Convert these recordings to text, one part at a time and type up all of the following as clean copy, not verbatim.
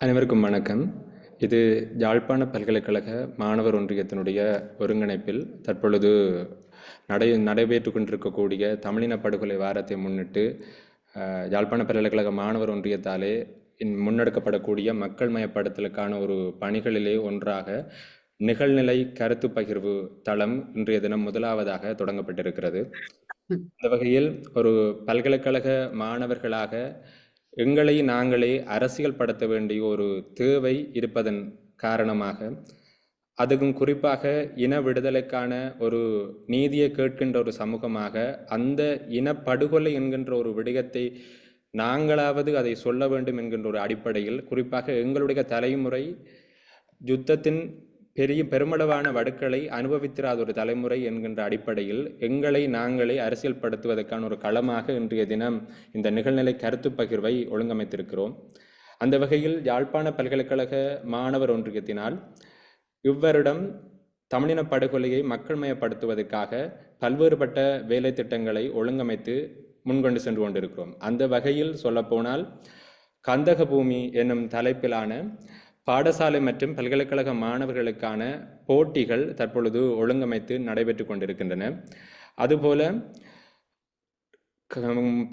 அனைவருக்கும் வணக்கம். இது யாழ்ப்பாண பல்கலைக்கழக மாணவர் ஒன்றியத்தினுடைய ஒருங்கிணைப்பில் தற்பொழுது நடைபெற்று கொண்டிருக்கக்கூடிய தமிழின படுகொலை வாரத்தை முன்னிட்டு யாழ்ப்பாண பல்கலைக்கழக மாணவர் ஒன்றியத்தாலே முன்னெடுக்கப்படக்கூடிய மக்கள் மயப்படுத்தலுக்கான ஒரு பணிகளிலே ஒன்றாக நிகழ்நிலை கருத்து பகிர்வு தளம் இன்றைய தினம் முதலாவதாக தொடங்கப்பட்டிருக்கிறது. அந்த வகையில் ஒரு பல்கலைக்கழக மாணவர்களாக எங்களை நாங்களே அரசியல் படுத்த வேண்டிய ஒரு தேவை இருப்பதன் காரணமாக, அதுவும் குறிப்பாக இன விடுதலைக்கான ஒரு நீதியை கேட்கின்ற ஒரு சமூகமாக அந்த இனப்படுகொலை என்கின்ற ஒரு விடயத்தை நாங்களாவது அதை சொல்ல வேண்டும் என்கின்ற ஒரு அடிப்படையில், குறிப்பாக எங்களுடைய தலைமுறை யுத்தத்தின் பெருமளவான வடுக்களை அனுபவித்திராத ஒரு தலைமுறை என்கின்ற அடிப்படையில் எங்களை நாங்களே அரசியல் படுத்துவதற்கான ஒரு களமாக இன்றைய தினம் இந்த நிகழ்நிலை கருத்து பகிர்வை ஒழுங்கமைத்திருக்கிறோம். அந்த வகையில் யாழ்ப்பாண பல்கலைக்கழக மாணவர் ஒன்றியத்தினால் இவ்வருடம் தமிழின படுகொலையை மக்கள் மயப்படுத்துவதற்காக பல்வேறுபட்ட வேலை திட்டங்களை ஒழுங்கமைத்து முன்கொண்டு சென்று கொண்டிருக்கிறோம். அந்த வகையில் சொல்லப்போனால் கந்தக பூமி என்னும் தலைப்பிலான பாடசாலை மற்றும் பல்கலைக்கழக மாணவர்களுக்கான போட்டிகள் தற்பொழுது ஒழுங்கமைத்து நடைபெற்று கொண்டிருக்கின்றன. அதுபோல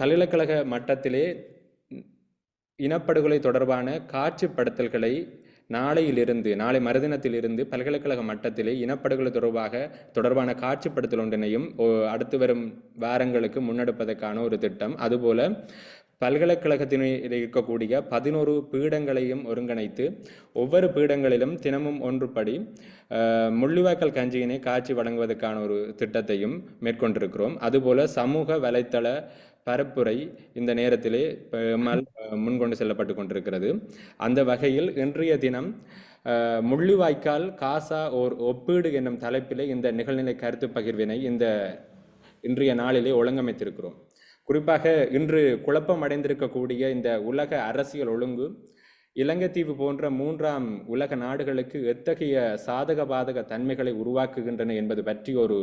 பல்கலைக்கழக மட்டத்திலே இனப்படுகொலை தொடர்பான காட்சிப்படுத்தல்களை நாளை மறுதினத்திலிருந்து பல்கலைக்கழக மட்டத்திலே இனப்படுகொலை தொடர்பான காட்சிப்படுத்தல் ஒன்றினையும் அடுத்து வரும் வாரங்களுக்கு முன்னெடுப்பதற்கான ஒரு திட்டம். அதுபோல பல்கலைக்கழகத்தில் இருக்கக்கூடிய 11 பீடங்களையும் ஒருங்கிணைத்து ஒவ்வொரு பீடங்களிலும் தினமும் ஒன்றுபடி முள்ளிவாய்க்கால் கஞ்சியினை காட்சி வழங்குவதற்கான ஒரு திட்டத்தையும் மேற்கொண்டிருக்கிறோம். அதுபோல சமூக வலைத்தள பரப்புரை இந்த நேரத்திலே முன்கொண்டு செல்லப்பட்டு கொண்டிருக்கிறது. அந்த வகையில் இன்றைய தினம் முள்ளிவாய்க்கால் காசா ஓர் ஒப்பீடு என்னும் தலைப்பிலே இந்த நிகழ்நிலை கருத்து பகிர்வினை இன்றைய நாளிலே ஒழுங்கமைத்திருக்கிறோம். குறிப்பாக இன்று குழப்பம் அடைந்திருக்கக்கூடிய இந்த உலக அரசியல் ஒழுங்கு இலங்கைத்தீவு போன்ற 3ஆம் உலக நாடுகளுக்கு எத்தகைய சாதக பாதக தன்மைகளை உருவாக்குகின்றன என்பது பற்றி ஒரு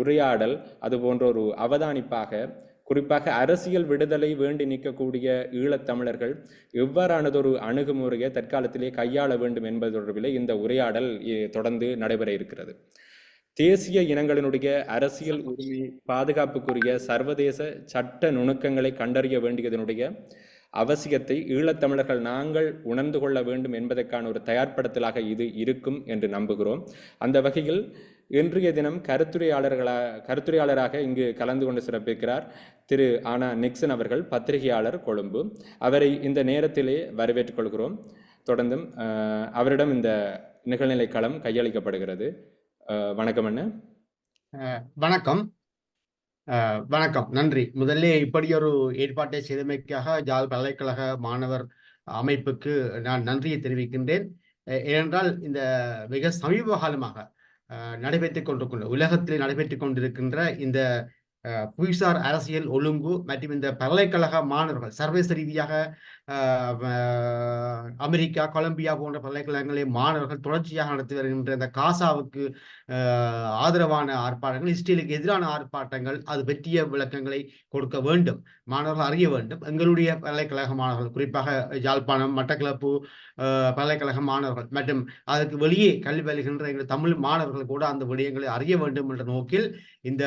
உரையாடல், அதுபோன்ற ஒரு அவதானிப்பாக, குறிப்பாக அரசியல் விடுதலை வேண்டி நிற்கக்கூடிய ஈழத்தமிழர்கள் எவ்வாறானதொரு அணுகுமுறையை தற்காலத்திலே கையாள வேண்டும் என்பது தொடர்பிலே இந்த உரையாடல் தொடர்ந்து நடைபெற இருக்கிறது. தேசிய இனங்களினுடைய அரசியல் உரிமை பாதுகாப்புக்குரிய சர்வதேச சட்ட நுணுக்கங்களை கண்டறிய வேண்டியதனுடைய அவசியத்தை ஈழத்தமிழர்கள் நாங்கள் உணர்ந்து கொள்ள வேண்டும் என்பதற்கான ஒரு தயார்படுத்தலாக இது இருக்கும் என்று நம்புகிறோம். அந்த வகையில் இன்றைய தினம் கருத்துரையாளராக இங்கு கலந்து கொண்டு சிறப்பிக்கிறார் திரு ஆனா நிக்சன் அவர்கள், பத்திரிகையாளர், கொழும்பு. அவரை இந்த நேரத்திலே வரவேற்றுக் கொள்கிறோம். தொடர்ந்தும் அவரிடம் இந்த நிகழ்நிலை களம் கையளிக்கப்படுகிறது. வணக்கம் அண்ணா. வணக்கம். நன்றி. முதல்ல இப்படி ஒரு ஏற்பாட்டை செய்தமைக்காக யாழ் பல்கலைக்கழக மாணவர் அமைப்புக்கு நான் நன்றியை தெரிவிக்கின்றேன். ஏனென்றால் இந்த மிக சமீப காலமாக உலகத்தில் நடைபெற்றுக் கொண்டிருக்கின்ற இந்த புவிசார் அரசியல் ஒழுங்கு மற்றும் இந்த பல்கலைக்கழக மாணவர்கள் சர்வதேச ரீதியாக அமெரிக்கா, கொலம்பியா போன்ற பல்கலைக்கழகங்களில் மாணவர்கள் தொடர்ச்சியாக நடத்தி வருகின்ற இந்த காசாவுக்கு ஆதரவான ஆர்ப்பாட்டங்கள், இஸ்ரேலுக்கு எதிரான ஆர்ப்பாட்டங்கள், அது பற்றிய விளக்கங்களை கொடுக்க வேண்டும், மாணவர்கள் அறிய வேண்டும். எங்களுடைய பல்கலைக்கழக மாணவர்கள், குறிப்பாக யாழ்ப்பாணம், மட்டக்களப்பு பல்கலைக்கழக மாணவர்கள் மற்றும் அதற்கு வெளியே கல்வி பயில்கின்ற எங்கள் தமிழ் மாணவர்கள் கூட அந்த விடயங்களை அறிய வேண்டும் என்ற நோக்கில் இந்த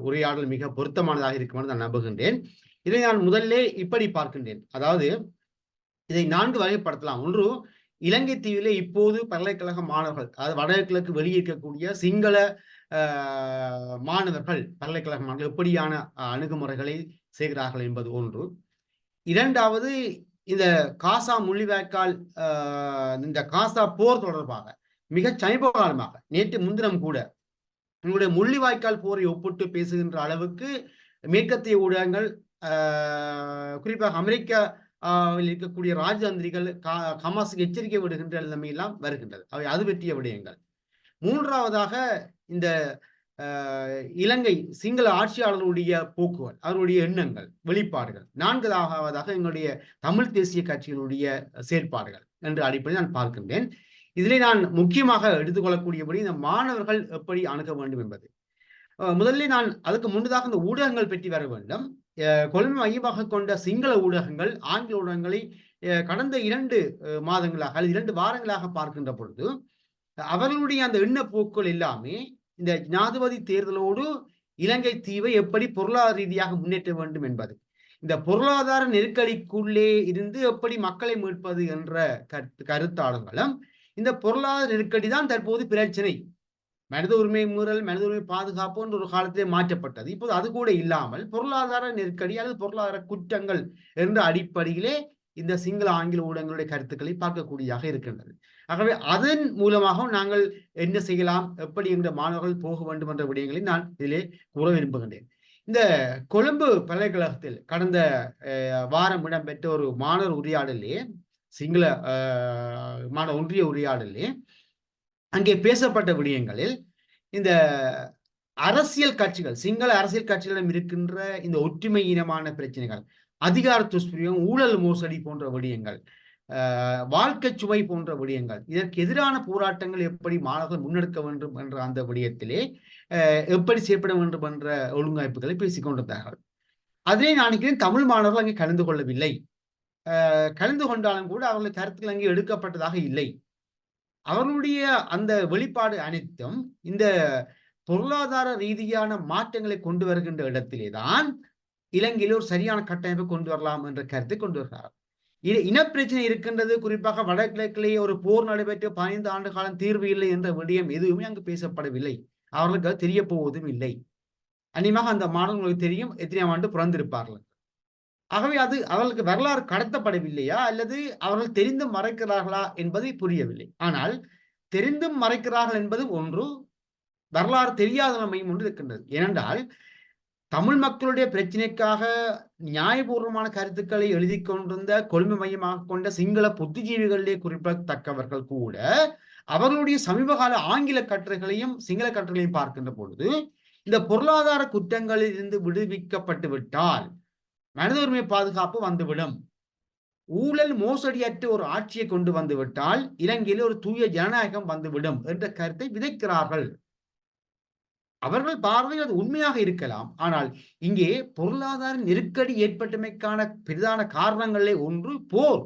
உரையாடல் மிக பொருத்தமானதாக இருக்கும் என்று நான் நம்புகின்றேன். இதை நான் முதல்ல இப்படி பார்க்கின்றேன். அதாவது இதை 4 வகைப்படுத்தலாம். ஒன்று, இலங்கை தீவிலே இப்போது பல்கலைக்கழக மாணவர்கள், அதாவது வடகிழக்கு வெளியே இருக்கக்கூடிய சிங்கள மாணவர்கள், பல்கலைக்கழக மாணவர்கள் எப்படியான அணுகுமுறைகளை செய்கிறார்கள் என்பது ஒன்று. இரண்டாவது, இந்த காசா முள்ளிவாய்க்கால் இந்த காசா போர் தொடர்பாக மிக சமீப காலமாக நேற்று முன்தினம் கூட உங்களுடைய முள்ளிவாய்க்கால் போரை ஒப்பிட்டு பேசுகின்ற அளவுக்கு மேற்கத்திய ஊடகங்கள், குறிப்பாக அமெரிக்காவில் இருக்கக்கூடிய ராஜதந்திரிகள் ஹமாஸுக்கு எச்சரிக்கை விடுகின்ற நிலைமையெல்லாம் வருகின்றது. அவை அது பற்றிய விடயங்கள். மூன்றாவதாக, இந்த இலங்கை சிங்கள ஆட்சியாளர்களுடைய போக்குகள், அவருடைய எண்ணங்கள், வெளிப்பாடுகள். நான்காவதாக எங்களுடைய தமிழ் தேசிய கட்சிகளுடைய செயற்பாடுகள் என்ற அடிப்படையில் நான் பார்க்கின்றேன். இதிலே நான் முக்கியமாக எடுத்துக்கொள்ளக்கூடியபடி இந்த மாணவர்கள் எப்படி அணுக வேண்டும் என்பது. முதலில் நான் அதுக்கு முன்னதாக இந்த ஊடகங்கள் பற்றி வர வேண்டும். கொழும்பை மையமாக கொண்ட சிங்கள ஊடகங்கள் ஆங்கில ஊடகங்களை கடந்த 2 மாதங்களாக அல்லது 2 வாரங்களாக பார்க்கின்ற பொழுது அவர்களுடைய அந்த எண்ணப்போக்குகள் எல்லாமே இந்த ஜனாதிபதி தேர்தலோடு இலங்கை தீவை எப்படி பொருளாதார ரீதியாக முன்னேற்ற வேண்டும் என்பது. இந்த பொருளாதார நெருக்கடிக்குள்ளே இருந்து எப்படி மக்களை மீட்பது என்ற கருத்தாளங்களும் இந்த பொருளாதார நெருக்கடி தான் தற்போது பிரச்சனை. மனித உரிமை மீறல், மனித உரிமை பாதுகாப்பு என்ற ஒரு காலத்திலே மாற்றப்பட்டது. இப்போது அது கூட இல்லாமல் பொருளாதார நெருக்கடி அல்லது பொருளாதார குற்றங்கள் என்ற அடிப்படையிலே இந்த சிங்கள ஆங்கில ஊடகங்களுடைய கருத்துக்களை பார்க்கக்கூடியதாக இருக்கின்றது. ஆகவே அதன் மூலமாக நாங்கள் என்ன செய்யலாம், எப்படி இந்த மாணவர்கள் போக வேண்டும் என்ற விடயங்களை நான் இதிலே கூற விரும்புகின்றேன். இந்த கொழும்பு பல்கலைக்கழகத்தில் கடந்த வாரம் இடம்பெற்ற ஒரு மாணவர் உரையாடலே, சிங்கள மாணவர் ஒன்றிய உரையாடலே அங்கே பேசப்பட்ட விடயங்களில் இந்த அரசியல் கட்சிகள், சிங்கள அரசியல் கட்சிகளிடம் இருக்கின்ற இந்த ஒற்றுமையினமான பிரச்சனைகள், அதிகார துஷ்பிரயோகம், ஊழல் மோசடி போன்ற விடயங்கள், வாழ்க்கை சுவை போன்ற விடயங்கள், இதற்கு எதிரான போராட்டங்கள் எப்படி மாணவர்கள் முன்னெடுக்க வேண்டும் என்ற அந்த விடயத்திலே எப்படி செயற்பட வேண்டும் என்ற ஒழுங்கமைப்புகளை பேசிக் கொண்டிருந்தார்கள். அதிலே நான் நினைக்கிறேன் தமிழ் மாணவர்கள் அங்கே கலந்து கொள்ளவில்லை. கலந்து கொண்டாலும் கூட அவர்கள் கருத்துக்கள் அங்கே எடுக்கப்பட்டதாக இல்லை. அவர்களுடைய அந்த வெளிப்பாடு அனைத்தும் இந்த பொருளாதார ரீதியான மாற்றங்களை கொண்டு வருகின்ற இடத்திலே தான் இலங்கையில் ஒரு சரியான கட்டமைப்பை கொண்டு வரலாம் என்ற கருத்தை கொண்டு வருகிறார். இனப்பிரச்சனை இருக்கின்றது, குறிப்பாக வடகிழக்கிலேயே ஒரு போர் நடைபெற்று 15 ஆண்டு காலம் தீர்வு இல்லை என்ற விடயம் எதுவுமே அங்கு பேசப்படவில்லை. அவர்களுக்கு அது தெரிய போவதும் இல்லை. அநேகமாக அந்த மாணவர்களுக்கு தெரியும் எத்தனையாம் ஆண்டு பிறந்திருப்பார்கள். ஆகவே அது அவர்களுக்கு வரலாறு கடத்தப்படவில்லையா அல்லது அவர்கள் தெரிந்தும் மறைக்கிறார்களா என்பது புரியவில்லை. ஆனால் தெரிந்தும் மறைக்கிறார்கள் என்பது ஒன்று, வரலாறு தெரியாதமையும் ஒன்று இருக்கின்றது. ஏனென்றால் தமிழ் மக்களுடைய பிரச்சனைக்காக நியாயபூர்வமான கருத்துக்களை எழுதி கொண்டிருந்த கொள்கை மையமாக கொண்ட சிங்கள புத்திஜீவிகளிலே குறிப்பிடத்தக்கவர்கள் கூட அவர்களுடைய சமீபகால ஆங்கில கட்டுரைகளையும் சிங்கள கட்டுரைகளையும் பார்க்கின்ற பொழுது இந்த பொருளாதார குற்றங்களில் இருந்து விடுவிக்கப்பட்டு விட்டால் மனித உரிமை பாதுகாப்பு வந்துவிடும், ஊழல் மோசடியற்ற ஒரு ஆட்சியை கொண்டு வந்துவிட்டால் இலங்கையில் ஒரு தூய ஜனநாயகம் வந்துவிடும் என்ற கருத்தை விதைக்கிறார்கள். அவர்கள் பார்வையில் அது உண்மையாக இருக்கலாம். ஆனால் இங்கே பொருளாதார நெருக்கடி ஏற்பட்டமைக்கான பிரதான காரணங்களே ஒன்று போர்,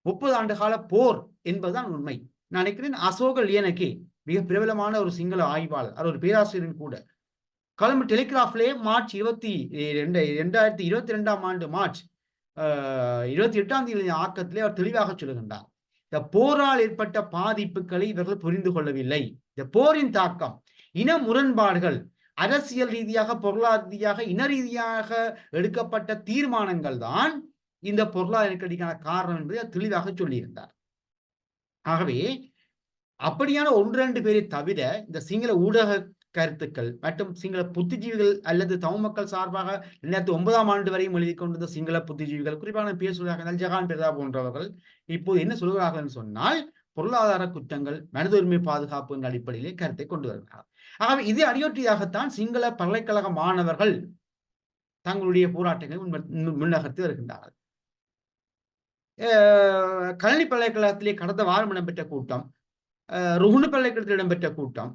30 ஆண்டு கால போர் என்பதுதான் உண்மை. நான் நினைக்கிறேன் அசோக லியனகே மிக பிரபலமான ஒரு சிங்கள ஆய்வாளர், அவர் ஒரு பேராசிரியரும் கூட, கொலம்பு டெலிகிராஃப்லே மார்ச் 2022ஆம் ஆண்டு மார்ச் 28ஆம் தேதி ஆக்கத்திலே அவர் தெளிவாக சொல்லுகின்றார். இந்த போரால் ஏற்பட்ட பாதிப்புகளை இவர்கள் புரிந்து கொள்ளவில்லை. இந்த போரின் தாக்கம், இன முரண்பாடுகள், அரசியல் ரீதியாக பொருளாதார ரீதியாக இன ரீதியாக எடுக்கப்பட்ட தீர்மானங்கள் தான் இந்த பொருளாதார நெருக்கடிக்கான காரணம் என்பதை தெளிவாக சொல்லியிருந்தார். ஆகவே அப்படியான 1-2 பேரை தவிர இந்த சிங்கள ஊடக கருத்துக்கள் மற்றும் சிங்கள புத்திஜீவிகள் அல்லது தமிழ் மக்கள் சார்பாக 2009ஆம் ஆண்டு வரையும் எழுதி கொண்டிருந்த சிங்கள புத்திஜீவிகள், குறிப்பாக பேசுவதாக ஜகான் பிரதா போன்றவர்கள் இப்போது என்ன சொல்கிறார்கள் என்று சொன்னால் பொருளாதார குற்றங்கள், மனித உரிமை பாதுகாப்பு என்ற அடிப்படையிலே கருத்தை கொண்டு வருகிறார். ஆகவே இதே அடியொற்றியாகத்தான் சிங்கள பல்கலைக்கழக மாணவர்கள் தங்களுடைய போராட்டங்களை முன்னகர்த்தி வருகின்றார்கள். கல்வி பல்கலைக்கழகத்திலே கடந்த வாரம் இடம்பெற்ற கூட்டம், ருகுணு பல்கலைக்கழகத்தில் இடம்பெற்ற கூட்டம்,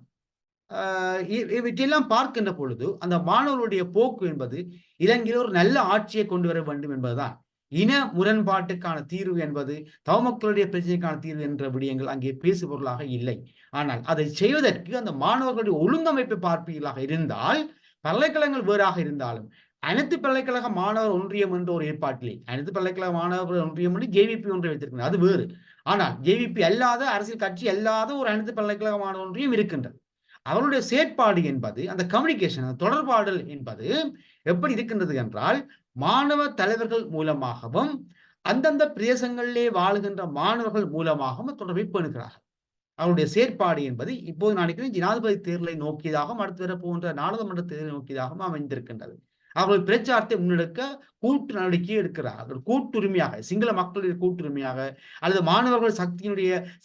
இவற்றையெல்லாம் பார்க்கின்ற பொழுது அந்த மாணவர்களுடைய போக்கு என்பது இலங்கையில் ஒரு நல்ல ஆட்சியை கொண்டு வர வேண்டும் என்பதுதான். இன முரண்பாட்டுக்கான தீர்வு என்பது, தவமக்களுடைய பிரச்சனைக்கான தீர்வு என்ற விடயங்கள் அங்கே பேசுபொருளாக இல்லை. ஆனால் அதை செய்வதற்கு அந்த மாணவர்களுடைய ஒழுங்கமைப்பை பார்ப்பீர்களாக இருந்தால், பல்கலைக்கழகங்கள் வேறாக இருந்தாலும் அனைத்து பல்கலைக்கழக மாணவர் ஒன்றியம் என்ற ஒரு ஏற்பாட்டிலே, அனைத்து பல்கலைக்கழக மாணவர்கள் ஒன்றியம் என்று JVP ஒன்றை வைத்திருக்கிறது, அது வேறு. ஆனால் JVP அல்லாத, அரசியல் கட்சி அல்லாத ஒரு அனைத்து பல்கலைக்கழக மாணவர் ஒன்றியம் இருக்கின்றது. அவருடைய செயற்பாடு என்பது, அந்த கம்யூனிகேஷன், அந்த தொடர்பாடல் என்பது எப்படி இருக்கின்றது என்றால், மாணவ தலைவர்கள் மூலமாகவும் அந்தந்த பிரதேசங்களிலே வாழுகின்ற மாணவர்கள் மூலமாகவும் தொடர்பை பேணுகிறார்கள். அவருடைய செயற்பாடு என்பது இப்போது நான் நினைக்கிறேன் ஜனாதிபதி தேர்தலை நோக்கியதாகவும் அடுத்து வரப்போன்ற நாடாளுமன்ற தேர்தலை நோக்கியதாகவும் அமைந்திருக்கின்றது. அவர்கள் பிரச்சாரத்தை முன்னெடுக்க கூட்டு நடவடிக்கை எடுக்கிறார்கள். கூட்டுரிமையாக, சிங்கள மக்களுடைய கூட்டுரிமையாக அல்லது மாணவர்கள்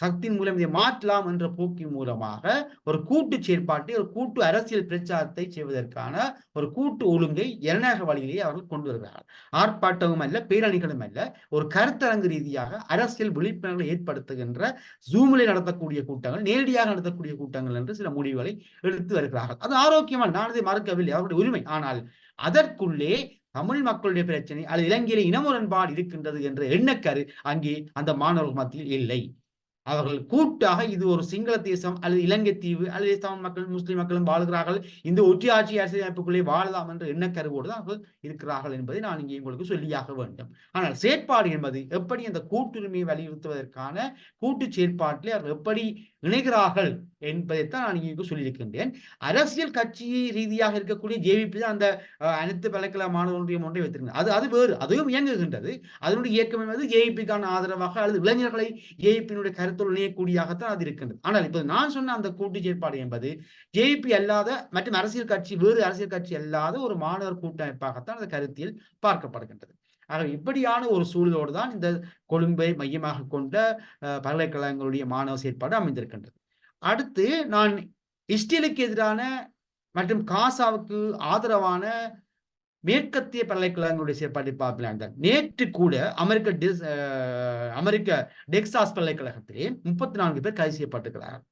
சக்தியின் மூலம் இதை மாற்றலாம் என்ற போக்கின் மூலமாக ஒரு கூட்டு செயற்பாட்டை, ஒரு கூட்டு அரசியல் பிரச்சாரத்தை செய்வதற்கான ஒரு கூட்டு ஒழுங்கை ஜனநாயக வழியிலேயே அவர்கள் கொண்டு வருகிறார்கள். ஆர்ப்பாட்டமும் அல்ல, பேரணிகளும் அல்ல, ஒரு கருத்தரங்கு ரீதியாக அரசியல் விழிப்புணர்வை ஏற்படுத்துகின்ற ஜூமிலே நடத்தக்கூடிய கூட்டங்கள், நேரடியாக நடத்தக்கூடிய கூட்டங்கள் என்று சில முடிவுகளை எடுத்து வருகிறார்கள். அது ஆரோக்கியமான, நான் இதை மறுக்கவில்லை, அவருடைய உரிமை. ஆனால் அதற்குள்ளே தமிழ் மக்களுடைய பிரச்சனை அல்லது இலங்கையில இனமுரண்பாடு இருக்கின்றது என்ற எண்ணக்கரு அங்கே அந்த மாணவர்கள் மத்தியில் இல்லை. அவர்கள் கூட்டாக இது ஒரு சிங்கள தேசம் அல்லது இலங்கை தீவு அல்லது தமிழ் மக்கள் முஸ்லிம் மக்களும் வாழ்கிறார்கள், இந்த ஒற்றையாட்சி அரசியலமைப்புக்குள்ளே வாழலாம் என்ற எண்ணக்கருவோடு தான் அவர்கள் இருக்கிறார்கள் என்பதை நான் இங்கே உங்களுக்கு சொல்லியாக வேண்டும். ஆனால் செயற்பாடு என்பது எப்படி அந்த கூட்டுரிமையை வலியுறுத்துவதற்கான கூட்டு செயற்பாட்டிலே அவர்கள் எப்படி இணைகிறார்கள் என்பதைத்தான் நான் இங்கே சொல்லியிருக்கின்றேன். அரசியல் கட்சி ரீதியாக இருக்கக்கூடிய ஜேவிபி தான் அந்த அனைத்து பல்கலைக்கழக மாணவர் ஒன்றியம் ஒன்றை வைத்திருக்கிறது. அது வேறு, அதுவும் இயங்குகின்றது. அதனுடைய இயக்கம் என்பது ஜேவிபிக்கான ஆதரவாக அல்லது இளைஞர்களை ஜேவிபியினுடைய கருத்துள் இணையக்கூடியதாகத்தான் அது இருக்கின்றது. ஆனால் இப்ப நான் சொன்ன அந்த கூட்டு செயற்பாடு என்பது ஜேவிபி அல்லாத மற்றும் அரசியல் கட்சி வேறு அரசியல் கட்சி அல்லாத ஒரு மாணவர் கூட்டமைப்பாகத்தான் அந்த கருத்தில் பார்க்கப்படுகின்றது. ஆகவே இப்படியான ஒரு சூழலோடு தான் இந்த கொழும்பை மையமாக கொண்ட பல்கலைக்கழகங்களுடைய மாணவர் செயற்பாடு அமைந்திருக்கின்றது. அடுத்து நான் இஸ்ரேலுக்கு எதிரான மற்றும் காசாவுக்கு ஆதரவான மேற்கத்திய பல்கலைக்கழகங்களுடைய செயற்பாட்டை பார்க்கலாம். நேற்று கூட அமெரிக்க டெக்சாஸ் பல்கலைக்கழகத்திலே 34 பேர் கைது செய்யப்பட்டிருக்கிறார்கள்.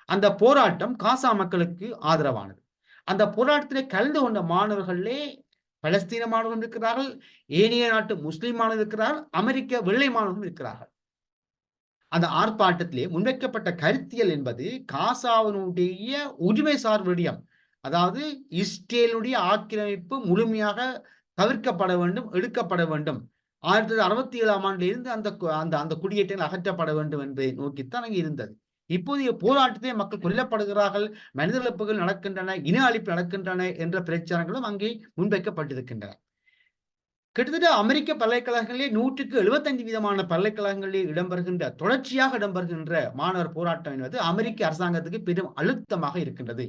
அந்த போராட்டம் காசா மக்களுக்கு ஆதரவானது. அந்த போராட்டத்திலே கலந்து கொண்ட மாணவர்களே பலஸ்தீன மாணவர்கள் இருக்கிறார்கள், ஏனைய நாட்டு முஸ்லிம் மாணவர்கள் இருக்கிறார்கள், அமெரிக்க வெள்ளை மாணவர்கள் இருக்கிறார்கள். அந்த ஆர்ப்பாட்டத்திலே முன்வைக்கப்பட்ட கருத்தியல் என்பது காசாவினுடைய உரிமைசார் விடயம், அதாவது இஸ்ரேலுடைய ஆக்கிரமிப்பு முழுமையாக தவிர்க்கப்பட வேண்டும், எடுக்கப்பட வேண்டும். 1967ஆம் ஆண்டிலிருந்து அந்த குடியேற்றங்கள் அகற்றப்பட வேண்டும் என்பதை நோக்கித்தான் அங்கே இருந்தது. இப்போதைய போராட்டத்தை மக்கள் கொல்லப்படுகிறார்கள், மனித இழப்புகள் நடக்கின்றன, இன அழிப்பு நடக்கின்றன என்ற பிரச்சாரங்களும் அங்கே முன்வைக்கப்பட்டிருக்கின்றன. கிட்டத்தட்ட அமெரிக்க பல்கலைக்கழகங்களிலே 175% பல்கலைக்கழகங்களிலே தொடர்ச்சியாக இடம்பெறுகின்ற மாணவர் போராட்டம் என்பது அமெரிக்க அரசாங்கத்துக்கு பெரும் அழுத்தமாக இருக்கின்றது.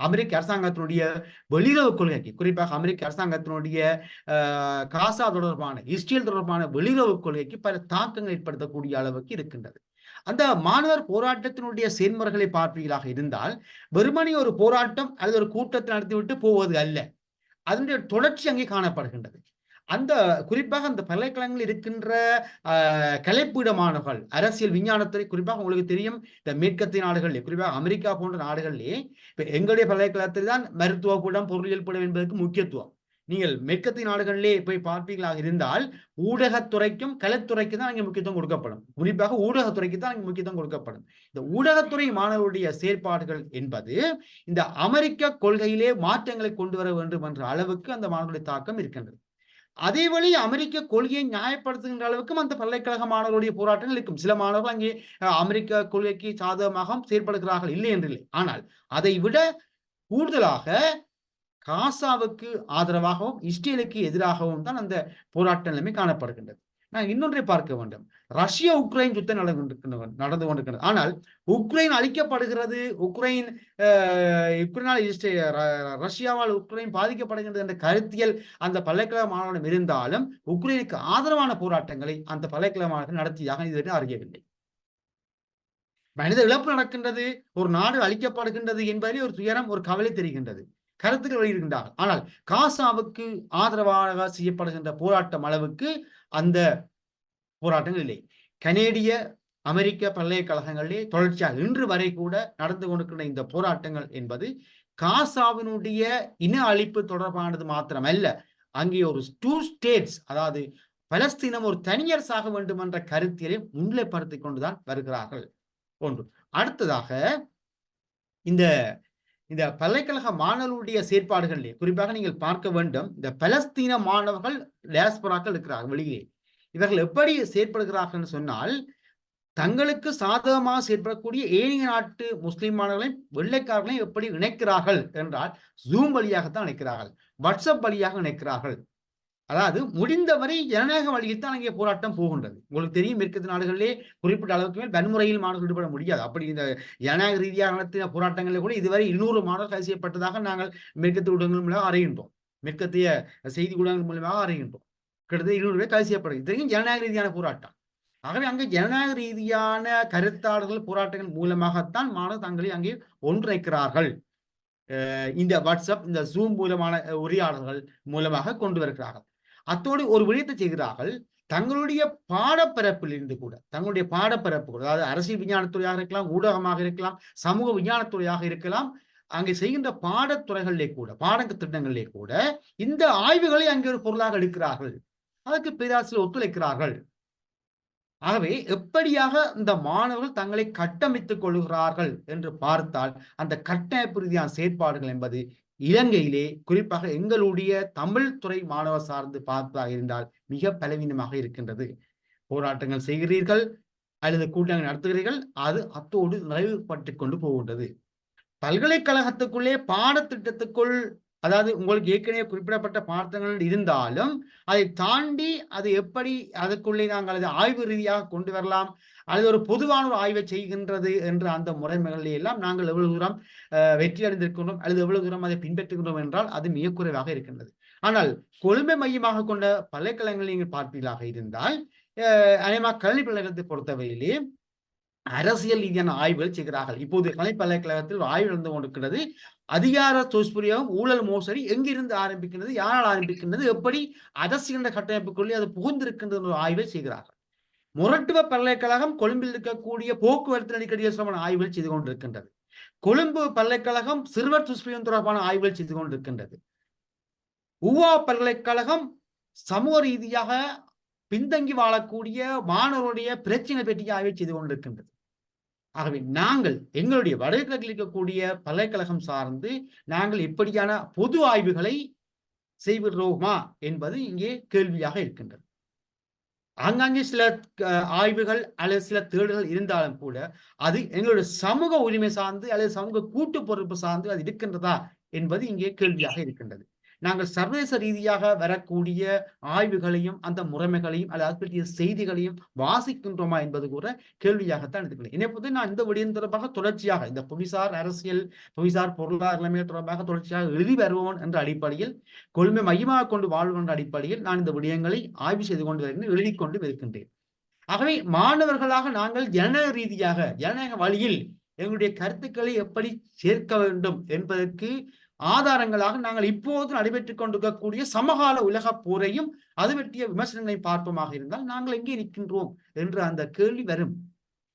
அமெரிக்க அரசாங்கத்தினுடைய வெளியுறவு கொள்கைக்கு, குறிப்பாக அமெரிக்க அரசாங்கத்தினுடைய காசா தொடர்பான இஸ்ரேல் தொடர்பான வெளியுறவு கொள்கைக்கு பல தாக்கங்கள் ஏற்படுத்தக்கூடிய அளவுக்கு இருக்கின்றது. அந்த மாணவர் போராட்டத்தினுடைய செயல்முறைகளை பார்ப்பீர்களாக இருந்தால் வெறுமனே ஒரு போராட்டம் அல்லது ஒரு கூட்டத்தை நடத்திவிட்டு போவது அல்ல, அதனுடைய தொடர்ச்சி அங்கே காணப்படுகின்றது. அந்த குறிப்பாக அந்த பல்கலைக்கழகங்களில் இருக்கின்ற கலைப்பீட மாணவர்கள் அரசியல் விஞ்ஞானத்துறை, குறிப்பாக உங்களுக்கு தெரியும் இந்த மேற்கத்திய நாடுகளிலே, குறிப்பாக அமெரிக்கா போன்ற நாடுகளிலே இப்ப எங்களுடைய பல்கலைக்கழகத்தில் தான் மருத்துவ பீடம் பொருளியல் பீடம் என்பதற்கு முக்கியத்துவம். நீங்கள் மேற்கத்திய நாடுகளிலே போய் பார்ப்பீர்களாக இருந்தால் ஊடகத்துறைக்கும் கலைத்துறைக்கு தான் அங்கே முக்கியத்துவம் கொடுக்கப்படும். குறிப்பாக ஊடகத்துறைக்கு தான் அங்கே முக்கியத்துவம் கொடுக்கப்படும். இந்த ஊடகத்துறை மாணவர்களுடைய செயற்பாடுகள் என்பது இந்த அமெரிக்க கொள்கையிலே மாற்றங்களை கொண்டு வர வேண்டும் என்ற அளவுக்கு அந்த மாணவர்களுடைய தாக்கம் இருக்கின்றது. அதே வழி அமெரிக்க கொள்கையை நியாயப்படுத்துகின்ற அளவுக்கும் அந்த பல்கலைக்கழக மாணவர்களுடைய போராட்டங்கள் இருக்கும். சில மாணவர்கள் அங்கே அமெரிக்க கொள்கைக்கு சாதகமாக செயற்படுகிறார்கள், இல்லை என்றில்லை. ஆனால் அதை விட கூடுதலாக காசாவுக்கு ஆதரவாகவும் இஸ்ரேலுக்கு எதிராகவும் தான் அந்த போராட்ட நிலைமை காணப்படுகின்றது. நான் இன்னொன்றை பார்க்க வேண்டும். ரஷ்யா உக்ரைன் யுத்தம் நடந்து கொண்டிருக்கிறது. ஆனால் உக்ரைன் அழிக்கப்படுகிறது, ரஷ்யாவால் உக்ரைன் பாதிக்கப்படுகிறது என்ற கருத்தியல் அந்த பல்கலைக்கழக மாணவர்களிடம் இருந்தாலும் உக்ரைனுக்கு ஆதரவான போராட்டங்களை அந்த பல்கலைக்கழக மாணவர்கள் நடத்தியாக இதுவரை அறியவில்லை. மனித இழப்பு நடக்கின்றது, ஒரு நாடு அழிக்கப்படுகின்றது என்பதிலே ஒரு துயரம், ஒரு கவலை தெரிகின்றது, கருத்துக்கள் வெளியிடுகின்றார்கள். ஆனால் காசாவுக்கு ஆதரவாக செய்யப்படுகின்ற போராட்டம் அளவுக்கு அந்த போராட்டங்கள் இல்லை. கனேடிய அமெரிக்க பல்கலைக்கழகங்களிலே தொடர்ச்சியாக இன்று வரை கூட நடந்து கொண்டிருக்கின்ற இந்த போராட்டங்கள் என்பது காசாவினுடைய இன அழிப்பு தொடர்பானது மாத்திரமல்ல, அங்கே ஒரு 2 ஸ்டேட்ஸ், அதாவது பலஸ்தீனம் ஒரு தனியரசாக வேண்டும் என்ற கருத்தியலை முன்னிலைப்படுத்திக் கொண்டுதான் வருகிறார்கள். ஒன்று. அடுத்ததாக இந்த பல்கலைக்கழக மாணவர்களுடைய செயற்பாடுகளிலே குறிப்பாக நீங்கள் பார்க்க வேண்டும், இந்த பலஸ்தீன மாணவர்கள் டயாஸ்போராக்கள் இருக்கிறார்கள் வெளியிலே. இவர்கள் எப்படி செயற்படுகிறார்கள் சொன்னால், தங்களுக்கு சாதகமாக செயற்படக்கூடிய ஏனைய நாட்டு முஸ்லிம் மாணவர்களையும் வெள்ளைக்காரர்களையும் எப்படி இணைக்கிறார்கள் என்றால் ஜூம் வழியாகத்தான் இணைக்கிறார்கள், வாட்ஸ்அப் வழியாக இணைக்கிறார்கள். அதாவது முடிந்தவரை ஜனநாயக வழியில் தான் அங்கே போராட்டம் போகின்றது. உங்களுக்கு தெரியும், மேற்கத்திய நாடுகளிலே குறிப்பிட்ட அளவுக்கு மேல் வன்முறையில் மாணவர்கள் ஈடுபட முடியாது. அப்படி இந்த ஜனநாயக ரீதியாக நடத்தின போராட்டங்களில் கூட இதுவரை 200 மாணவர்கள் கைது செய்யப்பட்டதாக நாங்கள் மேற்கத்திய ஊடகங்கள் மூலமாக அறிகின்றோம், மேற்கத்திய செய்தி ஊடகங்கள் மூலமாக அறிகின்றோம். கிட்டத்தட்ட 200 பேர் கைது செய்யப்படுகிறது. இத்தனைக்கும் ஜனநாயக ரீதியான போராட்டம். ஆகவே அங்கே ஜனநாயக ரீதியான கருத்தாளர்கள் போராட்டங்கள் மூலமாகத்தான் மாணவர்கள் தங்களை அங்கே ஒன்றிணைக்கிறார்கள். இந்த வாட்ஸ்அப், இந்த ஜூம் மூலமான உரையாடல்கள் மூலமாக கொண்டு வருகிறார்கள். அத்தோடு ஒரு விடயத்தை செய்கிறார்கள், தங்களுடைய பாடப்பரப்பிலிருந்து கூட, தங்களுடைய பாடப்பரப்பு, அதாவது அரசியல் விஞ்ஞானத்துறையாக இருக்கலாம், ஊடகமாக இருக்கலாம், சமூக விஞ்ஞானத்துறையாக இருக்கலாம், அங்கே செய்கின்ற பாடத்துறைகளிலே கூட பாடத்திட்டங்களிலே கூட இந்த ஆய்வுகளை அங்கே ஒரு பொருளாக எடுக்கிறார்கள். அதற்கு பேராசிரியர் ஒத்துழைக்கிறார்கள். ஆகவே எப்படியாக இந்த மாணவர்கள் தங்களை கட்டமைத்துக் கொள்கிறார்கள் என்று பார்த்தால் அந்த கட்டமைப்பு ரீதியான செயற்பாடுகள் என்பது இலங்கையிலே குறிப்பாக எங்களுடைய தமிழ் துறை மாணவர் சார்ந்து பார்ப்பதாக இருந்தால் மிக பலவீனமாக இருக்கின்றது. போராட்டங்கள் செய்கிறீர்கள் அல்லது கூட்டங்கள் நடத்துகிறீர்கள், அது அத்தோடு நிறைவுபட்டு கொண்டு போகின்றது. பல்கலைக்கழகத்துக்குள்ளே பாடத்திட்டத்துக்குள் அதாவது உங்களுக்கு ஏற்கனவே குறிப்பிடப்பட்ட பாடங்கள் இருந்தாலும் அதை தாண்டி அது எப்படி அதற்குள்ளே நாங்கள் அதை ஆய்வு ரீதியாக கொண்டு வரலாம் அல்லது ஒரு பொதுவான ஒரு ஆய்வை செய்கின்றது என்ற அந்த முறைமைகளை எல்லாம் நாங்கள் எவ்வளவு தூரம் வெற்றி அடைந்திருக்கின்றோம் அல்லது எவ்வளவு தூரம் அதை பின்பற்றுகின்றோம் என்றால் அது மிக குறைவாக இருக்கின்றது. ஆனால் கொழும்பை மையமாக கொண்ட பல்கலைக்கழகங்களை நீங்கள் பார்ப்பீர்களாக இருந்தால் அநேகமாக கல்வி பல்கலைக்கழகத்தை பொறுத்தவரையிலே அரசியல் ரீதியான ஆய்வுகள் செய்கிறார்கள். இப்போது கலை பல்கலைக்கழகத்தில் ஒரு ஆய்வு நடந்து கொண்டிருக்கிறது. அதிகார துஷ்பிரயோகம், ஊழல் மோசடி எங்கிருந்து ஆரம்பிக்கின்றது, யாரால் ஆரம்பிக்கின்றது, எப்படி அரசியல் கட்டமைப்புக்குள்ளே அது புகுந்திருக்கின்றது ஒரு ஆய்வை செய்கிறார்கள். முரட்டுவ பல்கலைக்கழகம் கொழும்பில் இருக்கக்கூடிய போக்குவரத்து நெருக்கடி தொடர்பான ஆய்வுகள் செய்து கொண்டிருக்கின்றது. கொழும்பு பல்கலைக்கழகம் சிறுவர் துஷ்பிரயோகம் தொடர்பான ஆய்வுகள் செய்து கொண்டிருக்கின்றது. ஊவா பல்கலைக்கழகம் சமூக ரீதியாக பின்தங்கி வாழக்கூடிய மாணவருடைய பிரச்சனை பற்றிய ஆய்வை செய்து கொண்டிருக்கின்றது. ஆகவே நாங்கள் எங்களுடைய வடகிழக்கில் இருக்கக்கூடிய பல்கலைக்கழகம் சார்ந்து நாங்கள் இப்படியான பொது ஆய்வுகளை செய்கிறோமா என்பது இங்கே கேள்வியாக இருக்கின்றது. ஆங்காங்கே சில ஆய்வுகள் அல்லது சில தேடுதல் இருந்தாலும் கூட அது எங்களுடைய சமூக உரிமை சார்ந்து அல்லது சமூக கூட்டு பொறுப்பு சார்ந்து அது இருக்கின்றதா என்பது இங்கே கேள்வியாக இருக்கின்றது. நாங்கள் சர்வதேச ரீதியாக வரக்கூடிய ஆய்வுகளையும் அந்த முறைமைகளையும் அல்லது அது பற்றிய செய்திகளையும் வாசிக்கின்றோமா என்பது கூட கேள்வியாகத்தான் எடுத்துக்கிறேன். என்னை நான் இந்த விடயம் தொடர்பாக தொடர்ச்சியாக இந்த புவிசார் அரசியல் புவிசார் பொருளாதார நிலைமை தொடர்பாக தொடர்ச்சியாக எழுதி வருவோம் என்ற அடிப்படையில் கொள்கை மையமாக கொண்டு வாழ்வோம் என்ற அடிப்படையில் நான் இந்த விடயங்களை ஆய்வு செய்து கொண்டு வருகிறேன், எழுதி கொண்டு இருக்கின்றேன். ஆகவே மாணவர்களாக நாங்கள் ஜனநாயக ரீதியாக ஜனநாயக வழியில் எங்களுடைய கருத்துக்களை எப்படி சேர்க்க வேண்டும் என்பதற்கு ஆதாரங்களாக நாங்கள் இப்போது நடைபெற்றுக் கொண்டிருக்கக்கூடிய சமகால உலக போரையும் அது பற்றிய விமர்சனங்களை பார்ப்போமாக இருந்தால் நாங்கள் எங்கே இருக்கின்றோம் என்று அந்த கேள்வி வரும்.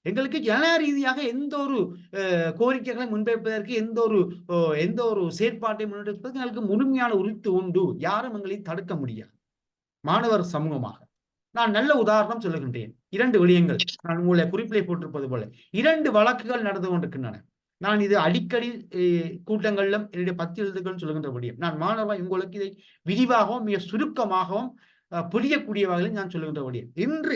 எங்களுக்கு ஜனநாயக ரீதியாக எந்த ஒரு கோரிக்கைகளை முன்வைப்பதற்கு எந்த ஒரு செயற்பாட்டை முன்னெடுப்பதற்கு எங்களுக்கு முழுமையான உரித்து உண்டு. யாரும் எங்களை தடுக்க முடியாது. மாணவர் சமூகமாக நான் நல்ல உதாரணம் சொல்லுகின்றேன். 2 விடயங்கள் நான் உங்களை குறிப்பிலே போட்டிருப்பது போல 2 வழக்குகள் நடந்து கொண்டிருக்கின்றன. நான் இது அடிக்கடி கூட்டங்களிலும் என்னுடைய 10 எழுத்துக்கள் சொல்லுகின்ற விடயம். நான் மாணவர்கள் உங்களுக்கு இதை விரிவாகவும் மிக சுருக்கமாகவும் புரியக்கூடிய வகையில் நான் சொல்லுகின்ற விடயம்.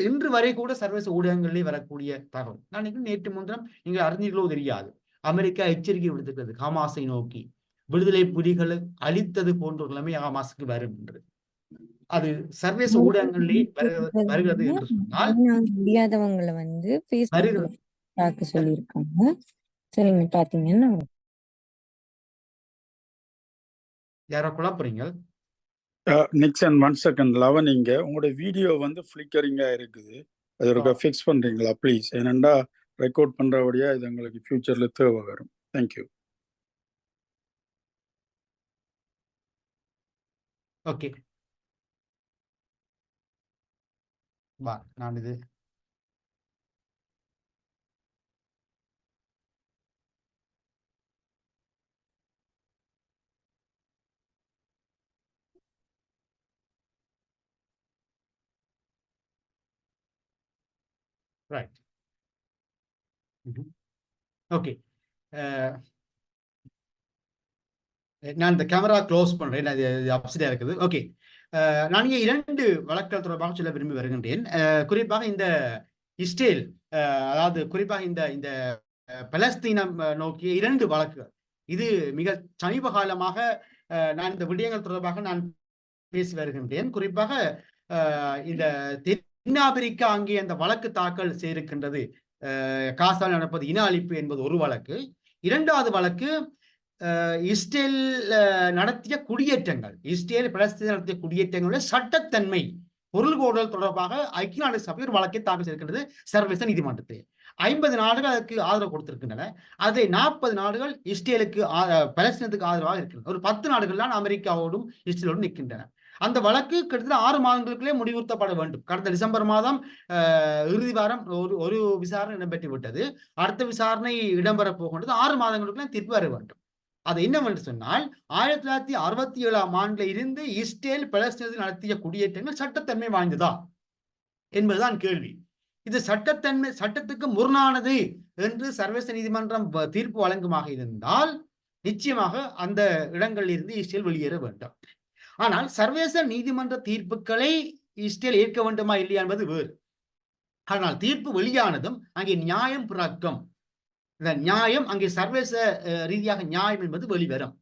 இன்று வரை கூட சர்வதேச ஊடகங்களிலே வரக்கூடிய தகவல். நான் நேற்று முன்தினம் நீங்கள் அறிஞர்களோ தெரியாது, அமெரிக்கா எச்சரிக்கை விடுத்திருக்கிறது ஹமாஸை நோக்கி விடுதலை புலிகளை அழித்தது போன்ற ஒரு நிலைமை ஹமாஸுக்கு வரும் என்று. அது சர்வதேச ஊடகங்களிலே வருகிறது என்று சொன்னால் முடியாதவங்களை வருகிறது சொல்லியிருக்காங்க. சரிங்க, பாத்தீங்கன்னா யாரோ குழப்பறீங்க. நிக்சன் 1 செகண்ட் லவன், நீங்க உங்களோட வீடியோ ஃபிளிக்கரிங்கா இருக்குது, அது ஒரு ஃபிக்ஸ் பண்றீங்களா ப்ளீஸ்? ஏனெண்டா ரெக்கார்ட் பண்றபடியா இது எங்களுக்கு ஃபியூச்சர்ல தேவை வரும். தேங்க்யூ. ஓகே, நான் இது ரைட். ஓகே, நான் இந்த கேமரா க்ளோஸ் பண்றேன், அது அப்சைடா இருக்குது. ஓகே, நான் இங்கே 2 வழக்குகள் தொடர்பாக சொல்ல விரும்பி வருகின்றேன். குறிப்பாக இந்த இஸ்ரேல் அதாவது குறிப்பாக இந்த பலஸ்தீனம் நோக்கிய 2 வழக்குகள். இது மிக சமீப காலமாக நான் இந்த விடயங்கள் தொடர்பாக நான் பேசி வருகின்றேன். குறிப்பாக இந்த தென்னாப்பிரிக்கா அங்கே அந்த வழக்கு தாக்கல் செய்திருக்கின்றது. காசால் நடப்பது இன அழிப்பு என்பது ஒரு வழக்கு. 2வது வழக்கு இஸ்ரேல் நடத்திய குடியேற்றங்கள், இஸ்ரேல் பலஸ்தீன் நடத்திய குடியேற்றங்களுடைய சட்டத்தன்மை பொருள்கோடல் தொடர்பாக ஐக்கிய நாடு சபை ஒரு வழக்கை தாக்கல் செய்திருக்கின்றது சர்வதேச நீதிமன்றத்தில். 50 நாடுகள் அதற்கு ஆதரவு கொடுத்திருக்கின்றன. அதை 40 நாடுகள் இஸ்ரேலுக்கு பலஸ்தீனத்துக்கு ஆதரவாக இருக்கின்றன. ஒரு 10 நாடுகள் தான் அமெரிக்காவோடும் இஸ்ரேலோடும் நிற்கின்றன. அந்த வழக்கு கிட்டத்தட்ட 6 மாதங்களுக்குள்ளே முடிவுறுத்தப்பட வேண்டும். கடந்த டிசம்பர் மாதம் இறுதி வாரம் ஒரு விசாரணை இடம்பெற்று விட்டது. அடுத்த விசாரணை இடம்பெற போகின்றது. 6 மாதங்களுக்குள்ளே தீர்ப்பு வர வேண்டும். அது என்னவென்று சொன்னால் 1967ஆம் ஆண்டுல இருந்து இஸ்ரேல் பலஸ்தீனத்தில் நடத்திய குடியேற்றங்கள் சட்டத்தன்மை வாய்ந்ததா என்பதுதான் கேள்வி. இது சட்டத்துக்கு முரணானது என்று சர்வதேச நீதிமன்றம் தீர்ப்பு வழங்குமாக இருந்தால் நிச்சயமாக அந்த இடங்களில் இருந்து இஸ்ரேல் வெளியேற வேண்டும். ஆனால் சர்வதேச நீதிமன்ற தீர்ப்புகளை இஸ்ரேல் ஏற்க வேண்டுமா இல்லையா என்பது வேறு. ஆனால் தீர்ப்பு வெளியானதும் அங்கே நியாயம் பிறக்கும். இந்த நியாயம் அங்கே சர்வதேச ரீதியாக நியாயம் என்பது வெளிவரும்.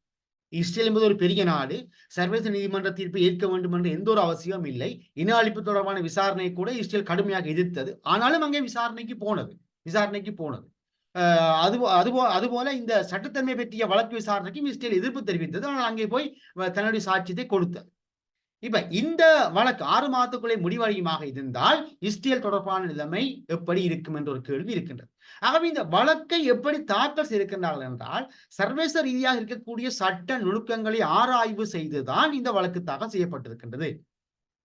இஸ்ரேல் என்பது ஒரு பெரிய நாடு. சர்வதேச நீதிமன்ற தீர்ப்பை ஏற்க வேண்டும் என்ற எந்த ஒரு அவசியமும் இல்லை. இன அழிப்பு தொடர்பான விசாரணையை கூட இஸ்ரேல் கடுமையாக எதிர்த்தது. ஆனாலும் அங்கே விசாரணைக்கு போனது. அதுபோல இந்த சட்டத்தன்மை பற்றிய வழக்கு விசாரணைக்கும் இஸ்ரேல் எதிர்ப்பு தெரிவித்தது. ஆனால் அங்கே போய் தன்னுடைய சாட்சியத்தை கொடுத்தது. இப்ப இந்த வழக்கு 6 மாதத்துக்குள்ளே முடிவடையுமாக இருந்தால் இஸ்ரேல் தொடர்பான நிலைமை எப்படி இருக்கும் என்ற ஒரு கேள்வி இருக்கின்றது. ஆகவே இந்த வழக்கை எப்படி தாக்கல் செய்திருக்கின்றார்கள் என்றால் சர்வதேச ரீதியாக இருக்கக்கூடிய சட்ட நுணுக்கங்களை ஆராய்வு செய்துதான் இந்த வழக்கு தாக்கல் செய்யப்பட்டிருக்கின்றது.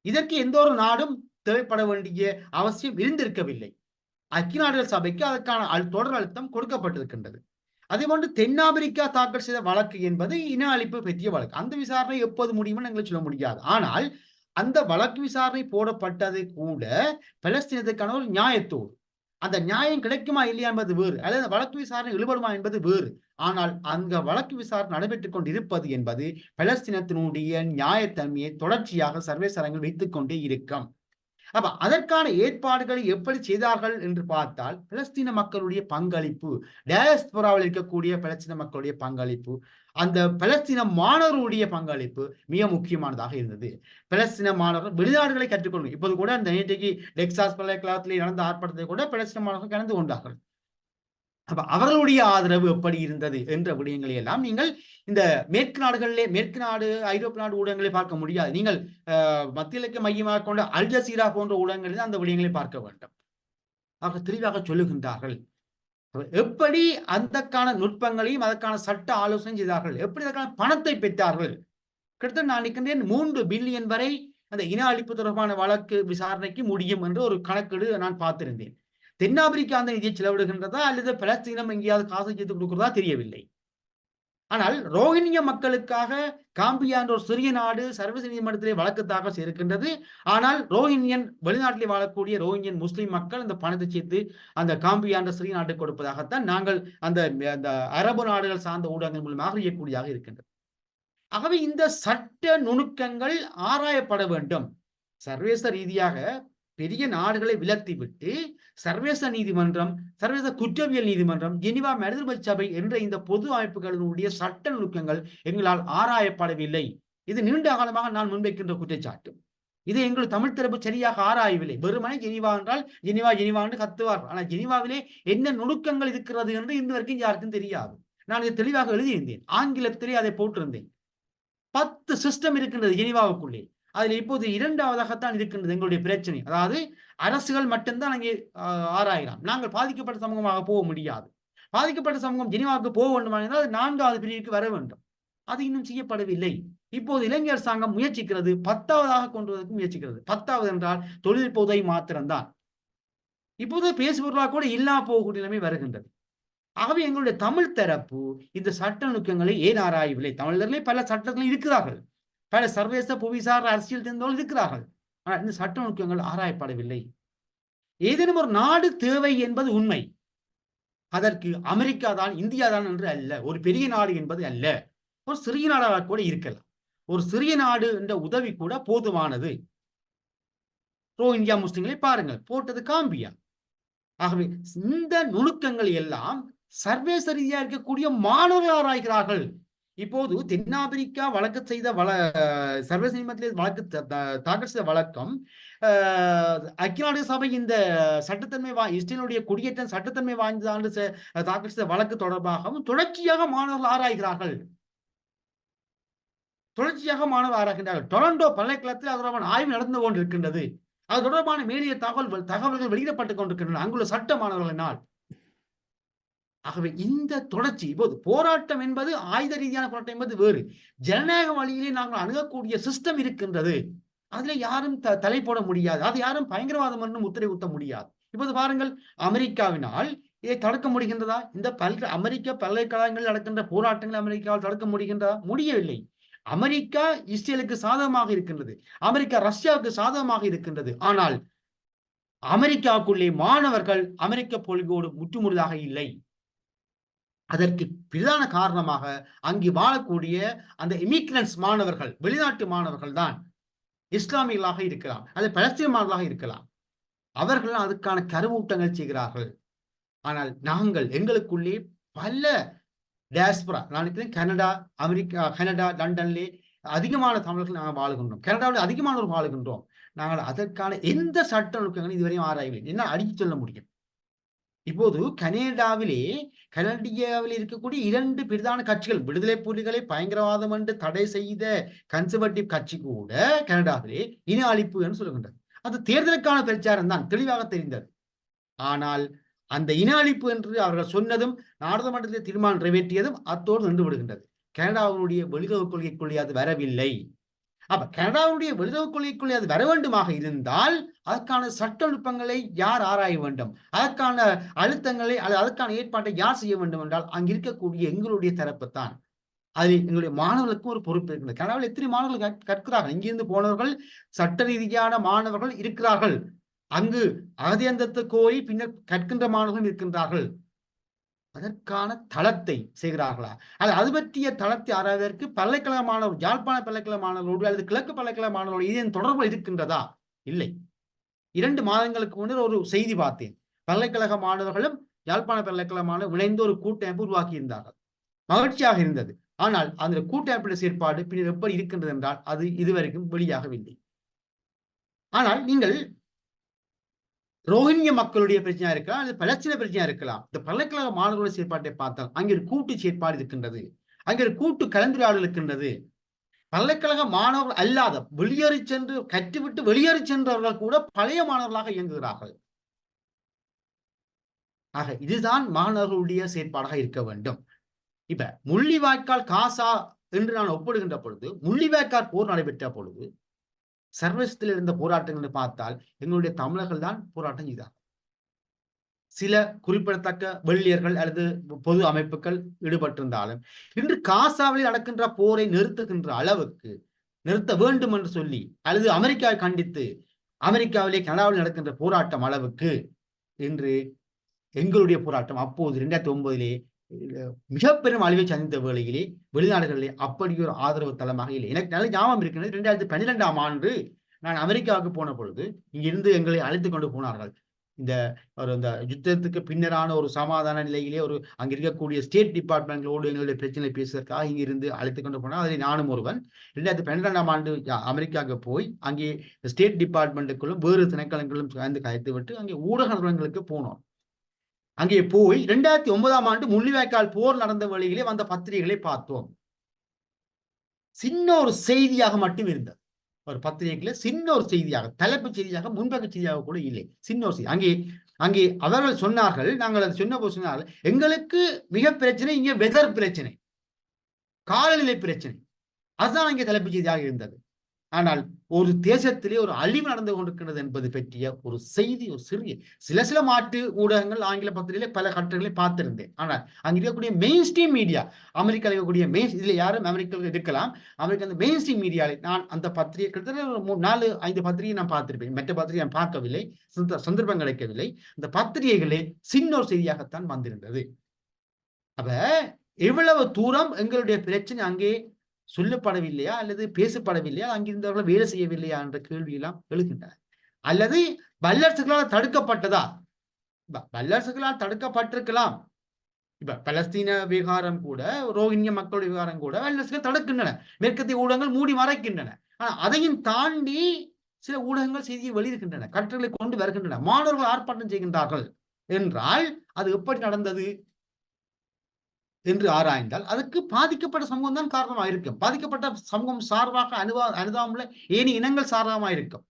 இதற்கு எந்த ஒரு நாடும் தேவைப்பட வேண்டிய அவசியம் இருந்திருக்கவில்லை. ஐக்கிய நாடுகள் சபைக்கு அதற்கான தொடர் அழுத்தம் கொடுக்கப்பட்டிருக்கின்றது. அதேபோன்று தென்னாப்பிரிக்கா தாக்கல் செய்த வழக்கு என்பது இன அழிப்பு பற்றிய வழக்கு. அந்த விசாரணை எப்போது முடியும்னு எங்களுக்கு சொல்ல முடியாது. ஆனால் அந்த வழக்கு விசாரணை போடப்பட்டது கூட பலஸ்தீனத்துக்கான ஒரு நியாயத்தோடு. அந்த நியாயம் கிடைக்குமா இல்லையா என்பது வேறு, அல்லது வழக்கு விசாரணை இழுபடுமா என்பது வேறு. ஆனால் அந்த வழக்கு விசாரணை நடைபெற்றுக் கொண்டிருப்பது என்பது பலஸ்தீனத்தினுடைய நியாயத்தன்மையை தொடர்ச்சியாக சர்வதேச அரங்கில் வைத்துக் கொண்டே இருக்கும். அப்ப அதற்கான ஏற்பாடுகளை எப்படி செய்தார்கள் என்று பார்த்தால் பலஸ்தீன மக்களுடைய பங்களிப்பு, டயஸ்போராவில் இருக்கக்கூடிய பலஸ்தீன மக்களுடைய பங்களிப்பு, அந்த பலஸ்தீன மாணவர்களுடைய பங்களிப்பு மிக முக்கியமானதாக இருந்தது. பலஸ்தீன மாணவர்கள் வெளிநாடுகளை கற்றுக்கொள்ளும். இப்போது கூட அந்த நேற்றைக்கு டெக்சாஸ் பல்கலைக்கழகத்தில் நடந்த ஆர்ப்பாட்டத்தை கூட பலஸ்தீன மாணவர்கள் கலந்து கொண்டார்கள். அப்ப அவர்களுடைய ஆதரவு எப்படி இருந்தது என்ற விடயங்களை எல்லாம் நீங்கள் இந்த மேற்கு நாடு ஐரோப்பிய நாடு ஊடகங்களை பார்க்க முடியாது. நீங்கள் மத்திய மையமாக கொண்ட அல் ஜசீரா போன்ற ஊடகங்களில் அந்த விடயங்களை பார்க்க வேண்டும். அவர்கள் தெளிவாக சொல்லுகின்றார்கள் எப்படி அதற்கான நுட்பங்களையும் அதற்கான சட்ட ஆலோசனை செய்தார்கள், எப்படி அதற்கான பணத்தை பெற்றார்கள். கிட்டத்தட்ட நான் நினைக்கின்றேன் 3 பில்லியன் வரை அந்த இன அழிப்பு தொடர்பான வழக்கு விசாரணைக்கு முடியும் என்று ஒரு கணக்கீடு நான் பார்த்திருந்தேன். தென்னாப்பிரிக்கா அந்த நிதியை செலவிடுகின்றதா அல்லது பலஸ்தீனம் எங்கேயாவது காசு சேர்த்து கொடுக்கிறதா தெரியவில்லை. ஆனால் ரோஹிங்கிய மக்களுக்காக காம்பியா என்ற ஒரு சிறிய நாடு சர்வதேச நீதிமன்றத்திலே வழக்கு தாக்கல் செய்திருக்கின்றது. ஆனால் ரோஹிங்கியன் வெளிநாட்டிலே வாழக்கூடிய ரோஹிங்கியன் முஸ்லிம் மக்கள் அந்த பணத்தை சேர்த்து அந்த காம்பியா என்ற சிறிய நாட்டுக்கு கொடுப்பதாகத்தான் நாங்கள் அந்த அரபு நாடுகள் சார்ந்த ஊடகங்கள் மூலமாக அறியக்கூடியதாக இருக்கின்றது. ஆகவே இந்த சட்ட நுணுக்கங்கள் ஆராயப்பட வேண்டும். சர்வதேச ரீதியாக பெரிய நாடுகளை விலத்திவிட்டு சர்வதேச நீதிமன்றம், சர்வதேச குற்றவியல் நீதிமன்றம், ஜெனீவா மனித சபை என்ற இந்த பொது அமைப்புகளுடைய சட்ட நுணுக்கங்கள் எங்களால் ஆராயப்படவில்லை. இது நீண்ட காலமாக நான் முன்வைக்கின்ற குற்றச்சாட்டு. இதை எங்கள் தமிழ் தரப்பு சரியாக ஆராயவில்லை. வெறுமனே ஜெனீவா என்றால் ஜெனீவா என்று கத்துவார்கள். ஆனால் ஜெனீவாவிலே என்ன நுணுக்கங்கள் இருக்கிறது என்று இன்று வரைக்கும் யாருக்கும் தெரியாது. நான் இதை தெளிவாக எழுதியிருந்தேன். ஆங்கிலத்திலே அதை போட்டிருந்தேன். 10 சிஸ்டம் இருக்கின்றது ஜெனீவாவுக்குள்ளே. அதில் இப்போது 2வதாகத்தான் இருக்கின்றது எங்களுடைய பிரச்சனை. அதாவது அரசுகள் மட்டும்தான் அங்கே ஆராயலாம். நாங்கள் பாதிக்கப்பட்ட சமூகமாக போக முடியாது. பாதிக்கப்பட்ட சமூகம் ஜெனீவாவுக்கு போக வேண்டும் என்றால் 4வது பிரிவுக்கு வர வேண்டும். அது இன்னும் செய்யப்படவில்லை. இப்போது இலங்கை அரசாங்கம் முயற்சிக்கிறது, 10வதாக கொண்டு வருவதற்கு முயற்சிக்கிறது. 10வது என்றால் தொழில்நுட்ப உதவி மாத்திரம்தான். இப்போது பேசுபொருளாக கூட இல்லா போகக்கூடிய நிலைமை வருகின்றது. ஆகவே எங்களுடைய தமிழ் தரப்பு இந்த சட்ட நுணுக்கங்களை ஏன் ஆராயவில்லை? தமிழர்களே பல சட்டங்கள் இருக்கிறார்கள், பல சர்வதேச புவிசார் அரசியல் தெரிந்தவர்கள் இருக்கிறார்கள். ஆனால் இந்த சட்ட நுணுக்கங்கள் ஆராயப்படவில்லை. ஏதேனும் ஒரு நாடு தேவை என்பது உண்மை. அதற்கு அமெரிக்கா தான், இந்தியா தான் என்று அல்ல, ஒரு பெரிய நாடு என்பது அல்ல. ஒரு சிறிய நாடாக கூட இருக்கலாம். ஒரு சிறிய நாடு என்ற உதவி கூட போதுமானது. ரோஹிங்கியா முஸ்லிம்களை பாருங்கள், போட்டது காம்பியா. ஆகவே இந்த நுணுக்கங்கள் எல்லாம் சர்வதேச ரீதியாக இருக்கக்கூடிய மாணவர்கள் ஆராய்கிறார்கள். இப்போது தென்னாப்பிரிக்கா வழக்கு செய்த சர்வதேச நீதிமன்றத்தில் வழக்கு தாக்கல் செய்த வழக்கம் ஐக்கிய நாடுகள் சபை இந்த சட்டத்தன்மை இஸ்ரேலுடைய குடியேற்றம் சட்டத்தன்மை வாய்ந்ததாண்டு தாக்கல் செய்த வழக்கு தொடர்பாகவும் தொடர்ச்சியாக மாணவர்கள் ஆராய்கிறார்கள். டொரண்டோ பல்கலைக்கழகத்தில் அது தொடர்பான ஆய்வு நடந்து கொண்டிருக்கின்றது. அது தொடர்பான மேலிய தகவல்கள் வெளியிடப்பட்டுக் கொண்டிருக்கின்றன அங்குள்ள சட்ட மாணவர்களினால். ஆகவே இந்த தொடர்ச்சி, இப்போது போராட்டம் என்பது ஆயுத ரீதியான போராட்டம் என்பது வேறு. ஜனநாயக வழியிலே நாங்கள் அணுகக்கூடிய சிஸ்டம் இருக்கின்றது. அதுல யாரும் தலை போட முடியாது. அது யாரும் பயங்கரவாதம் என்று முத்திரை குத்த முடியாது. இப்போது பாருங்கள், அமெரிக்காவினால் இதை தடுக்க முடிகின்றதா? இந்த அமெரிக்க பல்கலைக்கழகங்களில் நடக்கின்ற போராட்டங்களை அமெரிக்காவால் தடுக்க முடிகின்றதா? முடியவில்லை. அமெரிக்கா இஸ்ரேலுக்கு சாதகமாக இருக்கின்றது, அமெரிக்கா ரஷ்யாவுக்கு சாதகமாக இருக்கின்றது. ஆனால் அமெரிக்காவுக்குள்ளே மாணவர்கள் அமெரிக்க கொள்கையோடு முற்றுமுழுதாக இல்லை. அதற்கு பிரதான காரணமாக அங்கு வாழக்கூடிய அந்த இமிகிரன்ஸ் மாணவர்கள், வெளிநாட்டு மாணவர்கள் தான் இஸ்லாமியர்களாக இருக்கலாம் அல்லது பலஸ்தீன மாணவர்களாக இருக்கலாம். அவர்கள் அதுக்கான கருவூட்டங்கள் செய்கிறார்கள். ஆனால் நாங்கள் எங்களுக்குள்ளே பல டயாஸ்பரா, நான் நினைக்கிறேன் கனடா, அமெரிக்கா, கனடா, லண்டன்லே அதிகமான தமிழர்கள் நாங்கள் வாழுகின்றோம். கனடாவில் அதிகமானோர் வாழுகின்றோம். நாங்கள் அதற்கான எந்த சட்ட நுட்பங்களும் இதுவரையும் ஆராயவில்லை. என்ன அடித்து சொல்ல முடியும்? இப்போது கனடியாவில் இருக்கக்கூடிய 2 பிரதான கட்சிகள், விடுதலை புலிகளை பயங்கரவாதம் என்று தடை செய்த கன்சர்வேட்டிவ் கட்சி கூட கனடாவிலே இன அழிப்பு என்று சொல்லுகின்றது. அது தேர்தலுக்கான பிரச்சாரம் தான், தெளிவாக தெரிந்தது. ஆனால் அந்த இன அழிப்பு என்று அவர்கள் சொன்னதும் நாடாளுமன்றத்தில் தீர்மானம் நிறைவேற்றியதும் அத்தோடு நின்று விடுகின்றது. கனடாவுடைய வெளியுறவு கொள்கைக்குள்ளே அது வரவில்லை. அப்ப கனடாவுடைய வெளியுறவு கொள்கைக்குள்ளே அது வர வேண்டுமாக இருந்தால் அதற்கான சட்ட நுட்பங்களை யார் ஆராய வேண்டும், அதற்கான அழுத்தங்களை அதற்கான ஏற்பாட்டை யார் செய்ய வேண்டும் என்றால் அங்கு இருக்கக்கூடிய எங்களுடைய தரப்புத்தான். அதில் எங்களுடைய மாணவர்களுக்கும் ஒரு பொறுப்பு இருக்கிறது. கனடாவில் எத்தனை மாணவர்கள் கற்கிறார்கள்? இங்கிருந்து போனவர்கள், சட்ட ரீதியான மாணவர்கள் இருக்கிறார்கள். அங்கு அகதியந்தத்தை கோரி பின்னர் கற்கின்ற மாணவர்களும் இருக்கின்றார்கள். அதற்கான தளத்தை செய்கிறார்களா? அது பற்றிய தளத்தை ஆராய்வதற்கு பல்கலைக்கழக மாணவர், யாழ்ப்பாண பல்கலைக்கழக மாணவர்களோடு அல்லது கிழக்கு பல்கலைக்கழக மாணவர்களோடு இதன் தொடர்பு இருக்கின்றதா? இல்லை. 2 மாதங்களுக்கு முன்னர் ஒரு செய்தி பார்த்தேன். பல்கலைக்கழக மாணவர்களும் யாழ்ப்பாண பல்கலைக்கழக மாணவர் இணைந்து ஒரு கூட்டமைப்பு உருவாக்கி இருந்தார்கள். மகிழ்ச்சியாக இருந்தது. ஆனால் அந்த கூட்டமைப்புடைய செயற்பாடு பின்னர் எப்படி இருக்கின்றது என்றால் அது இதுவரைக்கும் வெளியாகவில்லை. ஆனால் நீங்கள் ரோஹிங்கிய மக்களுடைய பிரச்சனையா இருக்கலாம், அது பலஸ்தீன பிரச்சனையா இருக்கலாம். இந்த பல்கலைக்கழக மாணவர்களுடைய செயற்பாட்டை பார்த்தால் அங்கே ஒரு கூட்டு செயற்பாடு இருக்கின்றது, அங்கே ஒரு கூட்டு கலந்துரையாடல் இருக்கின்றது. பல்கலைக்கழக மாணவர்கள் அல்லாத வெளியேறி சென்று கற்றுவிட்டு வெளியேறி சென்றவர்கள் கூட பழைய மாணவர்களாக இயங்குகிறார்கள். ஆக இதுதான் மாணவர்களுடைய செயற்பாடாக இருக்க வேண்டும். இப்ப முள்ளிவாய்க்கால் காசா என்று நான் ஒப்பிடுகின்ற பொழுது, முள்ளிவாய்க்கால் போர் நடைபெற்ற பொழுது சர்வதேசத்தில் இருந்த போராட்டங்களை பார்த்தால் எங்களுடைய தமிழர்கள் தான் போராட்டம் செய்தார். சில குறிப்பிடத்தக்க வெள்ளியர்கள் அல்லது பொது அமைப்புகள் ஈடுபட்டிருந்தாலும் இன்று காசாவில் நடக்கின்ற போரை நிறுத்துகின்ற அளவுக்கு, நிறுத்த வேண்டும் என்று சொல்லி அல்லது அமெரிக்காவை கண்டித்து அமெரிக்காவிலே கனடாவில் நடக்கின்ற போராட்டம் அளவுக்கு இன்று எங்களுடைய போராட்டம் அப்போது 2009 மிக பெரும் அழிவை சந்தித்த வேளையிலே வெளிநாடுகளிலே அப்படி ஒரு ஆதரவு தளமாக இல்லை. எனக்கு நல்ல ஞாபகம் இருக்கிறது, 2012ஆம் ஆண்டு நான் அமெரிக்காவுக்கு போன பொழுது இங்கிருந்து எங்களை அழைத்து கொண்டு போனார்கள். இந்த யுத்தத்துக்கு பின்னரான ஒரு சமாதான நிலையிலே அங்க இருக்கக்கூடிய ஸ்டேட் டிபார்ட்மெண்ட்களோடு எங்களுடைய பிரச்சனை பேசுவதற்காக இங்கிருந்து அழைத்து கொண்டு போனால் அதில் நானும் ஒருவன். 2012ஆம் ஆண்டு அமெரிக்காவுக்கு போய் அங்கே ஸ்டேட் டிபார்ட்மெண்ட்டுக்குள்ளும் வேறு திணைக்களங்களும் சேர்ந்து கலைத்து விட்டு அங்கே ஊடக நிறுவனங்களுக்கு போனோம். அங்கே போய் 2009ஆம் ஆண்டு முள்ளிவாய்க்கால் போர் நடந்த வழியிலே வந்த பத்திரிகைகளை பார்த்தோம். சின்ன ஒரு செய்தியாக மட்டும் இருந்தது. ஒரு பத்திரிகையில சின்ன ஒரு செய்தியாக, தலைப்பு செய்தியாக, முன்பக்க செய்தியாக கூட இல்லை. சின்ன ஒரு செய்தி. அங்கே அவர்கள் சொன்னார்கள், நாங்கள் அதை சொன்ன போது சொன்னார்கள், எங்களுக்கு மிக பிரச்சனை இங்கே வெதர் பிரச்சனை, காலநிலை பிரச்சனை. அதுதான் அங்கே தலைப்பு செய்தியாக இருந்தது. ஆனால் ஒரு தேசத்திலே ஒரு அழிவு நடந்து கொண்டிருக்கிறது என்பது பற்றிய ஒரு செய்தி, ஒரு சில மாற்று ஊடகங்கள், ஆங்கில பத்திரிகையிலே பல கட்டுரைகளை பார்த்திருந்தேன். ஆனால் அங்கே இருக்கக்கூடிய மெயின் ஸ்ட்ரீம் மீடியா, அமெரிக்காவில் இருக்கக்கூடிய இதுல யாரும் அமெரிக்காவில் இருக்கலாம், அமெரிக்கா அந்த மெயின் ஸ்ட்ரீம் மீடியாவில் நான் அந்த பத்திரிகை கிட்டத்தட்ட 4-5 பத்திரிகை நான் பார்த்திருப்பேன். மற்ற பத்திரிகை நான் பார்க்கவில்லை, சந்தர்ப்பம் கிடைக்கவில்லை. அந்த பத்திரிகைகளே சின்ன ஒரு செய்தியாகத்தான் வந்திருந்தது. அப்ப எவ்வளவு தூரம் எங்களுடைய பிரச்சனை அங்கே சொல்லப்படவில்லையா அல்லது பேசப்படவில்லையா, அங்கிருந்தவர்கள் வேலை செய்யவில்லையா என்ற கேள்வியெல்லாம் எழுகின்றன. அல்லது வல்லரசுகளால் தடுக்கப்பட்டதா? வல்லரசுகளால் தடுக்கப்பட்டிருக்கலாம். இப்ப பலஸ்தீன விவகாரம் கூட, ரோஹிங்கிய மக்களுடைய விவகாரம் கூட வல்லரசுகள் தடுக்கின்றன, மேற்கத்திய ஊடகங்கள் மூடி மறைக்கின்றன. ஆனா அதையும் தாண்டி சில ஊடகங்கள் செய்தியை வெளியிடுகின்றன, கட்டுரைகளை கொண்டு வருகின்றன, மாணவர்கள் ஆர்ப்பாட்டம் செய்கின்றார்கள் என்றால் அது எப்படி நடந்தது என்று ஆராய்ந்தால் அதுக்கு பாதிக்கப்பட்ட சமூகம் தான் காரணமாக இருக்கும். பாதிக்கப்பட்ட சமூகம் சார்பாக அனுதாபமுள்ள ஏனி இனங்கள் சார்பாக இருக்கும்.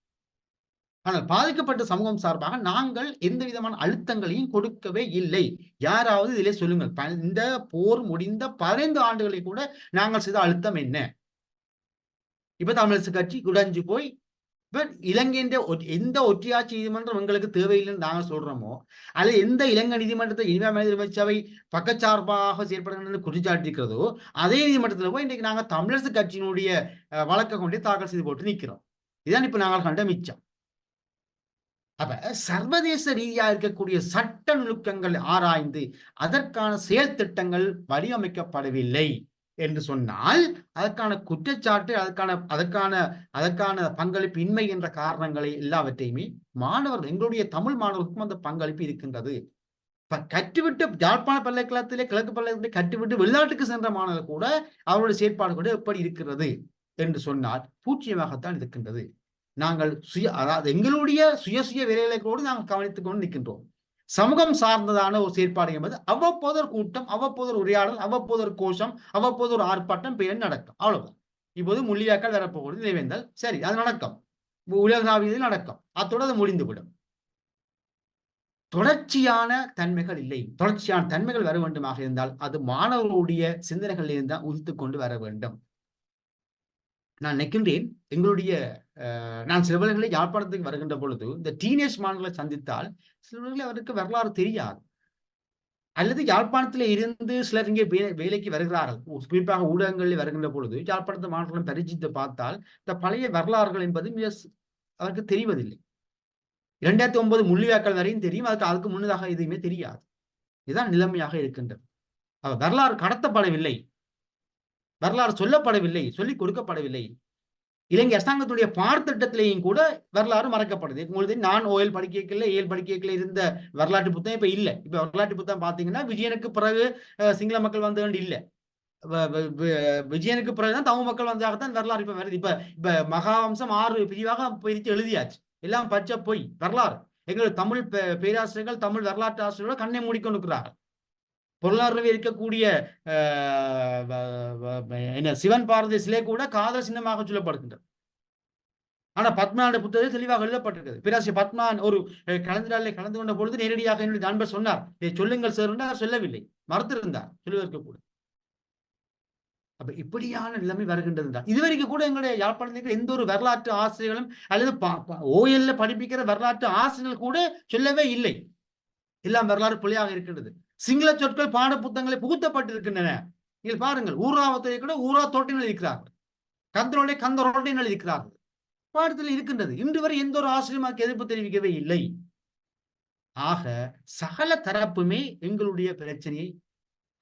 ஆனால் பாதிக்கப்பட்ட சமூகம் சார்பாக நாங்கள் எந்த விதமான அழுத்தங்களையும் கொடுக்கவே இல்லை. யாராவது இதிலே சொல்லுங்கள், இந்த போர் முடிந்த 15 ஆண்டுகளை கூட நாங்கள் செய்த அழுத்தம் என்ன? இப்ப தமிழரசு கட்சி உடைஞ்சு போய் இலங்கையின் எந்த ஒற்றையாட்சி நீதிமன்றம் எங்களுக்கு தேவையில்லைன்னு நாங்க சொல்றோமோ, அல்லது எந்த இலங்கை நீதிமன்றத்தை இனிமே மனித உரிமை சபை பக்கச்சார்பாக செயல்படுகின்ற குற்றச்சாட்டிருக்கிறதோ, அதே நீதிமன்றத்தில் போய் இன்றைக்கு நாங்க தமிழரசு கட்சியினுடைய வழக்கை கொண்டு தாக்கல் செய்து போட்டு நிற்கிறோம். இதான் இப்ப நாங்கள் கண்ட மிச்சம். அப்ப சர்வதேச ரீதியா இருக்கக்கூடிய சட்ட நுணுக்கங்கள் ஆராய்ந்து அதற்கான செயல் திட்டங்கள் வடிவமைக்கப்படவில்லை என்று சொன்னால், அதற்கான குற்றச்சாட்டு, அதற்கான பங்களிப்பு இன்மை என்ற காரணங்களை எல்லாவற்றையுமே மாணவர்கள், எங்களுடைய தமிழ் மாணவர்களுக்கும் அந்த பங்களிப்பு இருக்கின்றது. கற்றுவிட்டு யாழ்ப்பாண பல்கலைக்கழகத்திலே, கிழக்கு பல்கலைக்கழகத்திலே கற்றுவிட்டு வெளிநாட்டுக்கு சென்ற மாணவர்கள் கூட அவருடைய செயற்பாடு கூட எப்படி இருக்கிறது என்று சொன்னால் பூச்சியமாகத்தான் இருக்கின்றது. நாங்கள் அதாவது எங்களுடைய சுய வேலைகளோடு நாங்கள் கவனித்துக் கொண்டு நிற்கின்றோம். சமூகம் சார்ந்ததான ஒரு செயற்பாடு என்பது அவ்வப்போது ஒரு கூட்டம், அவ்வப்போது ஒரு உரையாடல், அவ்வப்போது ஒரு கோஷம், அவ்வப்போது ஒரு ஆர்ப்பாட்டம் பேர் நடக்கும். அவ்வளவுதான். இப்போது முள்ளிவாய்க்கால் வரப்போகிறது, நினைவேந்தால் சரி, அது நடக்கும், உலகளாவியதில் நடக்கும், அத்தோடு அது முடிந்துவிடும். தொடர்ச்சியான தன்மைகள் இல்லை. தொடர்ச்சியான தன்மைகள் வர வேண்டுமாக இருந்தால் அது மாணவர்களுடைய சிந்தனைகளில் இருந்தால் உதித்துக் கொண்டு வர வேண்டும். நான் நினைக்கின்றேன், எங்களுடைய நான் சில வேளைகளில் யாழ்ப்பாணத்துக்கு வருகின்ற பொழுது இந்த டீனேஜ் மாணவர்களை சந்தித்தால் சில வேளைகளில் அவருக்கு வரலாறு தெரியாது, அல்லது யாழ்ப்பாணத்தில் இருந்து சிலர் இங்கே வேலைக்கு வருகிறார்கள். குறிப்பாக ஊடகங்களில் வருகின்ற பொழுது யாழ்ப்பாணத்து மாணவர்களை பரிசித்து பார்த்தால் இந்த பழைய வரலாறுகள் என்பது அவருக்கு தெரிவதில்லை. 2009 முள்ளிவாய்க்கால் வரையும் தெரியும், அதுக்கு முன்னதாக எதுவுமே தெரியாது. இதுதான் நிலைமையாக இருக்கின்றது. வரலாறு கடத்தப்படவில்லை, வரலாறு சொல்லப்படவில்லை, சொல்லிக் கொடுக்கப்படவில்லை. இலங்கை அரசாங்கத்துடைய பாடத்திட்டத்திலேயும் கூட வரலாறு மறக்கப்படுது. உங்களுக்கு நான் ஓஎல் படிக்கல, ஏஎல் படிக்கல இருந்த வரலாற்று புத்தகம் இப்ப இல்ல. இப்ப வரலாற்று புத்தகம் பாத்தீங்கன்னா விஜயனுக்கு பிறகு சிங்கள மக்கள் வந்த வேண்டி இல்ல, விஜயனுக்கு பிறகுதான் தமிழ் மக்கள் வந்ததாகத்தான் வரலாறு இப்ப வருது. இப்ப மகாவம்சம் 6 பிரிவாக பிரித்து எழுதியாச்சு. எல்லாம் பச்சை பொய் வரலாறு. எங்கள் தமிழ் பேராசிரியர்கள், தமிழ் வரலாற்று ஆசிரியர்கள் கண்ணை மூடிக்கொண்டிருக்கிறார்கள். பொருளாதார இருக்கக்கூடிய சிவன் பாரதி சிலை கூட காதல் சின்னமாக சொல்லப்படுகின்றது. ஆனா பத்மநாட புத்தகத்தில் தெளிவாக எழுதப்பட்டிருக்கிறது. பேராசிரியர் பத்மநான் ஒரு கலந்துரையாடலில் கலந்து கொண்ட பொழுது நேரடியாக என்னுடைய நண்பர் சொன்னார், சொல்லுங்கள் சார் என்று சொல்லவில்லை, மறுத்திருந்தார் சொல்லுவதற்கு கூட. அப்ப இப்படியான நிலைமை வருகின்றது. இதுவரைக்கும் கூட எங்களுடைய யாழ்ப்பாணத்தில் எந்த ஒரு வரலாற்று ஆசிரியர்களும் அல்லது ஓஎல்ல படிப்பிக்கிற வரலாற்று ஆசிரியர்கள் கூட சொல்லவே இல்லை. எல்லாம் வரலாறு பிழையாக இருக்கின்றது. சிங்கள சொற்கள் பாட புத்தகங்களை புகுத்தப்பட்டிருக்கின்றன. நீங்கள் பாருங்கள், ஊராவத்தை கூட ஊரா தோட்டினால் இருக்கிறார்கள், கந்தரோட கந்தரோட்டினால் இருக்கிறார்கள், பாடத்தில் இருக்கின்றது. இன்று வரை எந்த ஒரு ஆசிரியமாக்கு எதிர்ப்பு தெரிவிக்கவே இல்லை. ஆக சகல தரப்புமே எங்களுடைய பிரச்சனையை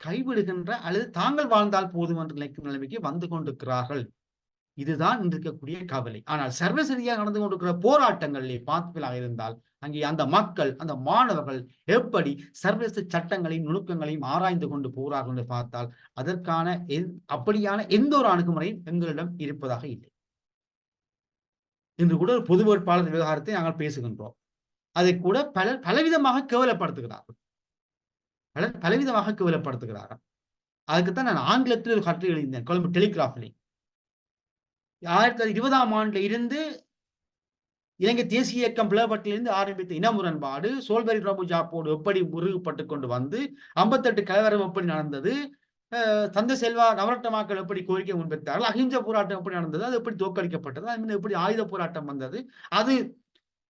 கைவிடுகின்ற அல்லது தாங்கள் வாழ்ந்தால் போதும் என்ற நிலைமைக்கு வந்து கொண்டிருக்கிறார்கள். இதுதான் இருக்கக்கூடிய கவலை. ஆனால் சர்வ சரியாக நடந்து கொண்டிருக்கிற போராட்டங்களிலே பார்ப்பதாக இருந்தால் அங்கே அந்த மக்கள், அந்த மாணவர்கள் எப்படி சர்வதேச சட்டங்களையும் நுணுக்கங்களையும் ஆராய்ந்து கொண்டு போகிறார்கள் என்று பார்த்தால் அதற்கான அப்படியான எந்த ஒரு அணுகுமுறையும் எங்களிடம் இருப்பதாக இல்லை. இன்று கூட ஒரு பொது வேட்பாளர் விவகாரத்தை நாங்கள் பேசுகின்றோம். அதை கூட பலவிதமாக கேவலப்படுத்துகிறார்கள், பலவிதமாக கேவலப்படுத்துகிறார்கள். அதுக்குத்தான் நான் ஆங்கிலத்தில் ஒரு கட்டுரை எழுதினேன், கொழும்பு டெலிகிராஃபிலே. 1920ஆம் ஆண்டுல இருந்து இலங்கை தேசிய இயக்கம் பிளவுபட்டிலிருந்து ஆரம்பித்த இன முரண்பாடு சோல்பரி பிரபு ஜாப்போடு எப்படி முருகப்பட்டு கொண்டு வந்து 58 கலவரம் எப்படி நடந்தது, தந்தை செல்வா நவரட்டமாக்கள் எப்படி கோரிக்கை முன்வைத்தார்கள், அகிம்சை போராட்டம் எப்படி நடந்தது, அது எப்படி தோற்கடிக்கப்பட்டது, அது எப்படி ஆயுத போராட்டம் வந்தது, அது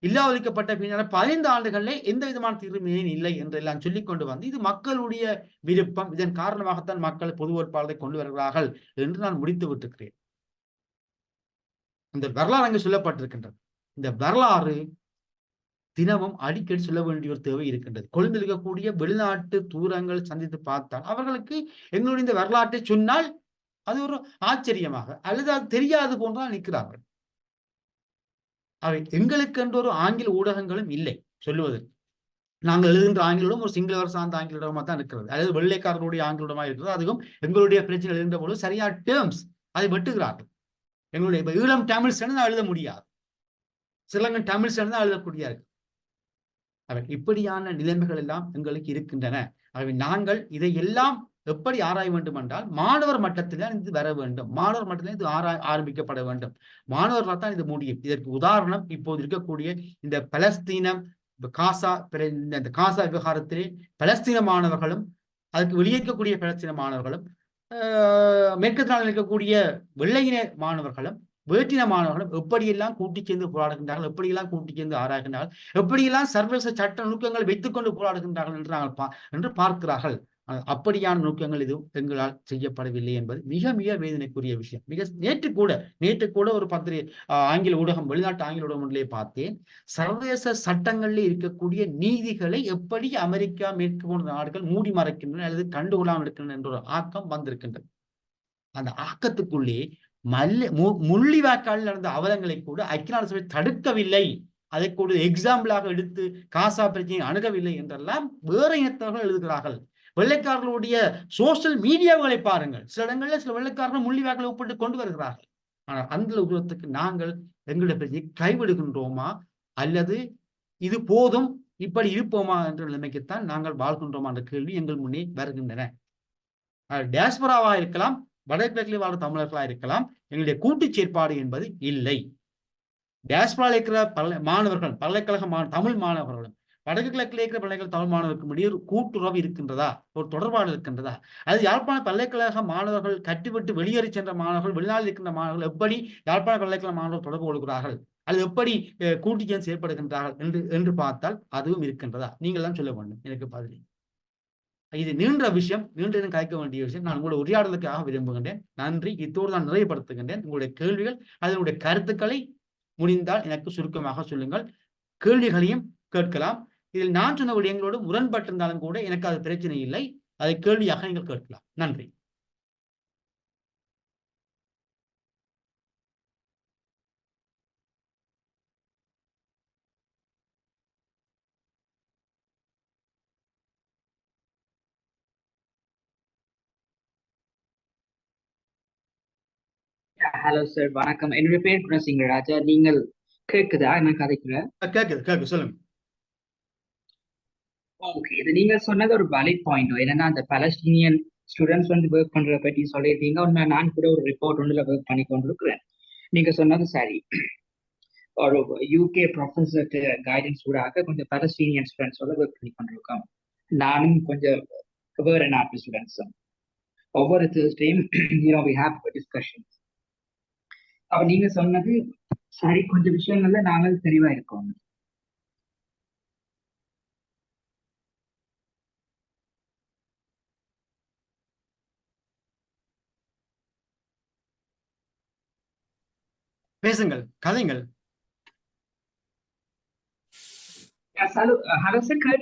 இல்லாவளிக்கப்பட்ட பின்னர் 15 ஆண்டுகளில் எந்த விதமான தீர்வு இல்லை என்றெல்லாம் சொல்லிக் கொண்டு வந்து இது மக்களுடைய விருப்பம், இதன் காரணமாகத்தான் மக்கள் பொது வேட்பாளரை கொண்டு வருகிறார்கள் என்று நான் முடித்து விட்டுக்கிறேன். இந்த வரலாறு அங்கு சொல்லப்பட்டிருக்கின்றது. இந்த வரலாறு தினமும் அடிக்கடி சொல்ல வேண்டிய ஒரு தேவை இருக்கின்றது. கொழும்பில் இருக்கக்கூடிய வெளிநாட்டு தூரங்கள் சந்தித்து பார்த்தால் அவர்களுக்கு எங்களுடைய இந்த வரலாற்றை சொன்னால் அது ஒரு ஆச்சரியமாக அல்லது அது தெரியாது போன்றால் நிற்கிறார்கள். அவை எங்களுக்கு என்ற ஒரு ஆங்கில ஊடகங்களும் இல்லை சொல்லுவதற்கு. நாங்கள் எழுதுகின்ற ஆங்கிலம் ஒரு சிங்களவர் சார்ந்த ஆங்கிலமாக தான் இருக்கிறது, அல்லது வெள்ளைக்காரர்களுடைய ஆங்கிலமாக இருக்கிறது. அதுவும் எங்களுடைய பிரச்சனை எழுதுகின்ற போது சரியான டேர்ம்ஸ் அதை வெட்டுகிறார்கள். எங்களுடைய இப்ப ஈழம் தமிழ் நான் எழுத முடியாது, ஸ்ரீலங்கன் தமிழ் தான் எழுதக்கூடிய இருக்கு. அவை இப்படியான நிலைமைகள் எல்லாம் எங்களுக்கு இருக்கின்றன. அவை நாங்கள் இதையெல்லாம் எப்படி ஆராய வேண்டும் என்றால் மாணவர் மட்டத்தில் இது வர வேண்டும், மாணவர் மட்டத்தில் இது ஆரம்பிக்கப்பட வேண்டும், மாணவர்களால் தான் இது முடியும். இதற்கு உதாரணம் இப்போது இருக்கக்கூடிய இந்த பலஸ்தீனம் இந்த காசா விவகாரத்திலே பலஸ்தீன மாணவர்களும் அதுக்கு வெளியேற்கக்கூடிய பலஸ்தீன மாணவர்களும் மேற்கு நாட்டில் இருக்கக்கூடிய வெள்ளையின மாணவர்களும் வேற்றின மாணவர்களும் எப்படியெல்லாம் கூட்டி சேர்ந்து போராடுகின்றார்கள், எப்படியெல்லாம் கூட்டி சேர்ந்து ஆராய்கின்றார்கள், எப்படியெல்லாம் சர்வதேச சட்ட நுணுக்கங்களை வைத்துக் கொண்டு போராடுகின்றார்கள் என்று பார்க்கிறார்கள். அப்படியான நோக்கங்கள் எதுவும் எங்களால் செய்யப்படவில்லை என்பது மிக மிக வேதனைக்குரிய விஷயம். நேற்று கூட ஒரு ஆங்கில ஊடகம், வெளிநாட்டு ஆங்கில ஊடகம் ஒன்றிலே பார்த்தேன். சர்வதேச சட்டங்களில் இருக்கக்கூடிய நீதிகளை எப்படி அமெரிக்கா, மேற்கு போன்ற நாடுகள் மூடி மறைக்கின்றன அல்லது கண்டுகொள்ளாமல் இருக்கின்றன என்ற ஒரு ஆக்கம் வந்திருக்கின்றது. அந்த ஆக்கத்துக்குள்ளே முள்ளிவாய்க்காலில் நடந்த அவலங்களை கூட ஐக்கிய நாடு சபை தடுக்கவில்லை, அதை கூட எக்ஸாம்பிளாக எடுத்து காசா பிரச்சனையை அணுகவில்லை என்றெல்லாம் வேற இனத்தவர்கள் எழுதுகிறார்கள். வெள்ளைக்காரர்களுடைய சோசியல் மீடியாக்களை பாருங்கள். சில இடங்களில் சில வெள்ளைக்காரர்கள் முள்ளிவாய்க்காலை ஒப்பிட்டு கொண்டு வருகிறார்கள். ஆனால் அந்த உருவத்துக்கு நாங்கள் எங்களுடைய பிரச்சனையை கைவிடுகின்றோமா அல்லது இது போதும் இப்படி இருப்போமா என்ற நிலைமைக்குத்தான் நாங்கள் வாழ்கின்றோமா என்ற கேள்வி எங்கள் முன்னே வருகின்றன. டியாஸ்பராவாக இருக்கலாம், வடகிழக்கில் வாழும் தமிழர்களாக இருக்கலாம், எங்களுடைய கூட்டு செயற்பாடு என்பது இல்லை. டியாஸ்பராவில் இருக்கிற மாணவர்கள், பல்கலைக்கழக தமிழ் மாணவர்களும் வடக்கு கிழக்கில் இருக்கிற பல்கலைக்கழக தமிழ் மாணவர்களுக்கு இடையே ஒரு கூட்டுறவு இருக்கின்றதா, ஒரு தொடர்பாடு இருக்கின்றதா? அது யாழ்ப்பாண பல்கலைக்கழக மாணவர்கள் கற்றுவிட்டு வெளியேறி சென்ற மாணவர்கள், வெளிநாட்டில் இருக்கின்ற மாணவர்கள் எப்படி யாழ்ப்பாண பல்கலைக்கழக மாணவர்கள் தொடர்பு கொள்கிறார்கள், அது எப்படி கூட்டி சேர்ந்து செயற்படுகின்றார்கள் என்று பார்த்தால் அதுவும் இருக்கின்றதா? நீங்கள் தான் சொல்ல வேண்டும் எனக்கு பதில். இது நீண்ட விஷயம், நீண்ட கலைக்க வேண்டிய விஷயம். நான் உங்களுடைய உரையாடலுக்காக விரும்புகின்றேன். நன்றி. இத்தோடு நான் நிறைவுபடுத்துகின்றேன். உங்களுடைய கேள்விகள், அதனுடைய கருத்துக்களை முடிந்தால் எனக்கு சுருக்கமாக சொல்லுங்கள். கேள்விகளையும் கேட்கலாம். இதில் நான் சொன்ன விடயங்களோடு முரண்பட்டிருந்தாலும் கூட எனக்கு அது பிரச்சனை இல்லை. அதை கேள்வியாக நீங்கள் கேட்கலாம். நன்றி. ஹலோ சார், வணக்கம். என்னுடைய பேர் குணசிங்கராஜா. நீங்கள் கேக்குதா? நான் கதைக்கிறேன். கேக்குது, சொல்லுங்க. ஓகே, இது நீங்க சொன்னது ஒரு வேலிட் பாயிண்ட். என்னன்னா அந்த பாலஸ்தீனியன் ஸ்டூடெண்ட்ஸ் வந்து ஒர்க் பண்றத பற்றி சொல்லியிருக்கீங்க. உண்மை, நான் கூட ஒரு ரிப்போர்ட் ஒன்றுல ஒர்க் பண்ணி கொண்டிருக்கிறேன். நீங்க சொன்னது சரி. ஒரு யூகே ப்ரொஃபஸர் கைடன்ஸ் ஊடாக கொஞ்சம் பாலஸ்தீனியன் ஸ்டூடெண்ட்ஸோட ஒர்க் பண்ணி கொண்டிருக்கோம். நானும் கொஞ்சம் வேற நாட்டு ஸ்டூடெண்ட்ஸும் ஒவ்வொரு தேர்ஸ்டேயும் we have discussions. அப்ப நீங்க சொன்னது சரி, கொஞ்சம் விஷயங்கள்ல நாங்கள் தெளிவா இருக்கோம். பேசுங்கள், கதைங்கள். ஹலோ சார்,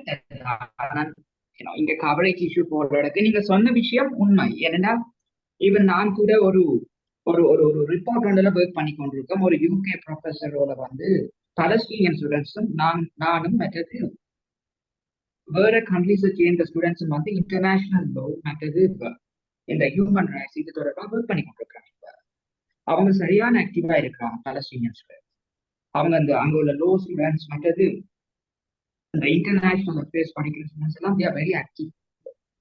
இங்க கவரேஜ் இஷ்யூ போடுறதுக்கு நீங்க சொன்ன விஷயம் உண்மை. ஏன்னா ஈவன் நான் கூட ஒரு ஒரு ஒரு ஒரு ரிப்போர்ட் ஒன்றுல ஒர்க் பண்ணி கொண்டிருக்கோம். ஒரு யூகே ப்ரொஃபஸரோட வந்து பாலஸ்தீனியன் ஸ்டூடெண்ட்ஸும் நானும் மற்றது வேற கண்ட்ரிஸை சேர்ந்த ஸ்டூடெண்ட்ஸும் வந்து இன்டர்நேஷனல் லோ மற்றது இந்த ஹியூமன் ரைட்ஸ் இது தொடர்பாக ஒர்க் பண்ணி கொண்டிருக்காங்க. அவங்க சரியான ஆக்டிவா இருக்கிறாங்க பாலஸ்தீனியன் ஸ்டூடெண்ட்ஸ். அவங்க அங்க உள்ள லோ ஸ்டூடெண்ட்ஸ் மற்றது இந்த இன்டர்நேஷனல் அஃபேர்ஸ் படிக்கிற ஸ்டூடெண்ட்ஸ் எல்லாம் வெரி ஆக்டிவ்.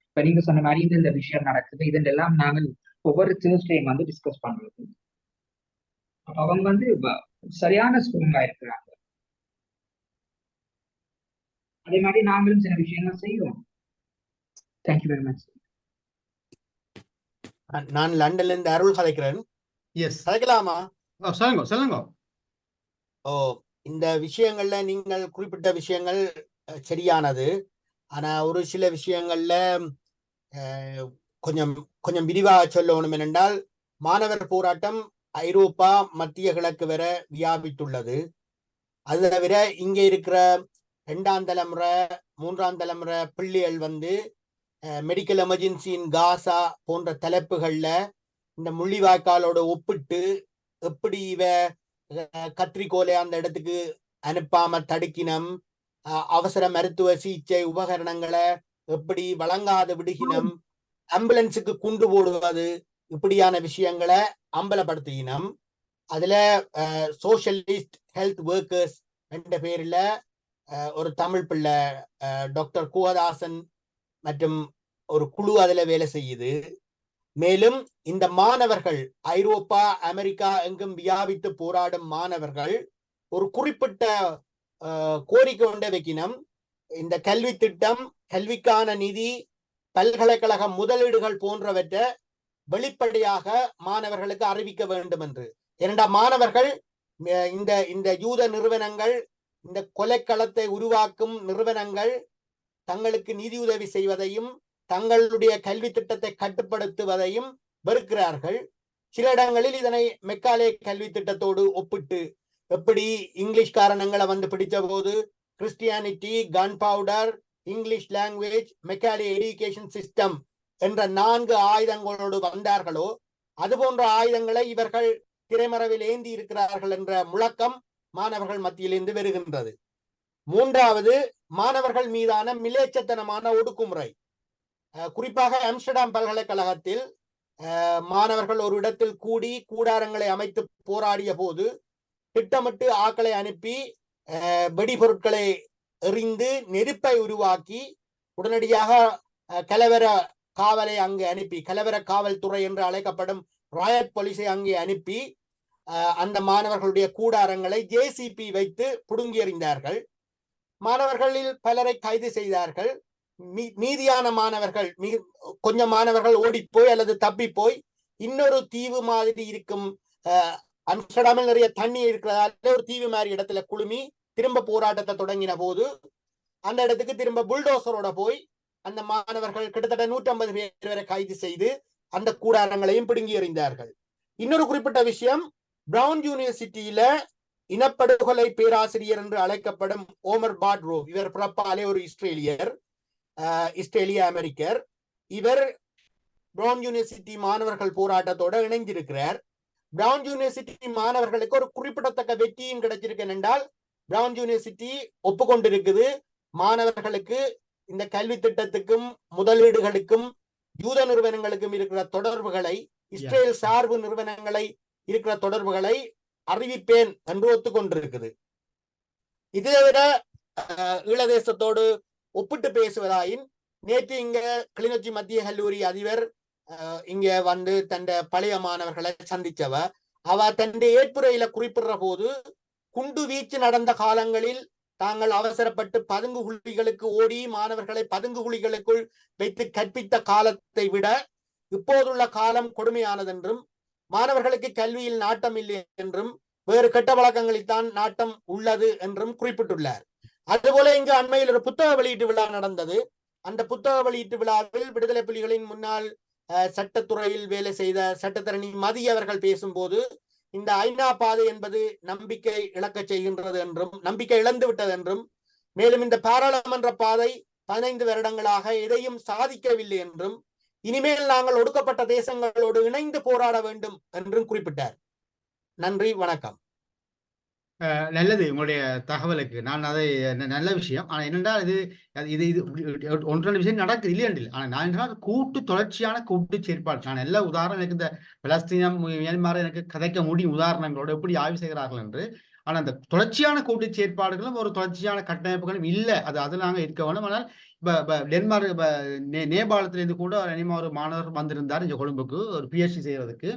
இப்ப நீங்க சொன்ன மாதிரி இந்த விஷயம் நடக்குது, இதெல்லாம் நாங்கள் ஒவ்வொரு தேர்ஸ்டேயும் வந்து டிஸ்கஸ் பண்றது. அவங்க வந்து சரியான ஸ்டூடெண்டா இருக்கிறாங்க. அதே மாதிரி நாங்களும் சில விஷயங்கள் செய்வோம். Thank you very much. நான் லண்டன்ல இருந்து அருள் கதைக்கிறேன். எஸ், கதைக்கலாமா? சொல்லுங்க. இந்த விஷயங்கள்ல நீங்கள் குறிப்பிட்ட விஷயங்கள் சரியானது. ஆனா ஒரு சில விஷயங்கள்ல கொஞ்சம் கொஞ்சம் விரிவாக சொல்லணும். என்னென்றால் மாணவர் போராட்டம் ஐரோப்பா, மத்திய கிழக்கு வரை வியாபித்துள்ளது. அது தவிர இங்கே இருக்கிற 2ஆம் தலைமுறை 3ஆம் தலைமுறை பிள்ளைகள் வந்து மெடிக்கல் எமர்ஜென்சி இன் காசா போன்ற தலைப்புகள்ல இந்த முள்ளிவாய்க்காலோட ஒப்பிட்டு எப்படி இவ கத்திரிக்கோலை அந்த இடத்துக்கு அனுப்பாம தடுக்கினம், அவசர மருத்துவ சிகிச்சை உபகரணங்களை எப்படி வழங்காத விடுகினம், ஆம்புலன்ஸுக்கு குண்டு போடுவது, இப்படியான விஷயங்களை அம்பலப்படுத்தினோம். அதுல சோஷலிஸ்ட் ஹெல்த் ஒர்க்கர்ஸ் என்ற பேர்ல ஒரு தமிழ் பிள்ளை டாக்டர் குகதாசன் மற்றும் ஒரு குழு அதுல வேலை செய்யுது. மேலும் இந்த மாணவர்கள் ஐரோப்பா, அமெரிக்கா எங்கும் வியாபித்து போராடும் மாணவர்கள் ஒரு குறிப்பிட்ட கோரிக்கை கொண்டே வைக்கணும். இந்த கல்வி திட்டம், கல்விக்கான நிதி, பல்கலைக்கழக முதலீடுகள் போன்றவற்றை வெளிப்படையாக மாணவர்களுக்கு அறிவிக்க வேண்டும் என்று. ஏனென்றா மாணவர்கள் இந்த இந்த யூத நிறுவனங்கள், இந்த கொலைக்களத்தை உருவாக்கும் நிறுவனங்கள் தங்களுக்கு நிதியுதவி செய்வதையும் தங்களுடைய கல்வி திட்டத்தை கட்டுப்படுத்துவதையும் வெறுக்கிறார்கள். சில இடங்களில் இதனை மெக்காலே கல்வி திட்டத்தோடு ஒப்பிட்டு, எப்படி இங்கிலீஷ் காரணங்களை வந்து பிடித்த போது Christianity, gun powder, English language, Macaulay education system என்ற 4 ஆயுதங்களோடு வந்தார்களோ அது போன்ற ஆயுதங்களை இவர்கள் திரைமறைவில் ஏந்தி இருக்கிறார்கள் என்ற முழக்கம் மாணவர்கள் மத்தியிலிருந்து வருகின்றது. 3வது, மாணவர்கள் மீதான மிலேச்சத்தனமான ஒடுக்குமுறை. குறிப்பாக ஆம்ஸ்டர்டாம் பல்கலைக்கழகத்தில் மாணவர்கள் ஒரு இடத்தில் கூடி கூடாரங்களை அமைத்து போராடிய போது திட்டமிட்டு ஆட்களை அனுப்பி வெடிபொருட்களை எறிந்து நெருப்பை உருவாக்கி உடனடியாக கலவர காவலை அங்கு அனுப்பி, கலவர காவல்துறை என்று அழைக்கப்படும் ராயட் போலீஸை அங்கே அனுப்பி அந்த மாணவர்களுடைய கூடாரங்களை ஜேசிபி வைத்து புடுங்கி எறிந்தார்கள். மாணவர்களில் பலரை கைது செய்தார்கள். மீதியான மாணவர்கள், கொஞ்சம் மாணவர்கள் ஓடிப்போய் அல்லது தப்பி போய் இன்னொரு தீவு மாதிரி இருக்கும், ஆம்ஸ்டர்டாமில் நிறைய தண்ணி இருக்கிறதால ஒரு தீவு மாதிரி இடத்துல குழுமி திரும்ப போராட்டத்தை தொடங்கின போது அந்த இடத்துக்கு திரும்ப புல்டோசரோட போய் அந்த மாணவர்கள் கிட்டத்தட்ட 150 பேர் வரை கைது செய்து அந்த கூடாரங்களையும் பிடுங்கி எறிந்தார்கள். இன்னொரு குறிப்பிட்ட விஷயம், பிரவுன் யூனிவர்சிட்டியில இனப்படுகொலை பேராசிரியர் என்று அழைக்கப்படும் ஓமர் பார்ட்ரோவ், இவர் பிறப்பாலே ஒரு இஸ்ரேலிய அமெரிக்கர். இவர் பிரவுன் யூனிவர்சிட்டி மாணவர்கள் போராட்டத்தோட இணைஞ்சிருக்கிறார். பிரவுன் யூனிவர்சிட்டி மாணவர்களுக்கு ஒரு குறிப்பிடத்தக்க வெற்றியும் கிடைச்சிருக்கு. என்றால் பிரவுன் யூனிவர்சிட்டி ஒப்புக்கொண்டிருக்குது மாணவர்களுக்கு இந்த கல்வி திட்டத்துக்கும் முதலீடுகளுக்கும் யூத நிறுவனங்களுக்கும் இருக்கிற தொடர்புகளை, இஸ்ரேல் சார்பு நிறுவனங்களை இருக்கிற தொடர்புகளை அறிவிப்பேன் என்று ஒத்துக்கொண்டிருக்குது. இதை விட ஈழதேசத்தோடு ஒப்பிட்டு பேசுவதாயின், நேற்று இங்க கிளிநொச்சி மத்திய கல்லூரி அதிபர் இங்க வந்து தன் பழைய மாணவர்களை சந்திச்சவ. அவ தன் ஏற்புரையில குறிப்பிடுற போது, குண்டு வீச்சு நடந்த காலங்களில் தாங்கள் அவசரப்பட்டு பதுங்கு குழிகளுக்கு ஓடி மாணவர்களை பதுங்கு குழிகளுக்குள் வைத்து கற்பித்த காலத்தை விட இப்போதுள்ள காலம் கொடுமையானதென்றும், மாணவர்களுக்கு கல்வியில் நாட்டம் இல்லை என்றும், வேறு கெட்ட வழக்கங்களில் தான் நாட்டம் உள்ளது என்றும் குறிப்பிட்டுள்ளார். அதுபோல இங்கு அண்மையில் ஒரு புத்தக வெளியீட்டு விழா நடந்தது. அந்த புத்தக வெளியீட்டு விழாவில் விடுதலை புலிகளின் முன்னாள் சட்டத்துறையில் வேலை செய்த சட்டத்தரணி மதி அவர்கள் பேசும்போது, இந்த ஐநா பாதை என்பது நம்பிக்கை இழக்க செய்கின்றது என்றும், நம்பிக்கை இழந்து விட்டது என்றும், மேலும் இந்த பாராளுமன்ற பாதை 15 வருடங்களாக எதையும் சாதிக்கவில்லை என்றும், இனிமேல் நாங்கள் ஒடுக்கப்பட்ட தேசங்களோடு இணைந்து போராட வேண்டும் என்றும் குறிப்பிட்டார். நன்றி, வணக்கம். நல்லது உங்களுடைய தகவலுக்கு. நான் அதை நல்ல விஷயம். ஆனால் என்னென்றால் இது இது இது ஒன்றரை விஷயம் நடக்குது இல்லையண்டில். ஆனால் நான் என்ன கூட்டு தொடர்ச்சியான கூட்டு செயற்பாடு. நான் எல்லா உதாரணம் எனக்கு இந்த பலஸ்தீனம் மியான்மர் எனக்கு கதைக்க முடியும் உதாரணங்களோடு எப்படி ஆய்வு செய்கிறார்கள் என்று. ஆனால் அந்த தொடர்ச்சியான கூட்டு செயற்பாடுகளும் ஒரு தொடர்ச்சியான கட்டமைப்புகளும் இல்லை. அது நாங்கள் இருக்க வேணும். ஆனால் இப்போ டென்மார்க் நேபாளத்திலேருந்து கூட ஒரு மாணவர் வந்திருந்தார் இங்கே கொழும்புக்கு ஒரு பிஹெச்டி செய்யறதுக்கு.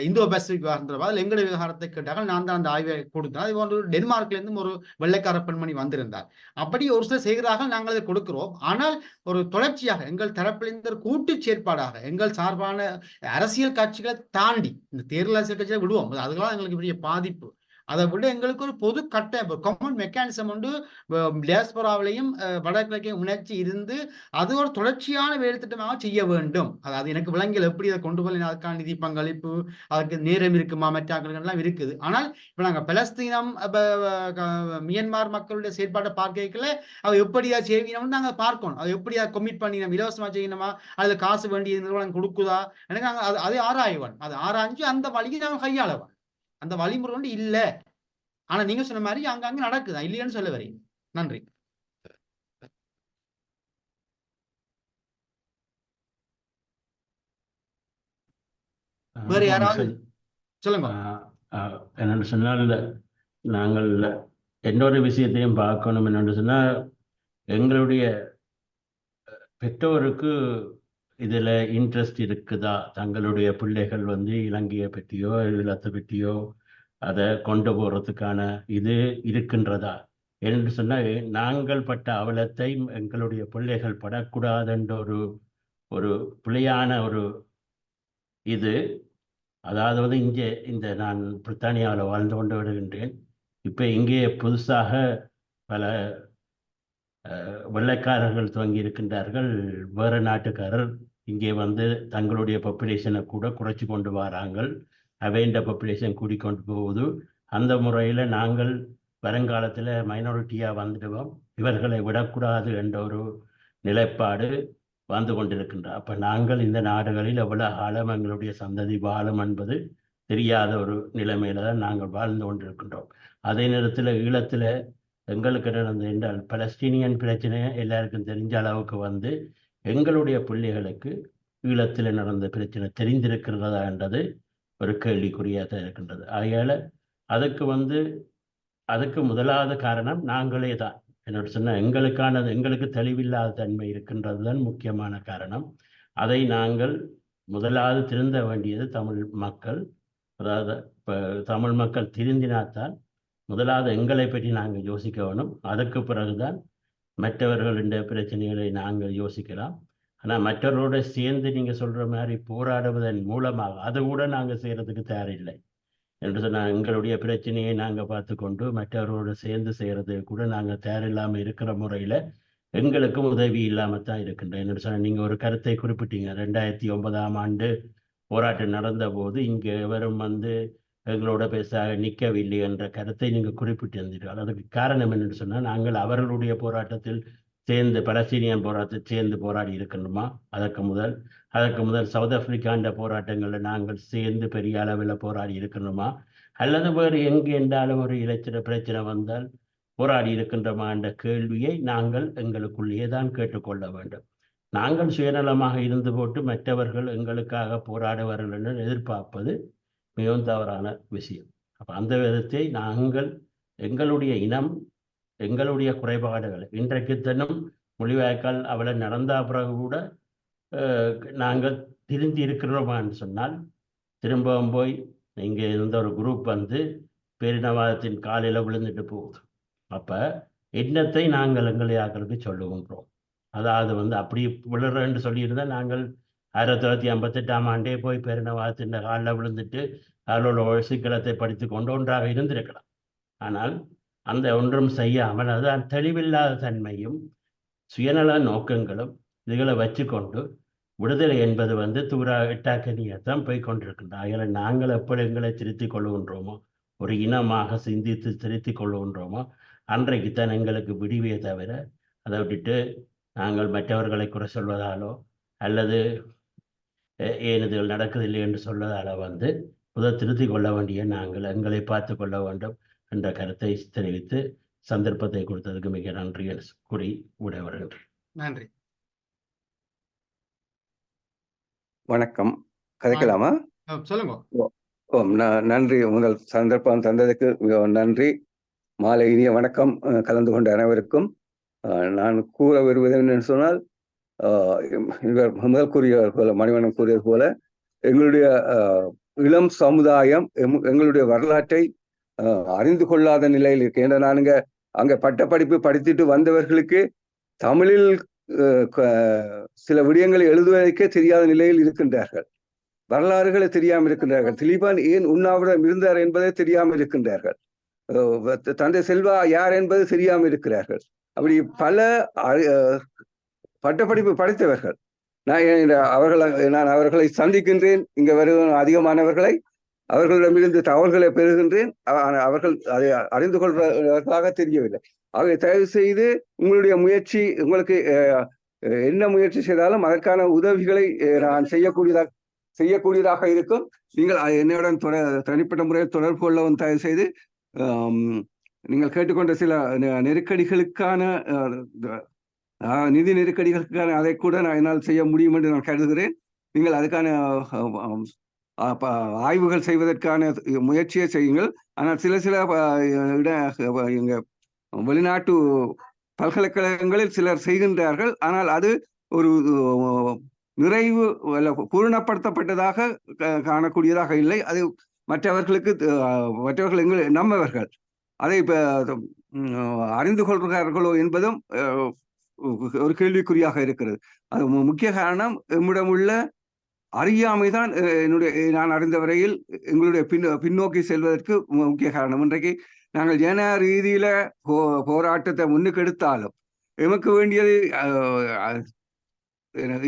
இந்தோ பசிபிக் விவகாரம் அதில் எங்களுடைய விவகாரத்தை கேட்டார்கள். நான் தான் அந்த ஆய்வை கொடுத்தேன். அது போன்று டென்மார்க்லேருந்து ஒரு வெள்ளைக்கார பெண்மணி வந்திருந்தார். அப்படி ஒரு சில செய்கிறார்கள், நாங்கள் அதை கொடுக்கிறோம். ஆனால் ஒரு தொடர்ச்சியாக எங்கள் தரப்பிலிருந்து ஒரு கூட்டு செயற்பாடாக எங்கள் சார்பான அரசியல் கட்சிகளை தாண்டி இந்த தேர்தல் அரசியல் கட்சியை விடுவோம், அதுக்கெல்லாம் எங்களுக்கு பெரிய பாதிப்பு. அதை விட எங்களுக்கு ஒரு பொது கட்டமைப்பு காமன் மெக்கானிசம் உண்டு. டியாஸ்போராவிலையும் வடகிழக்கையும் உணர்ச்சி இருந்து அது ஒரு தொடர்ச்சியான வேலை திட்டமாக செய்ய வேண்டும். அதாவது எனக்கு விலங்கில் எப்படி அதை கொண்டு போய் அதுக்கான நிதி பங்களிப்பு, அதுக்கு நேரம் இருக்குமா, மற்றாக்கள்லாம் இருக்குது. ஆனால் இப்போ நாங்கள் பலஸ்தீனம் மியான்மர் மக்களுடைய செயற்பாட்டை பார்க்கல அவ எப்படியா செய்யணும்னு நாங்கள் பார்க்கணும். அது எப்படியா கமிட் பண்ணி நம்ம இலவசமாக செய்யணுமா, அதில் காசு வேண்டிய நிறுவனம் கொடுக்குதா, எனக்கு நாங்கள் அதை ஆராய்வான். அதை ஆராய்ஞ்சு அந்த வழியை நாங்கள் கையாளவான். அந்த வழிமுறை வந்து இல்ல. ஆனா நீங்க சொன்ன மாதிரி அங்கங்க நடக்குதா இல்லையான்னு சொல்ல வரீங்க. நன்றி. வேற யாராவது சொல்லுங்க. என்னென்னு சொன்னால், நாங்கள் இன்னொரு விஷயத்தையும் பார்க்கணும். என்னென்னு சொன்னால், எங்களுடைய பெற்றோருக்கு இதில் இன்ட்ரெஸ்ட் இருக்குதா, தங்களுடைய பிள்ளைகள் வந்து இலங்கையை பற்றியோ ஈழத்தை பற்றியோ அதை கொண்டு போகிறதுக்கான இது இருக்கின்றதா என்று சொன்னால், நாங்கள் பட்ட அவலத்தை எங்களுடைய பிள்ளைகள் படக்கூடாதுன்ற ஒரு பிழையான ஒரு இது அதாவது இங்கே நான் பிரித்தானியாவில் வாழ்ந்து கொண்டு வருகின்றேன். இப்போ இங்கே புதுசாக பல வெள்ளைக்காரர்கள் துவங்கி இருக்கின்றார்கள். வேறு நாட்டுக்காரர் இங்கே வந்து தங்களுடைய பாப்புலேஷனை கூட குறைச்சி கொண்டு வராங்கள். அவைண்ட பாப்புலேஷன் கூடிக்கொண்டு போகுது. அந்த முறையில் நாங்கள் வருங்காலத்தில் மைனாரிட்டியாக வந்துடுவோம். இவர்களை விடக்கூடாது என்ற ஒரு நிலைப்பாடு வந்து கொண்டிருக்கின்றார். அப்போ நாங்கள் இந்த நாடுகளில் எவ்வளோ காலம் எங்களுடைய சந்ததி வாழும் என்பது தெரியாத ஒரு நிலைமையில தான் நாங்கள் வாழ்ந்து கொண்டிருக்கின்றோம். அதே நேரத்தில் ஈழத்தில் எங்களுக்கு நடந்தது என்றால் பலஸ்தீனியன் பிரச்சனை எல்லாருக்கும் தெரிஞ்ச அளவுக்கு வந்து எங்களுடைய பிள்ளைகளுக்கு ஈழத்தில் நடந்த பிரச்சனை தெரிந்திருக்கிறதா என்றது ஒரு கேள்விக்குறியாக தான் இருக்கின்றது. ஆகையால் அதுக்கு முதலாவது காரணம் நாங்களே தான். என்னோட சொன்ன எங்களுக்கு தெளிவில்லாத தன்மை இருக்கின்றது தான் முக்கியமான காரணம். அதை நாங்கள் முதலாவது திருந்த வேண்டியது தமிழ் மக்கள். அதாவது இப்போ தமிழ் மக்கள் திருந்தினால்தான் முதலாவது எங்களை பற்றி நாங்கள் யோசிக்க வேணும். அதற்கு பிறகுதான் மற்றவர்களின் பிரச்சனைகளை நாங்கள் யோசிக்கலாம். ஆனால் மற்றவர்களோட சேர்ந்து நீங்கள் சொல்கிற மாதிரி போராடுவதன் மூலமாக அது கூட நாங்கள் செய்கிறதுக்கு தயாரில்லை என்று சொன்னால் எங்களுடைய பிரச்சனையை நாங்கள் பார்த்து கொண்டு மற்றவர்களோடு சேர்ந்து செய்கிறது கூட நாங்கள் தயாரில்லாமல் இருக்கிற முறையில் எங்களுக்கும் உதவி இல்லாமல் தான் இருக்கின்றோம். என்று சொன்னால் நீங்கள் ஒரு கருத்தை குறிப்பிட்டீங்க. 2009ஆம் ஆண்டு போராட்டம் நடந்த போது இங்கே எவரும் வந்து எங்களோட பேச நிற்கவில்லை என்ற கருத்தை நீங்கள் குறிப்பிட்டிருந்தீர்கள். அதுக்கு காரணம் என்னென்னு சொன்னால் நாங்கள் அவர்களுடைய போராட்டத்தில் சேர்ந்து பலஸ்தீனியன் போராட்டத்தில் சேர்ந்து போராடி இருக்கணுமா? அதற்கு முதல் சவுத் ஆப்பிரிக்காண்ட போராட்டங்களில் நாங்கள் சேர்ந்து பெரிய அளவில் போராடி இருக்கணுமா? அல்லது வேறு எங்கே என்றாலும் ஒரு இலச்சின பிரச்சனை வந்தால் போராடி இருக்கின்றோமா என்ற கேள்வியை நாங்கள் எங்களுக்குள்ளேயே தான் கேட்டுக்கொள்ள வேண்டும். நாங்கள் சுயநலமாக இருந்து போட்டு மற்றவர்கள் எங்களுக்காக போராடுவார்கள் என்று எதிர்பார்ப்பது மிகவும் தவறான விஷயம். அப்போ அந்த விதத்தை நாங்கள் எங்களுடைய இனம் எங்களுடைய குறைபாடுகளை இன்றைக்கு தினம் மொழிவாய்க்கால் அவளை நடந்த பிறகு கூட நாங்கள் திருந்தி இருக்கிறோமான்னு சொன்னால் திரும்பவும் போய் இங்கே இருந்த ஒரு குரூப் வந்து பேரினவாதத்தின் காலையில் விழுந்துட்டு போகுது. அப்போ எண்ணத்தை நாங்கள் எங்களை ஆக்களுக்கு சொல்லுகின்றோம். அதாவது வந்து அப்படி விழுறேன்னு சொல்லியிருந்தால் நாங்கள் 1958ஆம் ஆண்டே போய் பேரினவாதத்தின் காலில் விழுந்துட்டு அவர்களோட சிக்கலத்தை படித்து கொண்டு ஒன்றாக இருந்திருக்கலாம். ஆனால் அந்த ஒன்றும் செய்யாமல் அது தெளிவில்லாத தன்மையும் சுயநல நோக்கங்களும் இதுகளை வச்சுக்கொண்டு விடுதலை என்பது வந்து எட்டாக்கனியத்தான் போய் கொண்டிருக்கின்றோம். ஆகிய நாங்கள் எப்படி எங்களை திருத்திக் கொள்ளுகின்றோமோ, ஒரு இனமாக சிந்தித்து திருத்திக் கொள்ளுகின்றோமோ அன்றைக்குத்தான் எங்களுக்கு விடிவே தவிர அதை விட்டுட்டு நாங்கள் மற்றவர்களை குறை சொல்வதாலோ அல்லது ஏனதுகள் நடக்குதில்லை என்று சொல்வதால வந்து திருத்திக் கொள்ள வேண்டிய நாங்கள் எங்களை பார்த்து கொள்ள வேண்டும் என்ற கருத்தை தெரிவித்து சந்தர்ப்பத்தை கொடுத்ததுக்கு மிக நன்றி கூறி விடைபெறுகின்றேன். நன்றி. வணக்கம். கதைக்கலாமா? சொல்லுங்க. நன்றி. முதல் சந்தர்ப்பம் தந்ததுக்கு மிகவும் நன்றி. மாலை இனிய வணக்கம் கலந்து கொண்ட அனைவருக்கும். நான் கூற வருவது என்னன்னு சொன்னால், இவர் முதல் கூறியவர் போல, மணிவண்ணன் கூறியது போல, எங்களுடைய இளம் சமுதாயம் எங்களுடைய வரலாற்றை அறிந்து கொள்ளாத நிலையில் இருக்கு. ஏன்னா நானுங்க அங்க பட்டப்படிப்பு படித்துட்டு வந்தவர்களுக்கு தமிழில் சில விடயங்களை எழுதுவதற்கே தெரியாத நிலையில் இருக்கின்றார்கள். வரலாறுகளை தெரியாமல் இருக்கின்றார்கள். திலீபன் ஏன் உண்ணாவிரதம் இருந்தார் என்பதை தெரியாமல் இருக்கின்றார்கள். தந்தை செல்வா யார் என்பது தெரியாமல் இருக்கிறார்கள். அப்படி பல பட்டப்படிப்பு படித்தவர்கள். நான் அவர்களை சந்திக்கின்றேன். இங்க வரும் அதிகமானவர்களை, அவர்களிடமிருந்து தகவல்களை பெறுகின்றேன். அவர்கள் அதை அறிந்து கொள்வதற்காக தெரியவில்லை. ஆகவே தயவு செய்து உங்களுடைய முயற்சி, உங்களுக்கு என்ன முயற்சி செய்தாலும் அதற்கான உதவிகளை நான் செய்யக்கூடியதாக இருக்கும். நீங்கள் என்னுடன் தனிப்பட்ட முறையில் தொடர்பு கொள்ளவும் தயவு செய்து. நீங்கள் கேட்டுக்கொண்ட சில நெருக்கடிகளுக்கான நிதி நெருக்கடிகளுக்கான அதை கூட என்னால் செய்ய முடியும் என்று நான் கருதுகிறேன். நீங்கள் அதுக்கான ஆய்வுகள் செய்வதற்கான முயற்சியை செய்யுங்கள். ஆனால் சில எங்க வெளிநாட்டு பல்கலைக்கழகங்களில் சிலர் செய்கின்றார்கள். ஆனால் அது ஒரு நிறைவு பூரணப்படுத்தப்பட்டதாக காணக்கூடியதாக இல்லை. அது மற்றவர்கள் நம்மவர்கள் அதை அறிந்து கொள்கிறார்களோ என்பதும் ஒரு கேள்விக்குறியாக இருக்கிறது. அது முக்கிய காரணம் நம்மிடம் உள்ள அறியாமைதான் நான் அறிந்த வரையில் எங்களுடைய பின்னோக்கி செல்வதற்கு முக்கிய காரணம். இன்றைக்கு நாங்கள் ஜன ரீதியில போராட்டத்தை முன்னுக்கு எடுத்தாலும் எமக்கு வேண்டியது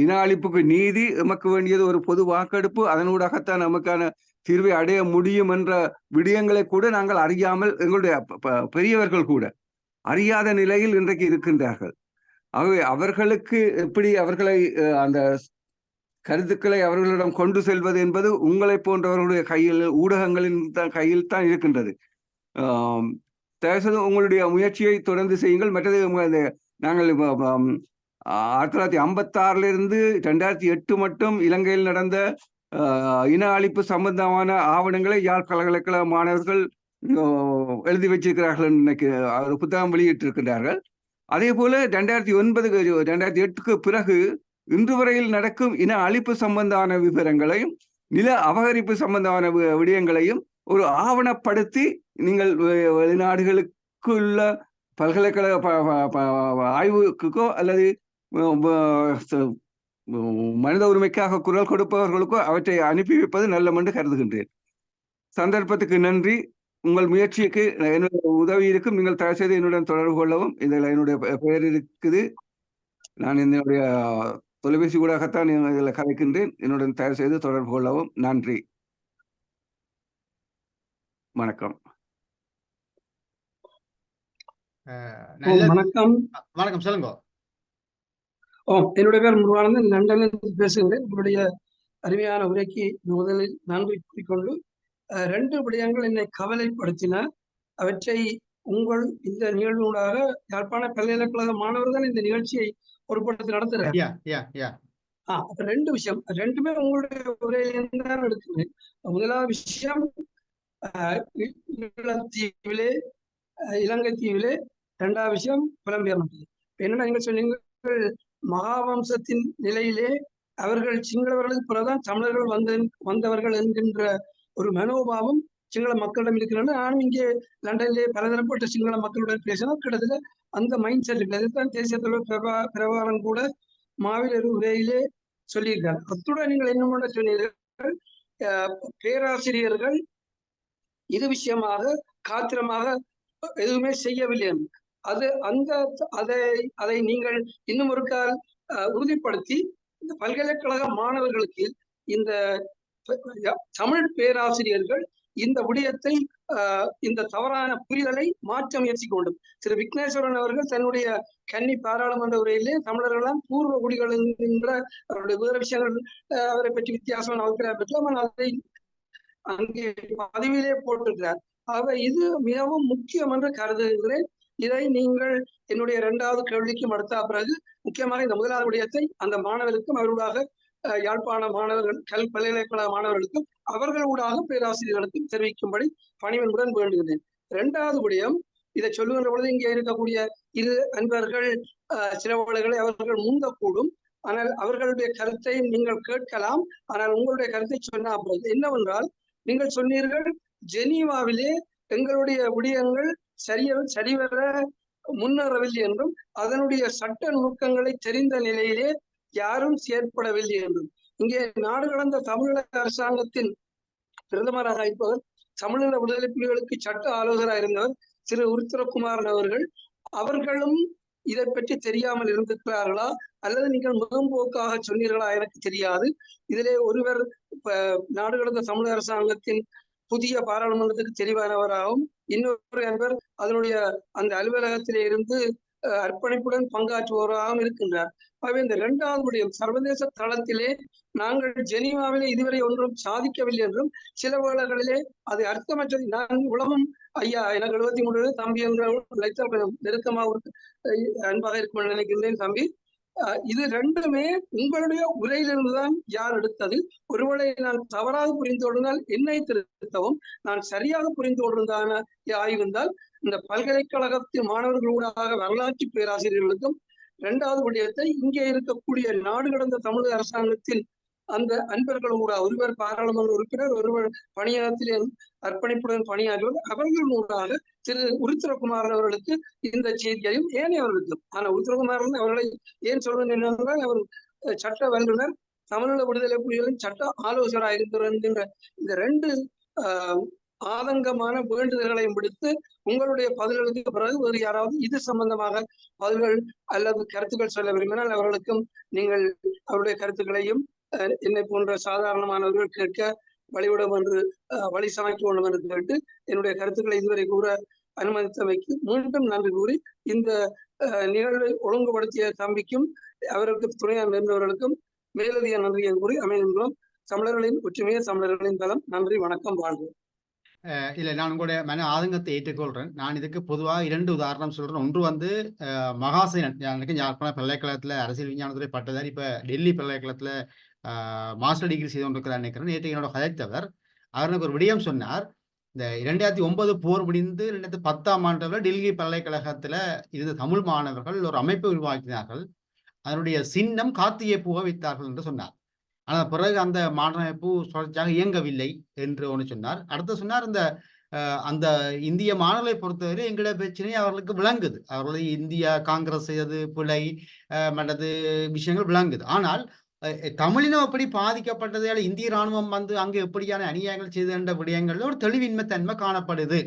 இன அழிப்புக்கு நீதி, எமக்கு வேண்டியது ஒரு பொது வாக்கெடுப்பு, அதனூடாகத்தான் நமக்கான தீர்வை அடைய முடியும் என்ற விடயங்களை கூட நாங்கள் அறியாமல், எங்களுடைய பெரியவர்கள் கூட அறியாத நிலையில் இன்றைக்கு இருக்கின்றார்கள். ஆகவே அவர்களுக்கு எப்படி அவர்களை அந்த கருத்துக்களை அவர்களிடம் கொண்டு செல்வது என்பது உங்களை போன்றவர்களுடைய கையில், ஊடகங்களின் கையில் தான் இருக்கின்றது. தயவுசெய்து உங்களுடைய முயற்சியை தொடர்ந்து செய்யுங்கள். மற்றது நாங்கள் 1956 2008 மட்டும் இலங்கையில் நடந்த இன அழிப்பு சம்பந்தமான ஆவணங்களை யாழ் பல்கலைக்கழக மாணவர்கள் எழுதி வச்சிருக்கிறார்கள், இன்னைக்கு புத்தகம் வெளியிட்டிருக்கிறார்கள். அதே போல 2009 2008க்கு பிறகு இன்று வரையில் நடக்கும் இன அழிப்பு சம்பந்தமான விவரங்களையும் நில அபகரிப்பு சம்பந்தமான விடயங்களையும் ஒரு ஆவணப்படுத்தி நீங்கள் வெளிநாடுகளுக்குள்ள பல்கலைக்கழக ஆய்வுக்கோ அல்லது மனித உரிமைக்காக குரல் கொடுப்பவர்களுக்கோ அவற்றை அனுப்பி வைப்பது நல்லம் என்று கருதுகின்றேன். சந்தர்ப்பத்துக்கு நன்றி. உங்கள் முயற்சிக்கு என்னுடைய உதவி இருக்கும். நீங்கள் தயவு செய்து என்னுடன் தொடர்பு கொள்ளவும். இதில் என்னுடைய பெயர் இருக்குது. நான் என்னுடைய தொலைபேசி ஊடாகத்தான் இதில் கலைக்கின்றேன். என்னுடன் தயவு செய்து தொடர்பு கொள்ளவும். நன்றி, வணக்கம். வணக்கம். வணக்கம், சொல்லுங்க. என்னுடைய பேர் முருகானந்தன், லண்டனில் பேசுகிறேன். உங்களுடைய அருமையான உரைக்கு முதலில் நன்றி கூறிக்கொண்டு 2 விடயங்கள் என்னை கவலைப்படுத்தின. அவற்றை உங்கள் இந்த நிகழ்வுடாக யாழ்ப்பாண பல்கலைக்கழக மாணவர்கள் இந்த நிகழ்ச்சியை பொறுப்படுத்தி நடத்துறாங்க. 2 விஷயம், 2மே உங்களுடைய உரையிலிருந்து தான் எடுக்கிறேன். முதலாவது விஷயம், ஈழத்தீவிலே, இலங்கை தீவிலே. 2வது விஷயம் புலம்பெயர் மக்கள். என்னன்னா, நீங்க சொன்னீங்க மகாவம்சத்தின் நிலையிலே அவர்கள் சிங்களவர்களுக்கு பிறகுதான் தமிழர்கள் வந்தவர்கள் என்கின்ற ஒரு மனோபாவம் சிங்கள மக்களிடம் இருக்கிறது. நானும் இங்கே லண்டனிலே பலதரப்பட்ட சிங்கள மக்களுடன் பேசினால் கிட்டத்தட்ட அந்த மைண்ட் செட் இருக்கு. அதைத்தான் தேசிய தலைவர் பிரபாகரன் கூட மாவீரர் உரையிலே சொல்லியிருக்காரு. அத்துடன் நீங்கள் என்ன பண்ண சொன்னீர்கள், பேராசிரியர்கள் இது விஷயமாக காத்திரமாக எதுவுமே செய்யவில்லை. அதை நீங்கள் இன்னும் ஒரு கால் உறுதிப்படுத்தி இந்த பல்கலைக்கழக மாணவர்களுக்கு இந்த தமிழ் பேராசிரியர்கள் இந்த விடயத்தை இந்த தவறான புரிதலை மாற்ற முயற்சிக்க வேண்டும். திரு விக்னேஸ்வரன் அவர்கள் தன்னுடைய கன்னி பாராளுமன்ற உரையிலே தமிழர்களாம் பூர்வ குடிகள் என்கின்ற அவருடைய வேறு விஷயங்கள் அவரை பற்றி வித்தியாசமான அபிப்பிராயம் பெற்றோம். ஆனால் அதை அங்கே பதிவிலே போட்டிருக்கிறார். இது மிகவும் முக்கியம் என்று கருதுகிறேன். இதை நீங்கள் என்னுடைய 2வது கேள்விக்கும் அடுத்த பிறகு முக்கியமாக இந்த 1வது விடயத்தை அந்த மாணவருக்கும் அவர்களாக யாழ்ப்பாண மாணவர்கள் பல்கலைக்கழக மாணவர்களுக்கும் அவர்களூடாக பேராசிரியர்களுக்கும் தெரிவிக்கும்படி பணிவன்புடன் வேண்டுகிறேன். 2வது விடயம், இதை சொல்லுகின்ற பொழுது இங்கே இருக்கக்கூடிய இரு அன்பர்கள் சில வேளைகளை அவர்கள் முந்தக்கூடும். ஆனால் அவர்களுடைய கருத்தை நீங்கள் கேட்கலாம். ஆனால் உங்களுடைய கருத்தை சொன்ன பிறகு என்னவென்றால், நீங்கள் சொன்னீர்கள் ஜெனீவாவிலே எங்களுடைய விடயங்கள் சரிவர முன்னேறவில்லை என்றும் அதனுடைய சட்ட நுணுக்கங்களை தெரிந்த நிலையிலே யாரும் செயற்படவில்லை என்றும். இங்கே நாடு கடந்த தமிழக அரசாங்கத்தின் பிரதமராக இருப்பவர் தமிழீழ விடுதலை புலிகளுக்கு சட்ட ஆலோசகராக இருந்தவர் திரு உருத்திரகுமாரன் அவர்களும் இதை பற்றி தெரியாமல் இருந்திருக்கிறார்களா அல்லது நீங்கள் மேம்போக்காக சொன்னீர்களா எனக்கு தெரியாது. இதிலே ஒருவர் நாடு கடந்த தமிழக அரசாங்கத்தின் புதிய பாராளுமன்றத்துக்கு தெரிவானவராகவும் இன்னொரு அன்பர் அதனுடைய அந்த அலுவலகத்திலே இருந்து அர்ப்பணிப்புடன் பங்காற்றுபவராகவும் இருக்கின்றார். ஆகவே இந்த 2வது விடயம், சர்வதேச தளத்திலே நாங்கள் ஜெனீவாவிலே இதுவரை ஒன்றும் சாதிக்கவில்லை என்றும் சில வேளைகளிலே அது அர்த்தமற்றது. நான் உலகம் ஐயா எனக்கு 73 தம்பி என்ற நெருக்கமாக அன்பாக இருக்கும் நினைக்கின்றேன் தம்பி. இது 2மே உங்களுடைய உரையிலிருந்துதான் யார் எடுத்தது. ஒருவேளை நான் தவறாக புரிந்து கொண்டிருந்தால் என்னை திருத்தவும், நான் சரியாக புரிந்து கொண்டிருந்தான ஆயிருந்தால் இந்த பல்கலைக்கழகத்தின் மாணவர்களூடாக வரலாற்று பேராசிரியர்களுக்கும் 2வது விடயத்தை இங்கே இருக்கக்கூடிய நாடு கடந்த தமிழக அரசாங்கத்தின் அந்த அன்பர்களோட ஒருவர் பாராளுமன்ற உறுப்பினர், ஒருவர் பணியாளத்திலே அர்ப்பணிப்புடன் பணியாற்றுவது, அவர்களூடாக திரு உருத்திரகுமாரன் அவர்களுக்கு இந்த செய்தியையும் ஏனையவர்களுக்கும். ஆனால் உருத்திரகுமாரன் அவர்களை ஏன் சொல்வது என்னென்றால் அவர் சட்ட வல்லுநர், தமிழீழ விடுதலை புலிகளின் சட்ட ஆலோசகராக இருக்கிற இந்த ரெண்டு ஆதங்கமான வேண்டுதல்களையும் விடுத்து உங்களுடைய பதில்களுக்கு பிறகு வேறு யாராவது இது சம்பந்தமாக பதில்கள் அல்லது கருத்துக்கள் சொல்ல விரும்பினால் அவர்களுக்கும் நீங்கள் அவருடைய கருத்துக்களையும் என்னை போன்ற சாதாரணமானவர்கள் கேட்க வழிவிடும் என்று வழி சமைக்க வேண்டும் என்று கேட்டு என்னுடைய கருத்துக்களை இதுவரை கூற அனுமதித்தமைக்கு மீண்டும் நன்றி கூறி இந்த நிகழ்வை ஒழுங்குபடுத்திய தம்பிக்கும் அவருக்கு துணையாக நின்றவர்களுக்கும் மேலதிக நன்றியை கூறி அமைகின்றோம். தமிழர்களின் ஒற்றுமையை தமிழர்களின் தளம். நன்றி, வணக்கம், வாழ்வு. இல்லை, நான் உங்களுடைய மன ஆதங்கத்தை ஏற்றுக்கொள்கிறேன். நான் இதுக்கு பொதுவாக 2 உதாரணம் சொல்கிறேன். ஒன்று வந்து மகாசேனன், எனக்கு யாழ்ப்பாண பல்கலைக்கழகத்தில் அரசியல் விஞ்ஞானத்துறை பட்டதாரி, இப்போ டெல்லி பல்கலைக்கழகத்தில் மாஸ்டர் டிகிரி செய்து கொண்டிருக்கிறார் நினைக்கிறேன். நேற்று என்னோட கதைத்தவர் அவர் எனக்கு ஒரு விடயம் சொன்னார். இந்த 2009 போர் முடிந்து 2010ஆம் ஆண்டுல டெல்லி பல்கலைக்கழகத்தில் இருந்த தமிழ் மாணவர்கள் ஒரு அமைப்பை உருவாக்கினார்கள். அதனுடைய சின்னம் கார்த்திகை பூவை வைத்தார்கள் என்று சொன்னார். ஆனால் பிறகு அந்த மாணமைப்பு தொடர்ச்சியாக இயங்கவில்லை என்று ஒன்று சொன்னார். அடுத்து சொன்னார், அந்த இந்திய மாணவர்களை பொறுத்தவரை எங்களுடைய பிரச்சனை அவர்களுக்கு விளங்குது. அவர்களுடைய இந்தியா காங்கிரஸ் செய்தது பிழை மற்றது விஷயங்கள் விளங்குது. ஆனால் தமிழினம் எப்படி பாதிக்கப்பட்டதால் இந்திய இராணுவம் வந்து அங்கு எப்படியான அநியாயங்கள் செய்து என்ற விடயங்கள்ல ஒரு தெளிவின்மை தன்மை காணப்படுது.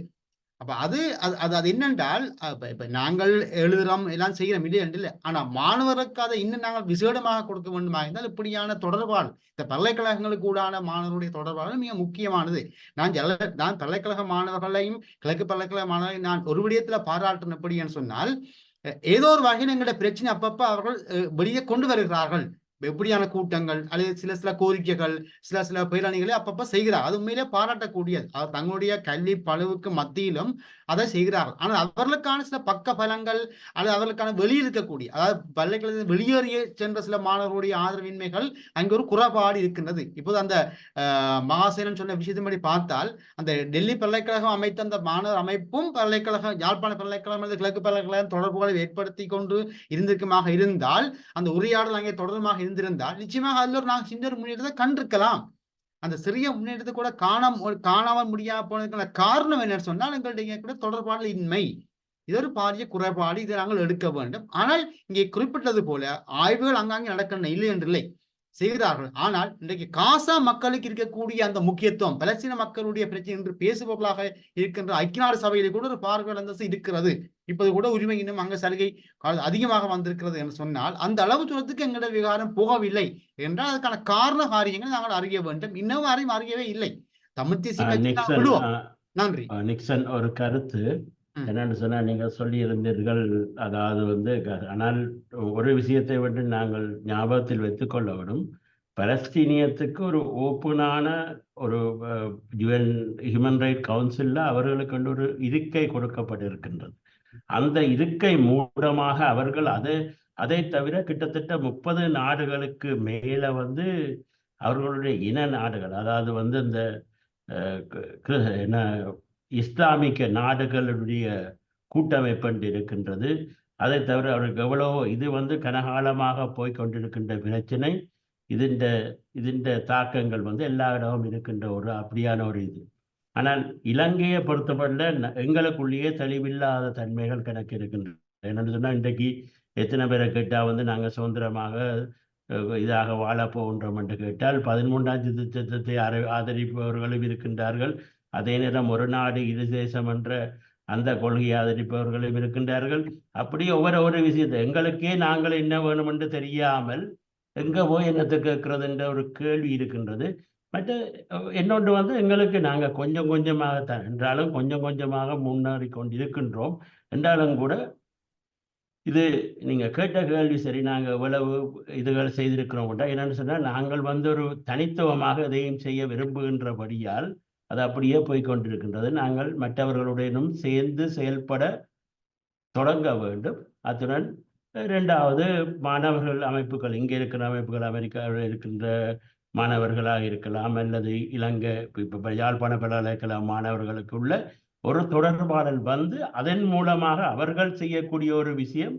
அப்ப அது என்னென்றால், இப்ப நாங்கள் எழுதுறோம் எல்லாம் செய்கிறோம் இல்லை என்று இல்லை. ஆனா மாணவருக்கு அதை இன்னும் நாங்கள் விசேடமாக கொடுக்க வேண்டுமா இருந்தால் இப்படியான தொடர்பால் இந்த பல்கலைக்கழகங்களுக்கு கூடான மாணவருடைய தொடர்பால் மிக முக்கியமானது. நான் பல்கலைக்கழக மாணவர்களையும் கிழக்கு பல்கலைக்கழக மாணவர்களையும் நான் ஒரு விடயத்துல பாராட்டணும். எப்படின்னு சொன்னால், ஏதோ ஒரு வகையில் எங்களுடைய பிரச்சனை அப்பப்ப அவர்கள் வெளியே கொண்டு வருகிறார்கள். எப்படியான கூட்டங்கள் அல்லது சில கோரிக்கைகள் சில பேரணிகளை அப்பப்ப செய்கிறார். அது உண்மையிலே பாராட்டக்கூடியது. அவர் தங்களுடைய கல்வி பழுவுக்கு மத்தியிலும் அதை செய்கிறார்கள். ஆனால் அவர்களுக்கான சில பக்க பலங்கள் அல்லது அவர்களுக்கான வெளியிருக்கக்கூடிய, அதாவது பல்கலைக்கழகத்தில் வெளியேறிய சென்ற சில மாணவர்களுடைய ஆதரவின்மைகள் அங்கே ஒரு குறைபாடு இருக்கின்றது. இப்போது அந்த மகாசேனன் சொன்ன விஷயத்தின்படி பார்த்தால், அந்த டெல்லி பல்கலைக்கழகம் அமைத்த அந்த மாணவர் அமைப்பும் பல்கலைக்கழகம் யாழ்ப்பாண பல்கலைக்கழகம் அல்லது கிழக்கு பல்கலைக்கழகம் தொடர்புகளை ஏற்படுத்தி கொண்டு இருந்திருக்குமாக இருந்தால், அந்த உரையாடல் அங்கே தொடர்பாக இருந்திருந்தால் நிச்சயமாக அதில் நாங்கள் சின்ன முன்னேற்றத்தை கண்டிருக்கலாம். அந்த சிறிய முன்னேற்றத்தை கூட காணாமல் முடியாம போனதுக்கான காரணம் என்னன்னு சொன்னால், எங்களுடைய கூட தொடர்பாடல் இன்மை. இது ஒரு பாரிய குறைபாடு. இதை நாங்கள் எடுக்க வேண்டும். ஆனால் இங்கே குறிப்பிட்டது போல ஆய்வுகள் அங்காங்கே நடக்கணும் இல்லை என்றில்லை, செய்கிறார்கள். ஆனால் இன்றைக்கு காசா மக்களுக்கு இருக்கக்கூடிய அந்த முக்கியத்துவம், பலஸ்தீன மக்களுடைய பிரச்சனை என்று பேசுபவர்களாக இருக்கின்ற ஐக்கிய நாடு சபையிலே கூட ஒரு பார்வையாளர் அந்தஸ்து இருக்கிறது. இப்போது கூட உரிமை இன்னும் அங்க சலுகை அதிகமாக வந்திருக்கிறது என்று சொன்னால், அந்த அளவு தூரத்துக்கு எங்களுடைய விகாரம் போகவில்லை என்றால் அதுக்கான காரண காரியங்களை நாங்கள் அறிய வேண்டும். இன்னும் யாரையும் அறியவே இல்லை. தமிழ் தேசிய கட்சி விடுவோம். நன்றி. நிக்சன், ஒரு கருத்து என்னன்னு சொன்னா, நீங்க சொல்லி இருந்தீர்கள், அதாவது ஆனால் ஒரு விஷயத்தை வந்து நாங்கள் ஞாபகத்தில் வைத்துக் கொள்ள வேண்டும். பலஸ்தீனியத்துக்கு ஒரு ஓப்பனான ஒரு யுஎன் ஹியூமன் ரைட் கவுன்சில்ல அவர்களுக்கு ஒரு இருக்கை கொடுக்கப்பட்டிருக்கின்றது. அந்த இருக்கை மூலமாக அவர்கள் அதை தவிர கிட்டத்தட்ட 30 நாடுகளுக்கு மேல அவர்களுடைய இன நாடுகள், அதாவது இந்த என்ன இஸ்லாமிக்க நாடுகளுடைய கூட்டமைப்பு இருக்கின்றது. அதை தவிர அவருக்கு எவ்வளவோ இது கனகாலமாக போய்கொண்டிருக்கின்ற பிரச்சனை. இதன் தாக்கங்கள் எல்லா இடமும் இருக்கின்ற ஒரு அப்படியான ஒரு இது. ஆனால் இலங்கையை பொறுத்தவரையில எங்களுக்குள்ளேயே தெளிவில்லாத தன்மைகள் கணக்கு இருக்கின்றன. என்னன்னு சொன்னா, இன்றைக்கு எத்தனை பேரை கேட்டால் நாங்கள் சுதந்திரமாக இதாக வாழ போகின்றோம் என்று கேட்டால் 13ஆம் திருத்தத்தை ஆதரிப்பவர்களும் இருக்கின்றார்கள். அதே நேரம் ஒரு நாடு இரு தேசம் என்ற அந்த கொள்கையை ஆதரிப்பவர்களும் இருக்கின்றார்கள். அப்படி ஒவ்வொரு விஷயத்தை எங்களுக்கே நாங்கள் என்ன வேணும் என்று தெரியாமல் எங்க போய் என்னத்தை கேட்கறது என்ற ஒரு கேள்வி இருக்கின்றது. மற்ற இன்னொன்று எங்களுக்கு நாங்கள் கொஞ்சம் கொஞ்சமாகத்தான் என்றாலும் கொஞ்சம் கொஞ்சமாக முன்னேறி கொண்டிருக்கின்றோம். என்றாலும் கூட இது நீங்க கேட்ட கேள்வி சரி, நாங்கள் எவ்வளவு இதுகள் செய்திருக்கிறோம். என்னன்னு சொன்னால், நாங்கள் ஒரு தனித்துவமாக எதையும் செய்ய விரும்புகின்றபடியால் அது அப்படியே போய்கொண்டிருக்கின்றது. நாங்கள் மற்றவர்களுடனும் சேர்ந்து செயல்பட தொடங்க வேண்டும். அத்துடன் 2வது மாணவர்கள் அமைப்புகள், இங்கே இருக்கிற அமைப்புகள், அமெரிக்காவில் இருக்கின்ற மாணவர்களாக இருக்கலாம் அல்லது இலங்கை இப்போ யாழ்ப்பாண பல்கலைக்கழக மாணவர்களுக்கு உள்ள ஒரு தொடர்பாடல் அதன் மூலமாக அவர்கள் செய்யக்கூடிய ஒரு விஷயம்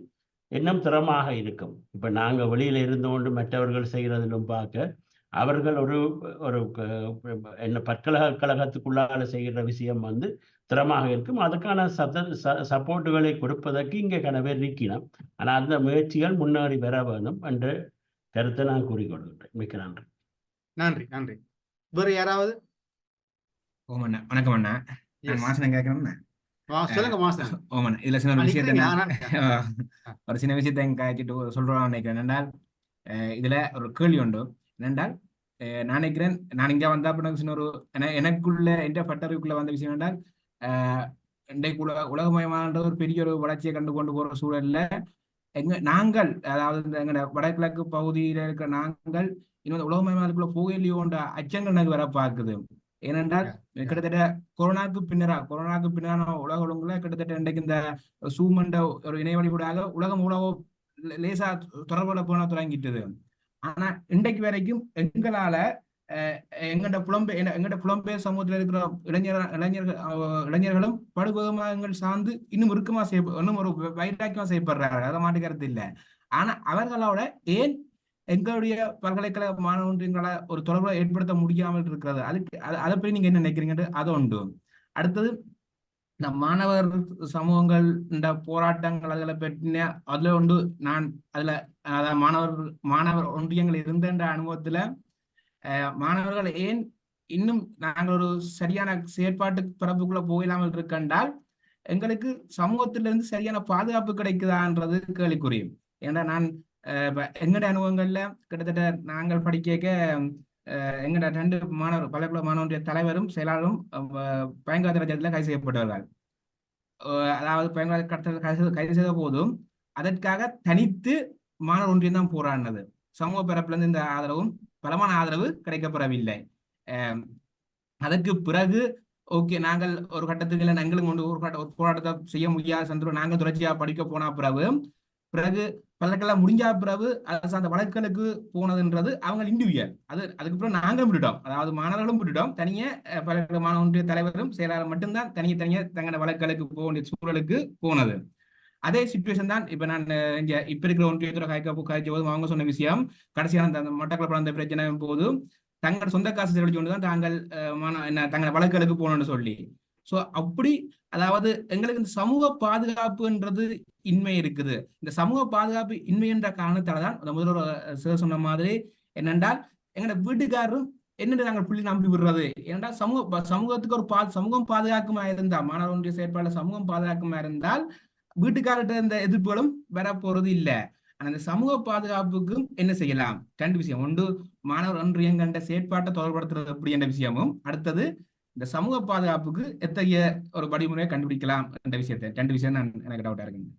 இன்னும் திறமாக இருக்கும். இப்போ நாங்கள் வெளியில இருந்து கொண்டு மற்றவர்கள் செய்கிறதிலும் பார்க்க அவர்கள் ஒரு என்ன பல்கலைக்கழகத்துக்குள்ளால செய்கிற விஷயம் திறமாக இருக்கும். அதுக்கான சப்போர்ட்டுகளை கொடுப்பதற்கு இங்கே கனவே இருக்கணும். ஆனால் அந்த முயற்சிகள் முன்னேறி வர வேணும் என்று கருத்தை நான் கூறிக்கொள்கிறேன். மிக்க நன்றி. நன்றி நன்றி. வேறு யாராவது? ஓம் அண்ணா, வணக்கம் அண்ணா. நான் மாசனம் கேட்கணும்ண்ணா. சொல்லுங்க மாசம். ஓம் அண்ணா, இதுல சின்ன ஒரு விஷயத்தை நிக்கிறீங்க, ஒரு சின்ன விஷயத்தை காய்ச்சிட்டு சொல்றோம் நினைக்கிறேன். என்னென்றால் இதுல ஒரு கேள்வி உண்டு. என்னென்றால் நான் நினைக்கிறேன், நான் இங்க வந்தா சின்ன ஒரு எனக்குள்ள என்ற பட்டறிவுக்குள்ள வந்த விஷயம் என்றால், இன்றைக்கு உலகமயமான ஒரு பெரிய ஒரு வளர்ச்சியை கண்டு கொண்டு போற சூழல்ல நாங்கள், அதாவது எங்களோட வடகிழக்கு பகுதியில இருக்கிற நாங்கள் இன்னும் உலகமயமானதுக்குள்ள போகலையோன்ற அச்சங்கள் எனக்கு வர பார்க்குது. ஏனென்றால் கிட்டத்தட்ட கொரோனாக்கு பின்னரான உலக ஒழுங்குல கிட்டத்தட்ட இன்றைக்கு இந்த சூமண்ட ஒரு இணையவழி கூடாக உலகம் உலக லேசா தொடர்புல போன தொடங்கிட்டது. ஆனா இன்றைக்கு வரைக்கும் எங்களால எங்கட புலம்பெயர் சமூகத்தில் இருக்கிற இளைஞர்களும் படுகோகமாக சார்ந்து இன்னும் இறுக்கமா இன்னும் ஒரு வைராக்கியமா செய்யப்படுறாங்க. அதை மாட்டு கருத்து இல்லை. ஆனா அவர்களோட ஏன் எங்களுடைய பல்கலைக்கழக மாணவர்களை ஒரு தொடர்பை ஏற்படுத்த முடியாமல் இருக்கிறது, அதுக்கு அதை பற்றி நீங்க என்ன நினைக்கிறீங்க? அது உண்டு. அடுத்தது இந்த மாணவர் சமூகங்கள் இந்த போராட்டங்கள் அதில் பற்றின அதுல உண்டு. நான் அதுல அதாவது மாணவர் ஒன்றியங்கள் இருந்த அனுபவத்துல மாணவர்கள் ஏன் இன்னும் நாங்கள் ஒரு சரியான செயற்பாட்டு பரப்புக்குள்ள போயிடாமல் இருக்கின்றால் எங்களுக்கு சமூகத்திலிருந்து சரியான பாதுகாப்பு கிடைக்குதான்றது கேள்விக்குரியும். ஏன்னா நான் எங்கட அனுபவங்கள்ல கிட்டத்தட்ட நாங்கள் படிக்க எங்கட 2 பல்கலைக்கழக மாணவருடைய தலைவரும் செயலாளரும் பயங்கரவாத ராஜ்யத்தில் கைது செய்யப்பட்டவர்கள். அதாவது பயங்கரவாத கைது செய்த போதும் அதற்காக தனித்து மாணவர் ஒன்றியம் தான் போராடினது. சமூக பரப்புல இருந்து இந்த ஆதரவும் பலமான ஆதரவு கிடைக்கப்பெறவில்லை. அதற்கு பிறகு ஓகே, நாங்கள் ஒரு கட்டத்துக்கு இல்லை எங்களுக்கு ஒரு போராட்டத்தை செய்ய முடியாத சந்தர்ப்பம் நாங்கள் தொடர்ச்சியா படிக்க போனா பிறகு பல்கலைக்கழகம் முடிஞ்சா பிறகு அது அந்த வழக்குகளுக்கு போனதுன்றது அவங்க இண்டிவிஜுவல். அதுக்கு பிறகு நாங்களும் விட்டுட்டோம், அதாவது மாணவர்களும் விட்டுட்டோம். தனியே பல்கலைக்கழக மாணவ தலைவரும் செயலாளர் மட்டும்தான் தனியே தங்களோட வழக்குகளுக்கு போக வேண்டிய சூழலுக்கு போனது. அதே சிச்சுவேஷன் தான் இப்ப நான் இங்க இப்ப இருக்கிற ஒன்றியத்தோட காய்ச்ச போதும் அவங்க சொன்ன விஷயம் கடைசியான அந்த மட்டக்களப்பு அந்த பிரச்சனை போது தங்களோட சொந்த காசு செலவழிச்சு கொண்டுதான் தாங்கள் தங்களோட வழக்குகளுக்கு போகணும்னு சொல்லி. சோ அப்படி அதாவது எங்களுக்கு இந்த சமூக பாதுகாப்புன்றது இன்மை இருக்குது. இந்த சமூக பாதுகாப்பு இன்மை என்ற காரணத்தால்தான் அந்த முதல்வர் சொன்ன மாதிரி என்னென்றால் எங்களோட வீட்டுக்காரரும் என்னென்று நாங்கள் புள்ளி நம்பி விடுறது. ஏனென்றால் சமூகத்துக்கு ஒரு சமூகம் பாதுகாக்குமா இருந்தால், மாணவர் ஒன்றிய செயற்பாடு சமூகம் பாதுகாக்குமா இருந்தால் வீட்டுக்காரர்கிட்ட இந்த எதிர்ப்புகளும் வரப்போறது இல்லை. ஆனா இந்த சமூக பாதுகாப்புக்கும் என்ன செய்யலாம்? 2 விஷயம். ஒன்று, மாணவர் ஒன்றியம் கண்ட செயற்பாட்டை தொடர்படுத்துறது எப்படி என்ற விஷயமும், அடுத்தது இந்த சமூக பாதுகாப்புக்கு எத்தகைய ஒரு வழிமுறையை கண்டுபிடிக்கலாம் என்ற விஷயத்தை 2 விஷயம் எனக்கு டவுட்டா இருக்குங்க.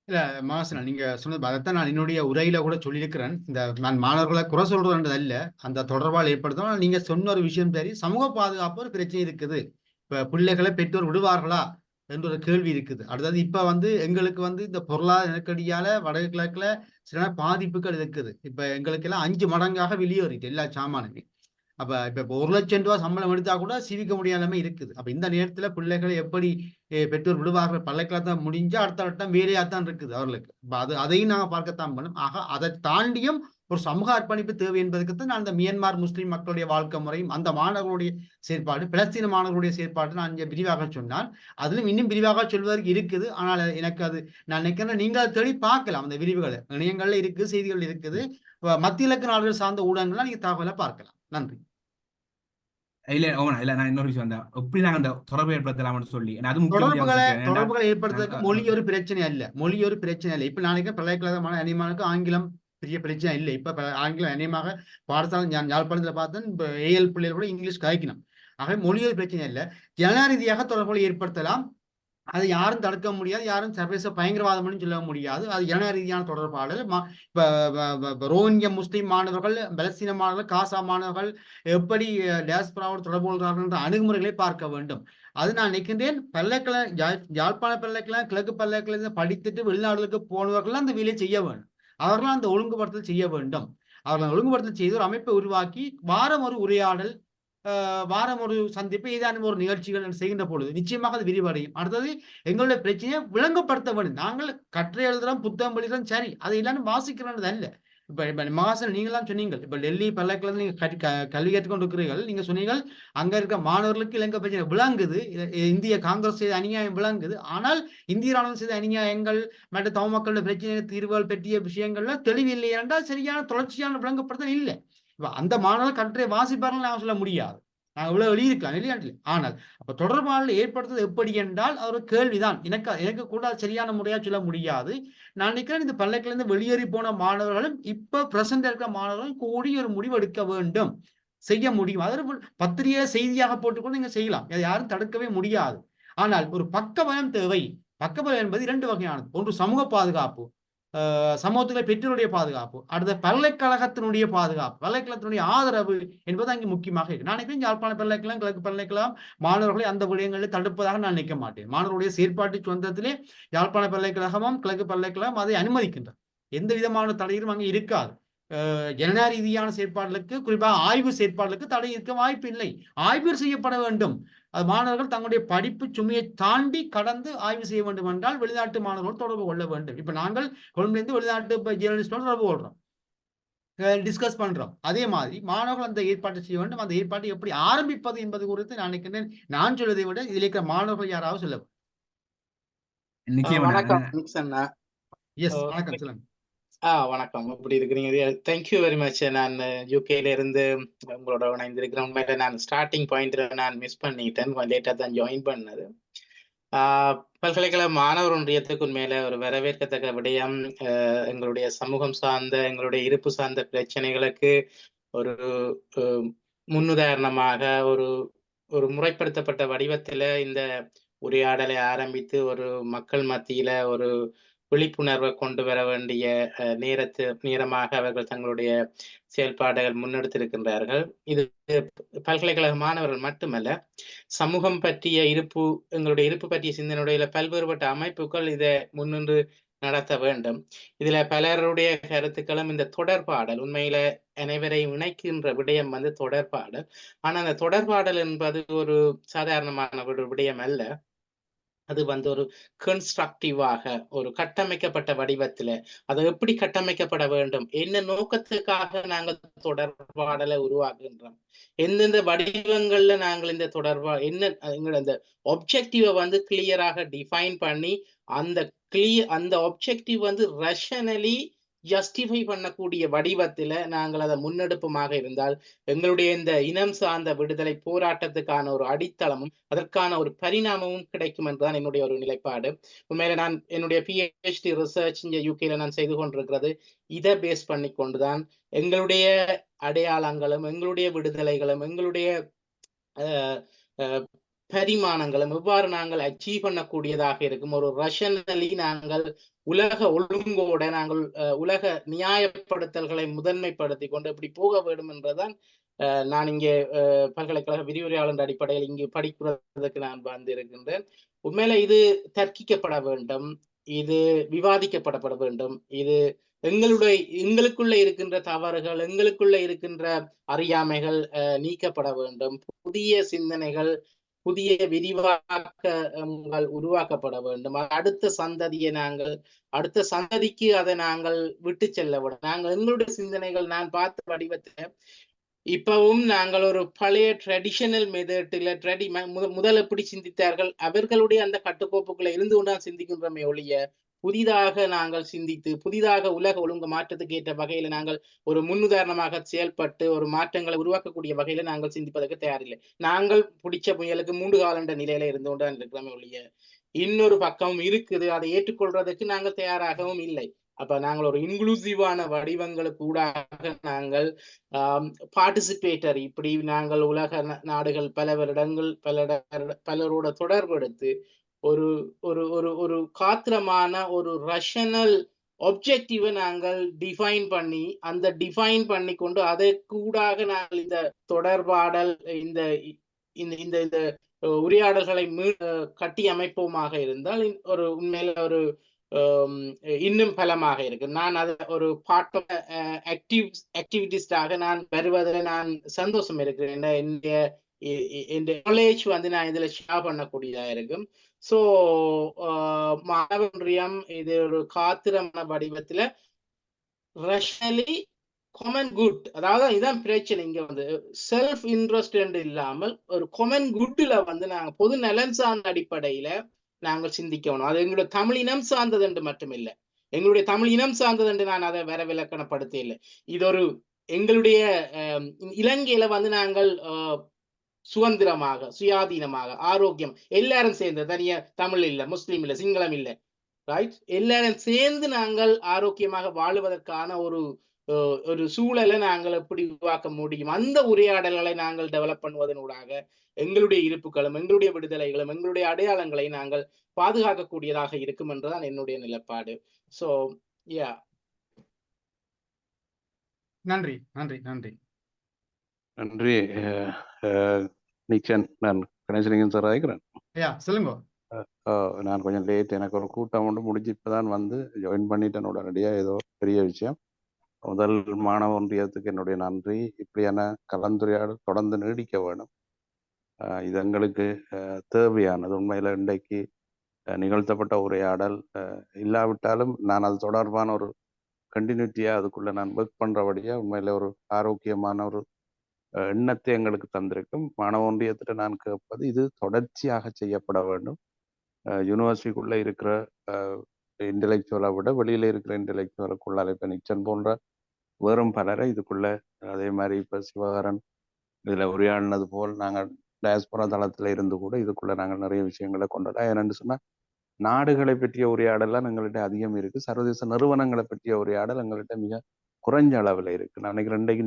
இல்ல மாசனா, நீங்க சொன்னது அதைத்தான் நான் என்னுடைய உரையில கூட சொல்லியிருக்கிறேன். நான் மாணவர்களை குறை சொல்றது அல்ல, அந்த தொடர்பால் ஏற்படுத்தும். நீங்க சொன்ன ஒரு விஷயம் சரி, சமூக பாதுகாப்பு ஒரு பிரச்சனை இருக்குது. இப்ப பிள்ளைகளை பெற்றோர் விடுவார்களா என்ற ஒரு கேள்வி இருக்குது. அடுத்தது இப்ப எங்களுக்கு இந்த பொருளாதார நெருக்கடியால வடகிழக்குல சில பாதிப்புகள் இருக்குது. இப்ப எங்களுக்கு எல்லாம் 5 மடங்காக வெளியேறிட்டு எல்லா சாமானுமே. அப்ப இப்ப 1 லட்சம் ரூபாய் சம்பளம் எடுத்தா கூட சீவிக்க முடியாம இருக்குது. அப்ப இந்த நேரத்துல பிள்ளைகளை எப்படி பெற்றோர் விடுவார்கள்? பல்கலைக்கழகத்தை முடிஞ்சா அடுத்த வட்டம் வேலையாத்தான் இருக்குது அவர்களுக்கு. அதையும் நாங்க பார்க்கத்தான் பண்ணணும். ஆக அதை தாண்டியும் ஒரு சமூக அர்ப்பணிப்பு தேவை என்பதற்கு நான் இந்த மியான்மர் முஸ்லிம் மக்களுடைய வாழ்க்கை முறையும் அந்த மாணவர்களுடைய செயற்பாடு, பலஸ்தீன மாணவர்களுடைய செயற்பாடு நான் இங்கே விரிவாக சொன்னால் அதிலும் இன்னும் விரிவாக சொல்வதற்கு இருக்குது. ஆனால் எனக்கு நான் நினைக்கிறேன் நீங்க அதை தேடி பார்க்கலாம். அந்த விரிவுகளை இணையங்கள்ல இருக்குது, செய்திகள் இருக்குது, மத்திய இலக்கு நாடுகள் சார்ந்த ஊடகங்கள்லாம் நீங்க தகவலை பார்க்கலாம். நன்றி. இல்ல நான் இன்னொரு விஷயம் தான், எப்படி நாங்க அந்த தொடர்பு ஏற்படுத்தலாம்னு சொல்லி தொடர்புகளை ஏற்படுத்துறதுக்கு மொழி ஒரு பிரச்சனை அல்ல. இப்ப நாளைக்கு பல்கலைக்கழகமான அனிமானுக்கு ஆங்கிலம் பெரிய பிரச்சனை இல்லை. இப்ப ஆங்கிலம் அநேகமாக பாடசாலை யாழ்ப்பாணத்துல பார்த்தேன், இப்ப ஏஎல் பிள்ளைகள் கூட இங்கிலீஷ் காய்க்கணும். ஆகவே மொழி ஒரு பிரச்சனை இல்லை. ஜன ரீதியாக தொடர்புகளை ஏற்படுத்தலாம். அதை யாரும் தடுக்க முடியாது, யாரும் சர்வதேச பயங்கரவாதம் சொல்ல முடியாது. அது ஜன ரீதியான தொடர்பாளர். இப்ப ரோஹிங்கிய முஸ்லிம் மாணவர்கள், பலஸ்தீன மாணவர்கள், காசா மாணவர்கள் எப்படி டியாஸ்பராவோடு தொடர்பு கொள்கிறார்கள் என்ற அணுகுமுறைகளை பார்க்க வேண்டும். அது நான் நினைக்கின்றேன். யாழ்ப்பாண பல்கலைக்கழகம், கிழக்கு பல்கலைக்கழகத்தில் படித்துட்டு வெளிநாடுகளுக்கு போனவர்கள் அந்த வேலையை செய்ய வேண்டும். அவர்கள் அந்த ஒழுங்குபடுத்தல் செய்ய வேண்டும். அவர்கள் ஒழுங்குபடுத்தல் செய்து ஒரு அமைப்பை உருவாக்கி வாரம் ஒரு உரையாடல், வாரம் ஒரு சந்திப்பு, ஏதானும் ஒரு நிகழ்ச்சிகள் செய்கின்ற பொழுது நிச்சயமாக அது விரிவடையும். அடுத்தது எங்களுடைய பிரச்சனையை விளங்கப்படுத்த வேண்டும். நாங்கள் கற்றை எழுதுறோம், புத்தகம் படிக்கிறோம், சரி, அதை எல்லாரும் வாசிக்கிறோம் அல்ல. இப்ப மகாசன் நீங்களாம் சொன்னீங்க, இப்ப டெல்லி பல்கலைக்கழகத்தில் நீங்க கல்வி கற்றுக்கொண்டு இருக்கிறீர்கள். நீங்க சொன்னீங்கள் அங்க இருக்க மாணவர்களுக்கு இலங்கை பிரச்சனை விளங்குது, இந்திய காங்கிரஸ் செய்த அநியாயம் விளங்குது. ஆனால் இந்திய ராணுவம் செய்த அநியாயங்கள் மற்ற தமிழ் மக்களுடைய பிரச்சனை தீர்வுகள் பற்றிய விஷயங்கள்ல தெளிவில்லை என்றால் சரியான தொடர்ச்சியான விளங்கப்படுத்தல் இல்லை. இப்ப அந்த மாணவர்கள் கற்றை வாசிப்பார்கள் நான் சொல்ல முடியாது. நாங்கள் இவ்வளவு எழுதியிருக்கலாம் இல்லையா? ஆனால் அப்ப தொடர்பாடல் ஏற்படுத்துவது எப்படி என்றால் அது ஒரு கேள்விதான். எனக்கு கூட சரியான முறையா சொல்ல முடியாது. நான் நினைக்கிறேன் இந்த பல்கலைக்கழகத்திலிருந்து வெளியேறி போன மாணவர்களும் இப்ப பிரசன்ட் இருக்கிற மாணவர்களும் கூடி ஒரு முடிவு எடுக்க வேண்டும், செய்ய முடியும். அதாவது பத்திரிகை செய்தியாக போட்டுக்கொண்டு நீங்க செய்யலாம், அதை யாரும் தடுக்கவே முடியாது. ஆனால் ஒரு பக்கபலம் தேவை. பக்கபலம் என்பது 2 வகையானது. ஒன்று சமூக பாதுகாப்பு, சமூகத்தில் பெற்றோருடைய பாதுகாப்பு, அடுத்த பல்கலைக்கழகத்தினுடைய பாதுகாப்பு, பல்கலைக்கழகத்தினுடைய ஆதரவு என்பது அங்கே முக்கியமாக இருக்கு. நான் நினைக்கிறேன் யாழ்ப்பாண பல்கலைக்கழகம், கிழக்கு பல்கலைக்கழகம் மாணவர்களை அந்த விடயங்களில் தடுப்பதாக நான் நினைக்க மாட்டேன். மாணவருடைய செயற்பாட்டு சொந்தத்திலே யாழ்ப்பாண பல்கலைக்கழகமும் கிழக்கு பல்கலைக்கழகம் அதை அனுமதிக்கின்றது. எந்த விதமான தடையும் அங்கே இருக்காது. ஜனநாயக ரீதியான செயற்பாடுகளுக்கு, குறிப்பாக ஆய்வு செயற்பாடுகளுக்கு தடை இருக்க வாய்ப்பு இல்லை. ஆய்வு செய்யப்பட வேண்டும். அது மாணவர்கள் தங்களுடைய படிப்பு சுமையை தாண்டி கடந்து ஆய்வு செய்ய வேண்டும் என்றால் வெளிநாட்டு மாணவர்கள் தொடர்பு கொள்ள வேண்டும். இப்ப நாங்கள் கொழும்பிலிருந்து வெளிநாட்டு ஜேர்னலிஸ்டோடு தொடர்பு கொள்றோம், டிஸ்கஸ் பண்றோம். அதே மாதிரி மாணவர்கள் அந்த ஏற்பாட்டை செய்ய வேண்டும். அந்த ஏற்பாட்டை எப்படி ஆரம்பிப்பது என்பது குறித்து நான் நினைக்கிறேன். நான் சொல்வதை விட இதில் இருக்கிற மாணவர்கள் யாராவது சொல்ல. நிச்சயமா. எஸ், வணக்கம், சொல்லுங்க. வணக்கம், எப்படி இருக்கிறீங்க? Thank you very much. நான் யூகேல இருந்து உங்களோட இணைந்திருக்கிறேன். உண்மையில நான் ஸ்டார்டிங் பாயிண்ட்ல நான் மிஸ் பண்ணிட்டேன், லேட்டா தான் ஜாயின் பண்ணது. பல்கலைக்கழக மாணவர் ஒன்றியத்துக்கு உண்மையில ஒரு வரவேற்கத்தக்க விடயம். எங்களுடைய சமூகம் சார்ந்த, எங்களுடைய இருப்பு சார்ந்த பிரச்சனைகளுக்கு ஒரு முன்னுதாரணமாக ஒரு முறைப்படுத்தப்பட்ட வடிவத்துல இந்த உரையாடலை ஆரம்பித்து ஒரு மக்கள் மத்தியில ஒரு விழிப்புணர்வை கொண்டு வர வேண்டிய நேரமாக அவர்கள் தங்களுடைய செயல்பாடுகள் முன்னெடுத்திருக்கின்றார்கள். இது பல்கலைக்கழக மாணவர்கள் மட்டுமல்ல, சமூகம் பற்றிய எங்களுடைய இருப்பு பற்றிய சிந்தனையுடைய பல்வேறுபட்ட அமைப்புகள் இதை முன்னின்று நடத்த வேண்டும். இதுல பலருடைய கருத்துக்களும் இந்த தொடர்பாடல், உண்மையில அனைவரையும் இணைக்கின்ற விடயம் தொடர்பாடல். ஆனா அந்த தொடர்பாடல் என்பது ஒரு சாதாரணமான ஒரு விடயம் அல்ல. அது ஒரு கன்ஸ்ட்ரக்டிவாக ஒரு கட்டமைக்கப்பட்ட வடிவத்துல அது எப்படி கட்டமைக்கப்பட வேண்டும், என்ன நோக்கத்துக்காக நாங்கள் தொடர்பாடலை உருவாக்குகின்றோம், எந்தெந்த வடிவங்கள்ல நாங்கள் இந்த என்ன அந்த ஒப்ஜெக்டிவை கிளியராக டிஃபைன் பண்ணி அந்த ஒப்ஜெக்டிவ் ரேஷனலி ஜஸ்டிஃபை பண்ணக்கூடிய வடிவத்துல நாங்கள் அதை முன்னெடுப்புமாக இருந்தால் எங்களுடைய இந்த இனம் சார்ந்த விடுதலை போராட்டத்துக்கான ஒரு அடித்தளமும் அதற்கான ஒரு பரிணாமமும் கிடைக்கும் என்றுதான் என்னுடைய ஒரு நிலைப்பாடு. உண்மையில நான் என்னுடைய PhD ரிசர்ச் இங்க யூகேல நான் செய்து கொண்டிருக்கிறது இதை பேஸ் பண்ணி கொண்டுதான் எங்களுடைய அடையாளங்களும் எங்களுடைய விடுதலைகளும் எங்களுடைய பரிமாணங்களும் எவ்வாறு நாங்கள் அச்சீவ் பண்ணக்கூடியதாக இருக்கும். ஒரு ரஷனலி நாங்கள் உலக ஒழுங்கோட நாங்கள் உலக நியாயப்படுத்தல்களை முதன்மைப்படுத்தி கொண்டு எப்படி போக வேண்டும் என்றுதான் நான் இங்கே பல்கலைக்கழக விரிவுரையாளர் அடிப்படையில் இங்கு படிக்கிறதுக்கு நான் வந்திருக்கின்றேன். உண்மையில இது தர்க்கிக்கப்பட வேண்டும், இது விவாதிக்கப்பட வேண்டும், இது எங்களுக்குள்ள இருக்கின்ற தவறுகள், எங்களுக்குள்ள இருக்கின்ற அறியாமைகள் நீக்கப்பட வேண்டும், புதிய சிந்தனைகள், புதிய விரிவாக்கங்கள் உருவாக்கப்பட வேண்டும். அடுத்த சந்ததிக்கு அதை நாங்கள் விட்டு செல்ல வேண்டும். நாங்கள் எங்களுடைய சிந்தனைகள், நான் பார்த்த வடிவத்தை இப்பவும் நாங்கள் ஒரு பழைய ட்ரெடிஷனல் மெத்தட்ல முதல் எப்படி சிந்தித்தார்கள் அவர்களுடைய அந்த கட்டுக்கோப்புகளை இருந்து கொண்டுதான் சிந்திக்கின்றோமே ஒழிய புதிதாக நாங்கள் சிந்தித்து புதிதாக உலக ஒழுங்கு மாற்றத்துக்கு ஏற்ற வகையில நாங்கள் ஒரு முன்னுதாரணமாக செயல்பட்டு ஒரு மாற்றங்களை உருவாக்கக்கூடிய வகையில நாங்கள் சிந்திப்பதற்கு தயாரில்லை. நாங்கள் பிடிச்ச புயலுக்கு 3 காலண்ட நிலையில இருந்து கொண்டுதான் இருக்கிறோமே ஒழிய இன்னொரு பக்கமும் இருக்குது, அதை ஏற்றுக்கொள்றதுக்கு நாங்கள் தயாராகவும் இல்லை. அப்ப நாங்கள் ஒரு இன்க்ளூசிவான வடிவங்களுக்கு ஊடாக நாங்கள் பார்ட்டிசிபேட்டர் இப்படி நாங்கள் உலக நாடுகள் பலரோட தொடர்பு எடுத்து ஒரு ஒரு ஒரு ஒரு காத்திரமான ஒரு ரஷனல் ஒப்ஜெக்டிவை நாங்கள் டிஃபைன் பண்ணி கொண்டு அதற்கூடாக நாங்கள் இந்த தொடர்பாடல் இந்த இந்த இந்த இந்த உரையாடல்களை கட்டி அமைப்போமாக இருந்தால் ஒரு உண்மையில ஒரு இன்னும் பலமாக இருக்கு. நான் அதை ஒரு பார்ட் ஆஃப் ஆக்டிவிட்டிஸ்டாக நான் வருவதில் நான் சந்தோஷம் இருக்கிறேன். என்னுடைய நாலேஜ் நான் இதுல ஷேர் பண்ணக்கூடியதா இருக்கும். ஸோ மாணவ ஒன்றியம் இது ஒரு காத்திரமான வடிவத்துல ரஷனலி common good, அதாவது இதான் பிரச்சனை. இங்க வந்து செல்ஃப் இன்ட்ரெஸ்ட் இல்லாமல் ஒரு common goodல வந்து நாங்க பொது நலன் சார்ந்த அடிப்படையில நாங்கள் சிந்திக்கணும். அது எங்களுடைய தமிழ் இனம் சார்ந்தது என்று மட்டுமில்லை, எங்களுடைய தமிழ் இனம் சார்ந்தது என்று நான் அதை வேற விலக்கணப்படுத்த இல்லை. இது ஒரு எங்களுடைய இலங்கையில வந்து நாங்கள் சுதந்திரமாக சுயாதீனமாக ஆரோக்கியம் எல்லாரும் சேர்ந்து, தனியா தமிழ் இல்லை, முஸ்லீம் இல்லை, சிங்களம் இல்லை, ரைட், எல்லாரும் சேர்ந்து நாங்கள் ஆரோக்கியமாக வாழுவதற்கான ஒரு சூழலை நாங்கள் எப்படி உருவாக்க முடியும், அந்த உரையாடல்களை நாங்கள் டெவலப் பண்ணுவதனூடாக எங்களுடைய இருப்புகளும் எங்களுடைய விடுதலைகளும் எங்களுடைய அடையாளங்களை நாங்கள் பாதுகாக்கக்கூடியதாக இருக்கும் என்றுதான் என்னுடைய நிலைப்பாடு. சோ யா, நன்றி நன்றி நன்றி நன்றி. நிக்சன், நான் கணேசலிங்கம் சார் ஆகிறேன். ஐயா சொல்லுங்க. நான் கொஞ்சம் லேட், எனக்கு ஒரு கூட்டம் ஒன்று முடிஞ்சு இப்போதான் வந்து ஜாயின் பண்ணிட்டேன் உடனடியாக. ஏதோ பெரிய விஷயம். முதல் மாணவ ஒன்றியத்துக்கு என்னுடைய நன்றி. இப்படியான கலந்துரையாடல் தொடர்ந்து நீடிக்க வேணும். இது எங்களுக்கு தேவையானது. உண்மையில் இன்றைக்கு நிகழ்த்தப்பட்ட உரையாடல் இல்லாவிட்டாலும் நான் அது தொடர்பான ஒரு கண்டினியூட்டியாக அதுக்குள்ளே நான் ஒர்க் பண்ணுறபடியாக உண்மையில் ஒரு ஆரோக்கியமான ஒரு எண்ணத்தை எங்களுக்கு தந்திருக்கும். மாணவ ஒன்றியத்திட்ட நான் கேட்பது, இது தொடர்ச்சியாக செய்யப்பட வேண்டும். யூனிவர்சிட்டிக்குள்ளே இருக்கிற இன்டெலெக்சுவலை விட வெளியில் இருக்கிற இன்டெலெக்சுவலுக்குள்ளால் இப்போ நிக்சன் போன்ற வேறும் பலரை இதுக்குள்ளே, அதே மாதிரி இப்போ சிவகாரன் இதில் உரையாடினது போல் நாங்கள் டயஸ்போரா தளத்தில் இருந்து கூட இதுக்குள்ளே நாங்கள் நிறைய விஷயங்களை கொண்டுடலாம். ஏன்னு சொன்னால் நாடுகளை பற்றிய உரையாடலாம் எங்கள்கிட்ட அதிகம் இருக்குது. சர்வதேச நிறுவனங்களை பற்றிய உரையாடல் எங்கள்கிட்ட மிக குறைஞ்ச அளவில் இருக்குது. நான் நினைக்கிறேன் இன்றைக்கு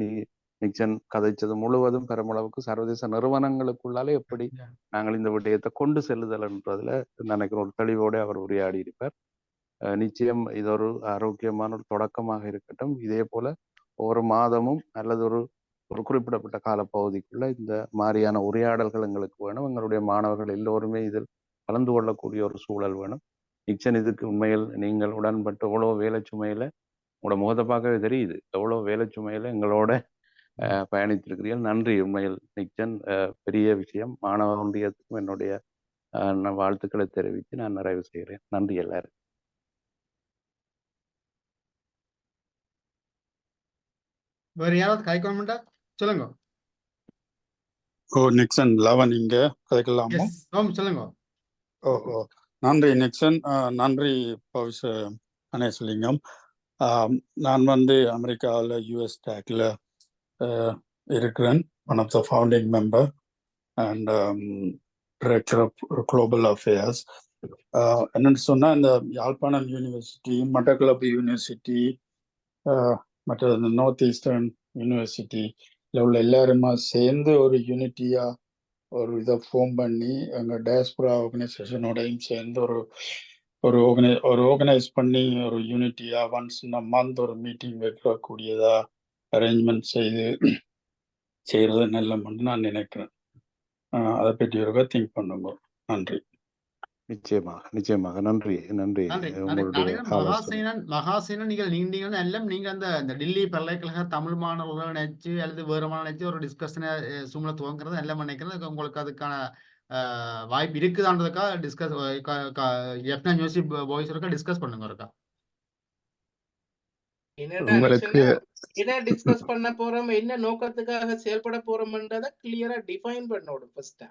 நிக்சன் கதைச்சது முழுவதும் பெருமளவுக்கு சர்வதேச நிறுவனங்களுக்குள்ளாலே எப்படி நாங்கள் இந்த விடயத்தை கொண்டு செல்லுதல்ன்றதுல நினைக்கிற ஒரு தெளிவோடு அவர் உரையாடி இருப்பார். நிச்சயம் இது ஒரு ஆரோக்கியமான ஒரு தொடக்கமாக இருக்கட்டும். இதே போல ஒவ்வொரு மாதமும் அல்லது ஒரு குறிப்பிடப்பட்ட காலப்பகுதிக்குள்ள இந்த மாதிரியான உரையாடல்கள் எங்களுக்கு வேணும். எங்களுடைய மாணவர்கள் எல்லோருமே இதில் கலந்து கொள்ளக்கூடிய ஒரு சூழல் வேணும். நிக்சன், இதுக்கு உண்மையில் நீங்கள் உடன்பட்டு எவ்வளோ வேலை சுமையில உங்களோட முகத்தை பார்க்கவே தெரியுது, எவ்வளோ வேலை சுமையில எங்களோட பயணித்திருக்கிறீர்கள். நன்றி. உண்மையில் நிக்சன் பெரிய விஷயம். மாணவ ஒன்றியத்துக்கும் என்னுடைய வாழ்த்துக்களை தெரிவித்து நான் நிறைவு செய்கிறேன். நன்றி எல்லாரும். வேற யாராவது கதைக்கணும்டா சொல்லுங்க. நிக்சன், லவன் இங்க கதைக்கலாமா? சொல்லுங்க. நன்றி நிக்சன். நன்றி பவிஷ கணேசலிங்கம். நான் வந்து அமெரிக்காவில் யூஎஸ் டேக்ல இருக்கிறேன். One of the founding member and director of global affairs. என்னன்னு சொன்னால், இந்த யாழ்ப்பாணம் யூனிவர்சிட்டி, மட்டக்களப்பு யூனிவர்சிட்டி, மற்ற நார்த் ஈஸ்டர்ன் யூனிவர்சிட்டியில் உள்ள எல்லாருமா சேர்ந்து ஒரு யூனிட்டியாக ஒரு இதை ஃபார்ம் பண்ணி எங்கள் டயஸ்போரா ஆர்கனைசேஷனோடையும் சேர்ந்து ஒரு ஆர்கனைஸ் பண்ணி ஒரு யூனிட்டியாக ஒன்ஸ் இன் அ மந்த் ஒரு மீட்டிங் வைக்கக்கூடியதாக அரேஞ்ச்மெண்ட் செய்கிறது நல்லதுன்னு நான் நினைக்கிறேன். அதை பற்றி ஒரு திங்க் பண்ணுங்க. நன்றி. நிச்சயமாக நன்றி. மகாசேனன் நீங்கள் எல்லாம் நீங்க அந்த டெல்லி பல்கலைக்கழக தமிழ் மாணவர்கள் நினைச்சு அல்லது வேறு நினைச்சு ஒரு டிஸ்கஷனை சூழ்நிலை துவங்குறது எல்லாம் நினைக்கிறது. உங்களுக்கு அதுக்கான வாய்ப்பு இருக்குதான்றதுக்காக டிஸ்கஸ் பண்ணுங்க. இருக்கா என்ன டிஸ்கஸ் பண்ண போறோம், என்ன நோக்கத்துக்காக செயல்பட போறோம்ன்றத கிளியரா டிஃபைன் பண்ணணும் ஃபர்ஸ்ட்.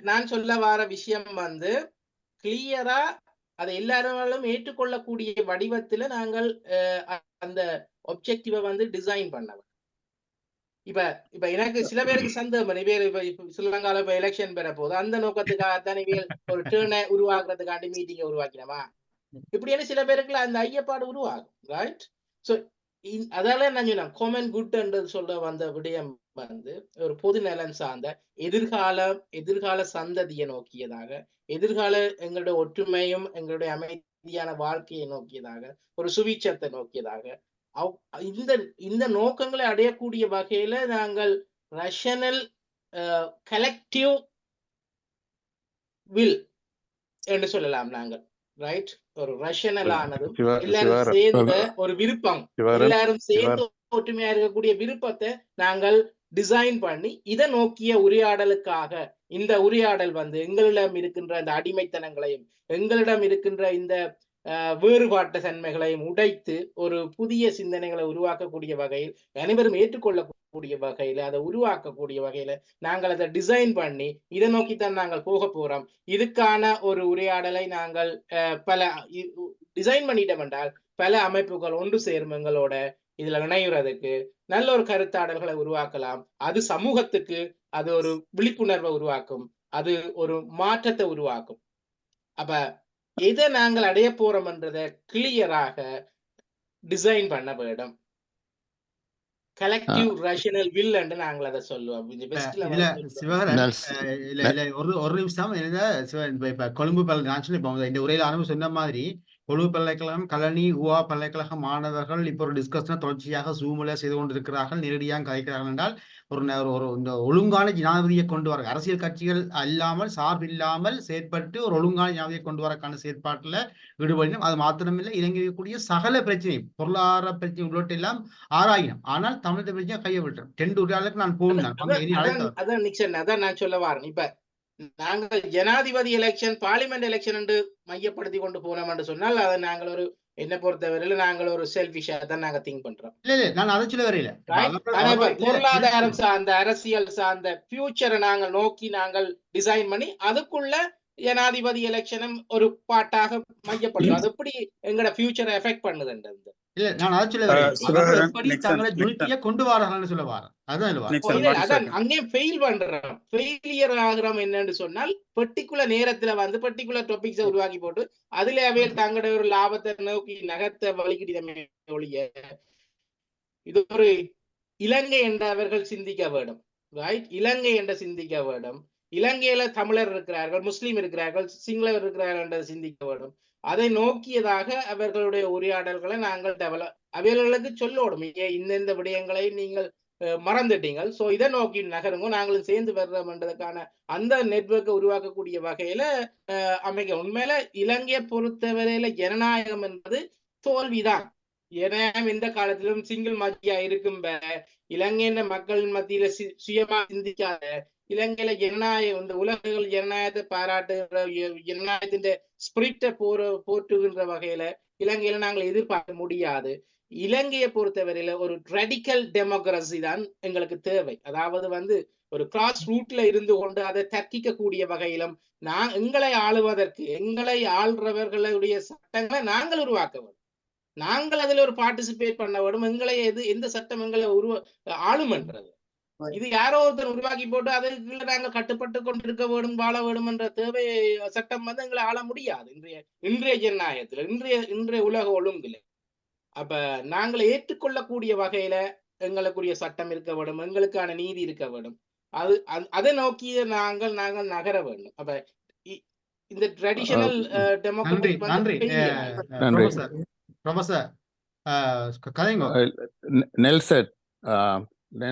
நான் சொல்ல வர விஷயம் வந்து கிளியரா அதை எல்லாராலும் ஏற்றுக்கொள்ளக்கூடிய வடிவத்துல நாங்கள் அந்த ஒப்ஜெக்டிவ வந்து டிசைன் பண்ணணும். இப்ப எனக்கு சில பேருக்கு சந்தேகம், இப்ப ஸ்ரீலங்கால இப்ப எலெக்ஷன் பெற போது அந்த நோக்கத்துக்காகத்தான் இவங்க ஒரு டேர்னை உருவாக்குறதுக்காண்டி மீட்டிங்கை உருவாக்கினவா, இப்படின்னு சில பேருக்கு அந்த ஐயப்பாடு உருவாகும். ரைட்? சோ அதால நான் சொன்னேன் காமன் குட் என்று சொல்ல வந்த விடயம் வந்து ஒரு பொது நலன் சார்ந்த எதிர்கால சந்ததியை நோக்கியதாக, எதிர்கால எங்களுடைய ஒற்றுமையும் எங்களுடைய அமைதியான வாழ்க்கையை நோக்கியதாக, ஒரு சுவிச்சத்தை நோக்கியதாக, இந்த நோக்கங்களை அடையக்கூடிய வகையில நாங்கள் ரஷனல் கலெக்டிவ் வில் என்று சொல்லலாம். நாங்கள் ரைட், ஒரு ரஷனலானதும் எல்லாரும் சேர்ந்த ஒரு விருப்பம், எல்லாரும் சேர்ந்து ஒற்றுமையா இருக்கக்கூடிய விருப்பத்தை நாங்கள் டிசைன் பண்ணி இதை நோக்கிய உரையாடலுக்காக, இந்த உரையாடல் வந்து எங்களிடம் இருக்கின்ற இந்த அடிமைத்தனங்களையும் எங்களிடம் இருக்கின்ற இந்த வேறுபாட்டு தன்மைகளையும் உடைத்து ஒரு புதிய சிந்தனைகளை உருவாக்கக்கூடிய வகையில் அனைவரும் ஏற்றுக்கொள்ளக்கூடிய வகையில அதை உருவாக்கக்கூடிய வகையில நாங்கள் அதை டிசைன் பண்ணி இதை நோக்கித்தான் நாங்கள் போக போறோம். இதுக்கான ஒரு உரையாடலை நாங்கள் பல டிசைன் பண்ணிட்டோம் என்றால் பல அமைப்புகள் ஒன்று சேரும் எங்களோட இதுல இணைகிறதுக்கு நல்ல ஒரு கருத்தாடல்களை உருவாக்கலாம். அது சமூகத்துக்கு அது ஒரு விழிப்புணர்வை உருவாக்கும், அது ஒரு மாற்றத்தை உருவாக்கும். அப்ப எதை நாங்கள் அடைய போறோம் என்றதை கிளியராக டிசைன் பண்ண வேண்டும். கலெக்டிவ் ரேஷனல் வில் என்று நாங்கள் அதை சொல்லுவோம். ஒரு நிமிஷம் இப்ப கொழும்பு பல்கலைக்கழகம் இந்த உரையில ஆரம்பி சொன்ன மாதிரி கொழும்பு பல்கலைக்கழகம் கலனி ஊவா பல்கலைக்கழக மாணவர்கள் இப்போ ஒரு டிஸ்கஷனை தொடர்ச்சியாக ஜூம்ல செய்து கொண்டிருக்கிறார்கள், நேரடியாக கதைக்கிறார்கள் என்றால் ஒரு இந்த ஒழுங்கான ஜனாதிபதியை கொண்டு வர அரசியல் கட்சிகள் அல்லாமல் சார்பில்லாமல் செயற்பட்டு ஒரு ஒழுங்கான ஜனாதிபதியை கொண்டு வரக்கான செயற்பாட்டுல ஈடுபடினோம். அது மாத்திரமில்லை, இலங்கையில் கூடிய சகல பிரச்சனையும் பொருளாதார பிரச்சனை உள்ளிட்ட எல்லாம் ஆராயினம். ஆனால் தமிழ் பிரச்சனை கையை விட்டோம். 10 உரையாளருக்கு நான் போனேன். அதான் நான் சொல்ல வரேன். இப்ப நாங்கள் ஜனாதிபதி எலெக்ஷன் பார்லிமெண்ட் எலெக்ஷன் என்று மையப்படுத்தி கொண்டு போனோம் என்று சொன்னால் அதை நாங்கள் ஒரு என்ன பொறுத்தவரையில நாங்கள் ஒரு செல்ஃபிஷா தான் நாங்க திங்க் பண்றோம். நான் அதை சொல்ல வரையில பொருளாதாரம் சார்ந்த அரசியல் சார்ந்த ஃபியூச்சரை நாங்கள் நோக்கி நாங்கள் டிசைன் பண்ணி அதுக்குள்ள ஜனாதிபதி எலெக்ஷனும் ஒரு பாட்டாக மையப்படுறோம். அது எப்படி எங்களோட ஃபியூச்சரை எஃபெக்ட் பண்ணுதுன்றது இல்ல. நான் அதை சொல்ல வரேன், தங்களை யூனிட்டியை கொண்டு வராங்கன்னு சொல்ல வரேன். அதான் அங்கேயும் ஃபெயில் பண்றோம், ஃபெயிலியர் ஆகிறோம். என்னன்னு சொன்னால் பர்டிகுலர் நேரத்துல வந்து பர்டிகுலர் டாபிக்ஸை உருவாக்கி போட்டு அதுல அவையில் தங்களோட ஒரு லாபத்தை நோக்கி நகர்த்த வழிகிட்டமே ஒழிய இது ஒரு இலங்கை என்றவர்கள் சிந்திக்க வேண்டும். ரைட், இலங்கை என்ற சிந்திக்க வேண்டும். இலங்கையில தமிழர் இருக்கிறார்கள், முஸ்லீம் இருக்கிறார்கள், சிங்களர் இருக்கிறார்கள் என்றதை சிந்திக்க வேண்டும். அதை நோக்கியதாக அவர்களுடைய உரையாடல்களை நாங்கள் அவர்களுக்கு சொல்லோடும். இந்த விடயங்களை நீங்கள் மறந்துட்டீங்க, சோ இதை நோக்கி நகருங்க, நாங்களும் சேர்ந்து வர்றோம் என்றதுக்கான அந்த நெட்வொர்க்கை உருவாக்கக்கூடிய வகையில அமைக்க. உண்மையில இலங்கையை பொறுத்தவரையில ஜனநாயகம் என்பது தோல்விதான். ஜனநாயகம் எந்த காலத்திலும் சிங்கிள் மத்தியா இருக்கும். இலங்கையின் மக்களின் மத்தியில சுயமா சிந்திக்காத இலங்கையில ஜனநாயகம், இந்த உலகங்கள் ஜனநாயகத்தை பாராட்டுகிற ஜனநாயகத்தின் ஸ்பிரிட்டை போற்றுகின்ற வகையில இலங்கையில நாங்கள் எதிர்பார்க்க முடியாது. இலங்கையை பொறுத்தவரையில ஒரு ரடிக்கல் டெமோக்ரஸி தான் எங்களுக்கு தேவை. அதாவது வந்து ஒரு கிராஸ் ரூட்ல இருந்து கொண்டு அதை தர்க்கிக்க கூடிய வகையிலும் எங்களை ஆளுவதற்கு எங்களை ஆள்றவர்களுடைய சட்டங்களை நாங்கள் உருவாக்க வேண்டும். நாங்கள் அதுல ஒரு பார்ட்டிசிபேட் பண்ண வேண்டும். எங்களை எந்த சட்டம் எங்களை ஆளும் என்றது இது யாரோ ஒருத்தர் உருவாக்கி போட்டு அதுக்குள்ள நாங்கள் கட்டுப்பட்டு கொண்டிருக்க வேண்டும், வாழ வேண்டும் என்ற தேவை சட்டம் வந்து எங்களை ஆள முடியாது இன்றைய ஜனநாயகத்துல, இன்றைய உலக ஒழுங்குல. அப்ப நாங்கள் ஏற்றுக்கொள்ளக்கூடிய வகையில எங்களுக்குரிய சட்டம் இருக்க வேண்டும், எங்களுக்கான நீதி இருக்க வேண்டும். அதை நோக்கி நாங்கள் நகர வேண்டும். அப்ப இந்த ட்ரெடிஷனல் டெமோக்ராசி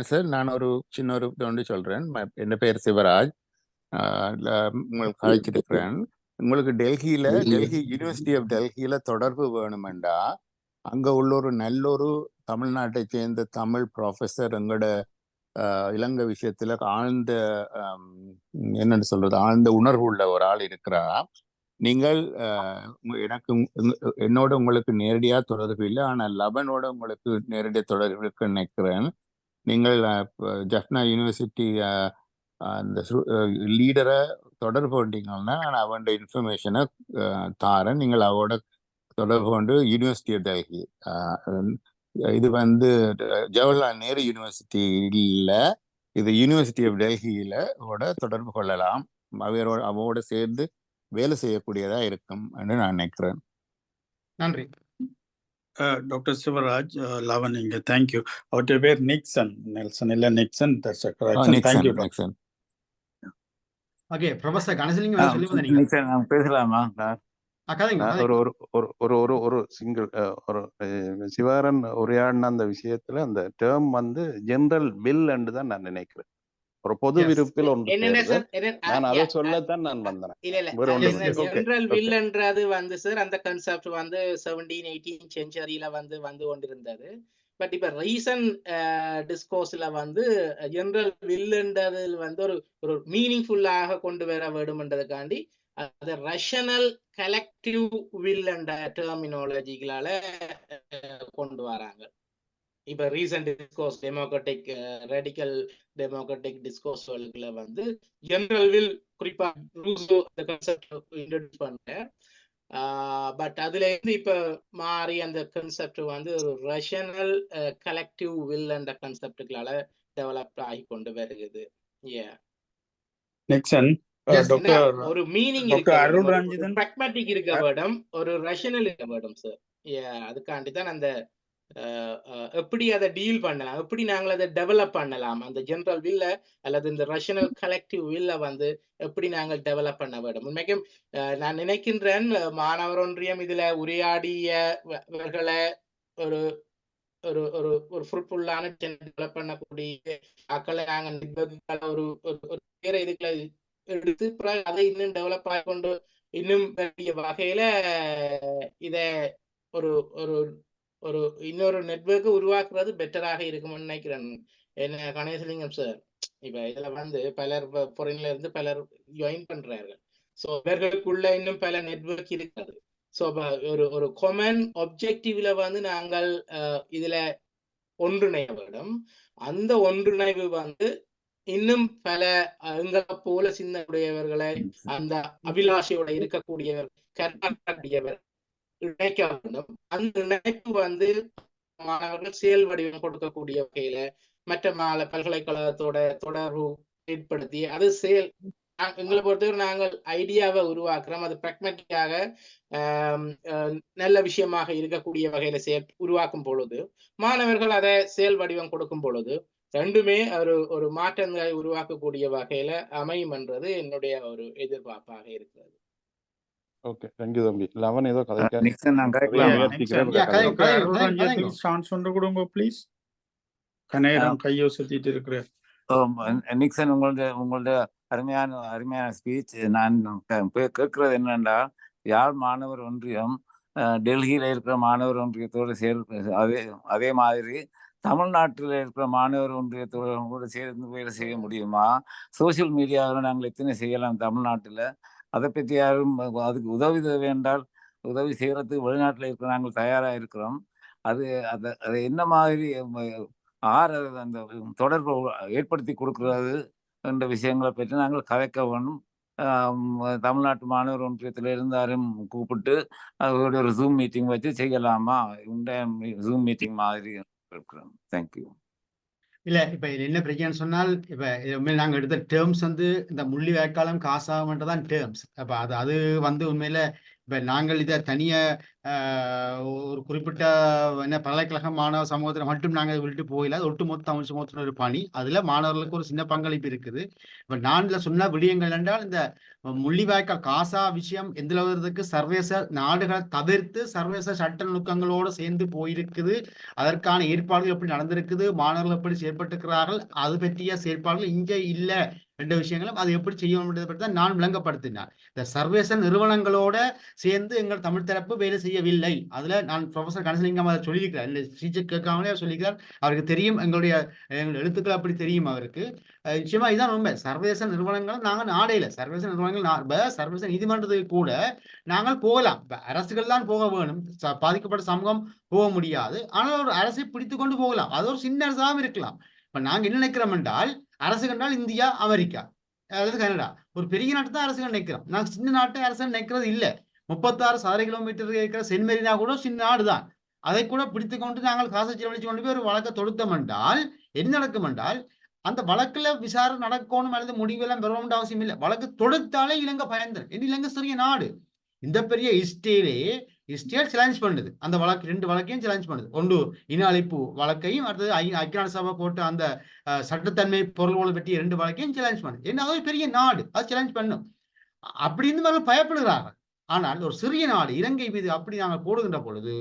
சார், நான் ஒரு சின்ன ஒரு ஒன்று சொல்றேன். என் பேர் சிவராஜ், உங்களுக்கு அழைச்சிருக்கிறேன். உங்களுக்கு டெல்லி யூனிவர்சிட்டி ஆஃப் டெல்லியில தொடர்பு வேணுமெண்டா அங்க உள்ள ஒரு நல்ல ஒரு தமிழ்நாட்டை சேர்ந்த தமிழ் ப்ரொஃபஸர் எங்களோட இலங்கை விஷயத்துல ஆழ்ந்த என்னன்னு சொல்றது ஆழ்ந்த உணர்வு உள்ள ஒரு ஆள் இருக்கிறா. நீங்கள் என்னோட உங்களுக்கு நேரடியா தொடர்பு இல்லை, ஆனா லபனோட உங்களுக்கு நேரடியாக தொடர்பு இருக்குன்னு நினைக்கிறேன். நீங்கள் ஜஃப்னா யூனிவர்சிட்டி அந்த லீடரை தொடர்பு கொண்டீங்கன்னா நான் அவனோட இன்ஃபர்மேஷனை தாரேன். நீங்கள் அவரோட தொடர்பு கொண்டு யூனிவர்சிட்டி ஆஃப் டெல்லி, இது வந்து ஜவஹர்லால் நேரு யூனிவர்சிட்டி இல்லை, இது யூனிவர்சிட்டி ஆஃப் டெல்லியில தொடர்பு கொள்ளலாம். அவரோட சேர்ந்து வேலை செய்யக்கூடியதா இருக்கும் என்று நான் நினைக்கிறேன். நன்றி. டாக்டர் சிவராஜ், லவன் இங்க தேங்க்யூ. அவருடைய பேர் நிக்சன், நெல்சன் இல்ல Nixon. Nixon. Okay professor Ganesalingam சொல்லி வந்தீங்க. நிக்சன் நான் பேசலாமா? ஒரு சிங்கிள் ஒரு சிவாரன் உரையாடின அந்த விஷயத்துல அந்த டேர்ம் வந்து ஜெனரல் வில் என்று தான் நான் நினைக்கிறேன். ஒரு பொது விருப்பில் ஒன்று நான் அதை சொல்லத்தான் நான் வந்தேன். ஜெனரல் வில் என்றது வந்து சார் அந்த கான்செப்ட் வந்து 17-18 செஞ்சுரியில வந்து கொண்டிருந்தது. பட் இப்ப ரீசன்ட் டிஸ்கோர்ஸ்ல வந்து ஜெனரல் வில்ன்றது வந்து ஒரு மீனிங்ஃபுல்லாக கொண்டு வர வேண்டும்ன்றதுக்காண்டி அது ரஷனல் கலெக்டிவ் வில் என்ற டெர்மினாலஜிகளால கொண்டு வராங்க. இப்ப recent discourse democratic radical democratic டிஸ்கோர்ஸ்களுக்குள்ள வந்து ஜெனரல் வில் குறிப்பா ரூசோ அந்த கான்செப்ட் இன்ட்ரோடியூஸ் பண்ண, பட் அதுல இருந்து இப்ப மாறி அந்த கான்செப்ட் வந்து ஒரு ரஷனல் கலெக்டிவ் வில் என்ற கான்செப்டுகளால டெவலப் ஆகி கொண்டு வருகிறது. நிக்சன் டாக்டர் ஒரு மீனிங் இருக்க டாக்டர் வேணும், அருள் ஒரு ரஞ்சிதன் பிராக்மேட்டிக் இருக்க வேணும், ஒரு ரஷனல் இருக்க வேணும் சார். அதுக்காண்டி தான் அந்த எப்படி அதை டீல் பண்ணலாம், எப்படி நாங்கள் அதை டெவலப் பண்ணலாம், அந்த ஜெனரல் வில்ல அல்லது இந்த ரஷனல் கலெக்டிவ் வில்ல வந்து எப்படி நாங்கள் டெவலப் பண்ண வேண்டும். உண்மைக்கும் நான் நினைக்கின்றேன் மாணவர் ஒன்றியம் இதுல உரையாடியவர்களை ஒரு ஒரு ஒரு ஒரு ஃப்ரூட்ஃபுல்லான டெவலப் பண்ணக்கூடிய மக்களை நாங்கள் ஒரு வேற இதுக்குள்ள எடுத்து அதை இன்னும் டெவலப் ஆகி கொண்டு இன்னும் வேண்டிய வகையில இத ஒரு ஒரு ஒரு இன்னொரு நெட்வொர்க்கை உருவாக்குறது பெட்டராக இருக்கும்னு நினைக்கிறேன். என்ன கணேசலிங்கம் சார், இப்ப இதுல வந்து பலர் ஃபாரின்ல இருந்து பலர் ஜாயின் பண்றார்கள். ஸோ இவர்களுக்குள்ள இன்னும் பல நெட்வொர்க் இருக்காது. ஸோ ஒரு ஒரு காமன் ஆப்ஜெக்டிவ்ல வந்து நாங்கள் இதுல ஒன்றிணைய வேண்டும். அந்த ஒன்றிணைவு வந்து இன்னும் பல எங்களை போல சின்னவுடையவர்களை அந்த அபிலாஷையோட இருக்கக்கூடியவர் கற்கக்கூடியவர் இணைக்க வேண்டும். அந்த இணைப்பு வந்து மாணவர்கள் செயல் வடிவம் கொடுக்கக்கூடிய வகையில மற்ற பல்கலைக்கழகத்தோட தொடர்பு ஏற்படுத்தி அது செயல் எங்களை பொறுத்தவரை நாங்கள் ஐடியாவை உருவாக்குறோம். அது பிராக்மேட்டிக்காக நல்ல விஷயமாக இருக்கக்கூடிய வகையில உருவாக்கும் பொழுது மாணவர்கள் அதை செயல் வடிவம் கொடுக்கும் பொழுது ரெண்டுமே ஒரு மாற்றங்களை உருவாக்கக்கூடிய வகையில அமையும் என்றது என்னுடைய ஒரு எதிர்பார்ப்பாக இருக்கிறது. ஓகே, தேங்க்யூ தம்பி. லவன் ஏதோ கதைக்க நிக்சன் நான் ப்ளீஸ். கனேரம் கையோசத்திட்டு இருக்கிறேன். நிக்சன் உங்களோட அருமையான ஸ்பீச். நான் கேட்கறது என்னன்னா, யாழ் மாணவர் ஒன்றியம் டெல்லியில இருக்கிற மாணவர் ஒன்றியத்தோடு அதே மாதிரி தமிழ்நாட்டில் இருக்கிற மாணவர் ஒன்றியத்தோடு கூட சேர்ந்து வேலை செய்ய முடியுமா? சோசியல் மீடியாவில் நாங்கள் எத்தனை செய்யலாம் தமிழ்நாட்டில்? அதை பற்றி யாரும் அதுக்கு உதவி வேண்டால் உதவி செய்யறதுக்கு வெளிநாட்டில் இருக்கிற நாங்கள் தயாராக இருக்கிறோம். அது என்ன மாதிரி அந்த தொடர்பை ஏற்படுத்தி கொடுக்கறது என்ற விஷயங்களை பற்றி நாங்கள் கதைக்க வேணும். தமிழ்நாட்டு மாணவர் ஒன்றியத்தில் இருந்தாரும் கூப்பிட்டு அவரோட ஒரு ஜூம் மீட்டிங் வச்சு செய்யலாமா? இந்த ஜூம் மீட்டிங் மாதிரி இருக்கிறோம். தேங்க்யூ. இல்ல இப்ப இது என்ன பிரச்சனை சொன்னால், இப்ப நாங்க எடுத்த டேர்ம்ஸ் வந்து இந்த முள்ளி வேக்காலம் காசாகன்றதான் டேர்ம்ஸ். அப்ப அது வந்து உண்மையில இப்ப நாங்கள் இதை தனிய ஒரு குறிப்பிட்ட என்ன பல்கலைக்கழக மாணவ சமூகத்தில் மட்டும் நாங்கள் விட்டு போயில, அது ஒட்டுமொத்த தமிழ் சமூகத்தின் ஒரு பணி. அதுல மாணவர்களுக்கு ஒரு சின்ன பங்களிப்பு இருக்குது. இப்ப நான் சொன்ன விடயங்கள் என்றால், இந்த முள்ளிவாய்க்கால் காசா விஷயம் எந்த அளவுக்கு சர்வதேச நாடுகளை தவிர்த்து சர்வதேச சட்ட நுணுக்கங்களோடு சேர்ந்து போயிருக்குது, அதற்கான ஏற்பாடுகள் எப்படி நடந்திருக்குது, மாணவர்கள் எப்படி செயல்பட்டுக்கிறார்கள், அது பற்றிய செயற்பாடுகள் இங்கே இல்லை என்ற விஷயங்களும் அது எப்படி செய்யணும் பற்றி தான் நான் விளங்கப்படுத்தினேன். இந்த சர்வதேச நிறுவனங்களோட சேர்ந்து எங்கள் தமிழ் தரப்பு வேலை செய்யவில்லை. அதுல நான் ப்ரொஃபசர் கணேசலிங்கம் அதை சொல்லியிருக்கிறார், இல்லை டீச்சர் கேட்காமலே சொல்லியிருக்கிறார். அவருக்கு தெரியும், எங்கள் எழுத்துக்கள் அப்படி தெரியும் அவருக்கு. நிச்சயமா இதுதான் உண்மை. சர்வதேச நிறுவனங்கள் நாங்கள் நாடையில சர்வதேச நிறுவனங்கள் சர்வதேச நீதிமன்றத்துக்கு கூட நாங்கள் போகலாம். அரசுகள் தான் போக வேணும், பாதிக்கப்பட்ட சமூகம் போக முடியாது. ஆனால் ஒரு அரசை பிடித்து கொண்டு போகலாம். அது ஒரு சின்ன அரசாகவும் இருக்கலாம். இப்ப நாங்க என்ன நினைக்கிறோம் என்றால், அரசு கண்டால் இந்தியா, அமெரிக்கா அல்லது கனடா, ஒரு பெரிய நாட்டு தான் அரசுகள் நினைக்கிறோம். நாங்கள் சின்ன நாட்டை அரசு நினைக்கிறது இல்லை. 36 சதுர கிலோமீட்டர் இருக்கிற சென்ட் மெரினா கூட சின்ன நாடு தான். அதை கூட பிடித்து கொண்டு நாங்கள் காசை செலவழிச்சு கொண்டு போய் ஒரு வழக்கை தொடுத்தோம் என்றால் என்ன நடக்கும் என்றால், அந்த வழக்குல விசாரணை நடக்கணும் அல்லது முடிவெல்லாம் பெறணும் அவசியம் இல்லை. வழக்கு தொடுத்தாலே இலங்கை பயந்துடும். இலங்கை சிறிய நாடு. இந்த பெரிய ஸ்டேட் சேலஞ்ச் பண்ணுது. அந்த வழக்கு 2 வழக்கையும் சேலஞ்ச் பண்ணுது. ஒன்று இன அழிப்பு வழக்கையும், அடுத்தது ஐக்கிய சபை போட்டு அந்த சட்டத்தன்மை பொருள்களை பற்றி 2 வழக்கையும் சேலஞ்ச் பண்ணுது. ஏன்னா அது பெரிய நாடு, அது சேலஞ்ச் பண்ணும். அப்படி இருந்து பயப்படுகிறார்கள். ஆனால் ஒரு சிறிய நாடு இலங்கை மீது அப்படி நாங்கள் போடுகின்ற பொழுது